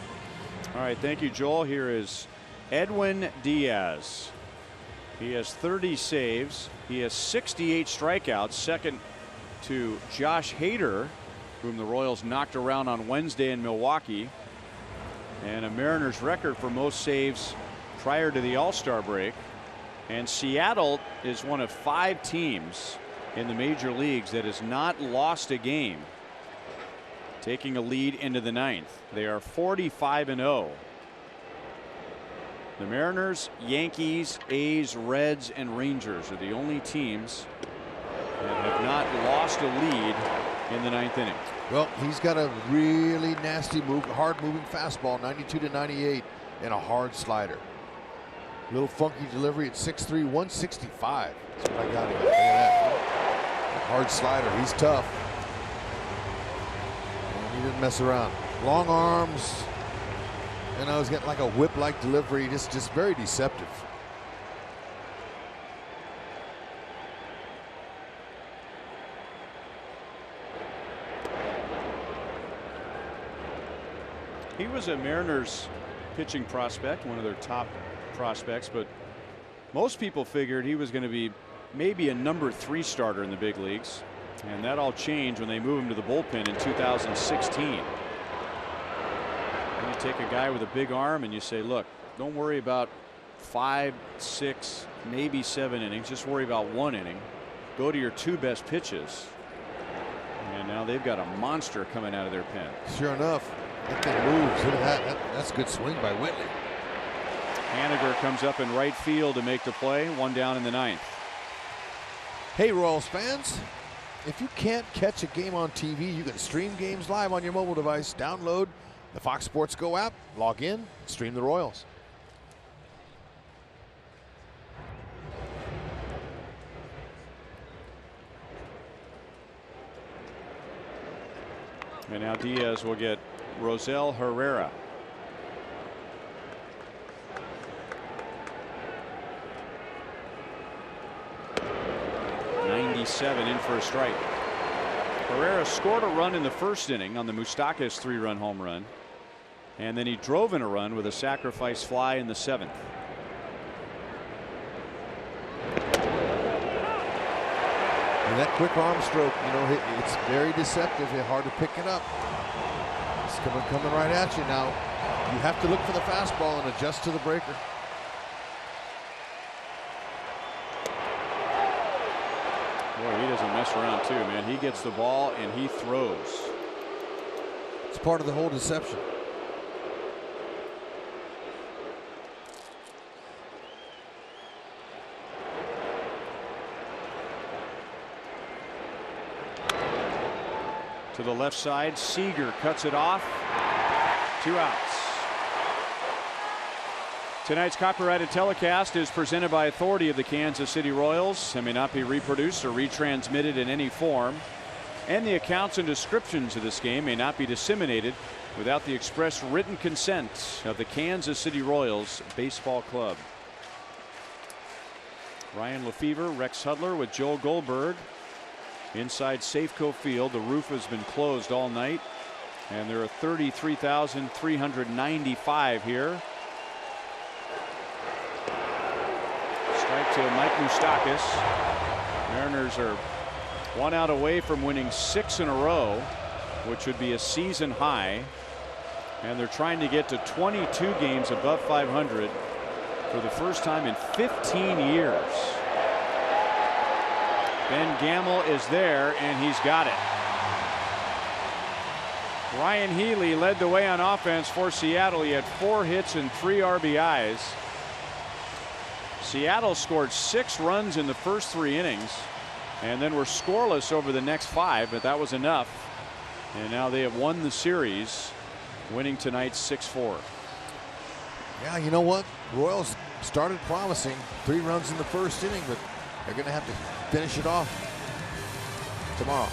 All right, thank you, Joel. Here is Edwin Diaz. He has 30 saves. He has 68 strikeouts, second to Josh Hader, whom the Royals knocked around on Wednesday in Milwaukee, and a Mariners record for most saves prior to the All-Star break. And Seattle is one of 5 teams in the major leagues that has not lost a game, taking a lead into the 9th. They are 45-0. The Mariners, Yankees, A's, Reds, and Rangers are the only teams that have not lost a lead in the 9th inning. Well, he's got a really nasty move, hard-moving fastball, 92 to 98, and a hard slider. Little funky delivery at 6'3", 165. That's what I got here. Look at that. Hard slider. He's tough. And he didn't mess around. Long arms. And I was getting like a whip-like delivery, just very deceptive. He was a Mariners pitching prospect, one of their top prospects, but most people figured he was going to be maybe a number 3 starter in the big leagues, and that all changed when they moved him to the bullpen in 2016. And you take a guy with a big arm and you say, look, don't worry about 5, 6, maybe 7 innings, just worry about 1 inning, go to your 2 best pitches, and now they've got a monster coming out of their pen. Sure enough, that thing moves. Look at that. That's a good swing by Whitley. Haniger comes up in right field to make the play. 1 down in the 9th. Hey, Royals fans, if you can't catch a game on TV, you can stream games live on your mobile device. Download the Fox Sports Go app, log in, stream the Royals. And now Diaz will get Rosell Herrera. '97 in for a strike. Herrera scored a run in the 1st inning on the Moustakas 3-run home run, and then he drove in a run with a sacrifice fly in the 7th. And that quick arm stroke, you know, it's very deceptive. It's hard to pick it up. It's coming right at you now. You have to look for the fastball and adjust to the breaker. this round too, man. He gets the ball and he throws. It's part of the whole deception. To the left side, Seager cuts it off. 2 outs. Tonight's copyrighted telecast is presented by authority of the Kansas City Royals and may not be reproduced or retransmitted in any form. And the accounts and descriptions of this game may not be disseminated without the express written consent of the Kansas City Royals Baseball Club. Ryan Lefevre, Rex Hudler with Joel Goldberg inside Safeco Field. The roof has been closed all night, and there are 33,395 here. Strike to Mike Moustakas. Mariners are 1 out away from winning 6 in a row, which would be a season high, and they're trying to get to 22 games above 500 for the first time in 15 years. Ben Gamel is there, and he's got it. Ryan Healy led the way on offense for Seattle. He had 4 hits and 3 RBIs. Seattle scored 6 runs in the first 3 innings and then were scoreless over the next 5, but that was enough. And now they have won the series, winning tonight 6-4. Yeah, you know what? Royals started promising 3 runs in the first inning, but they're going to have to finish it off tomorrow.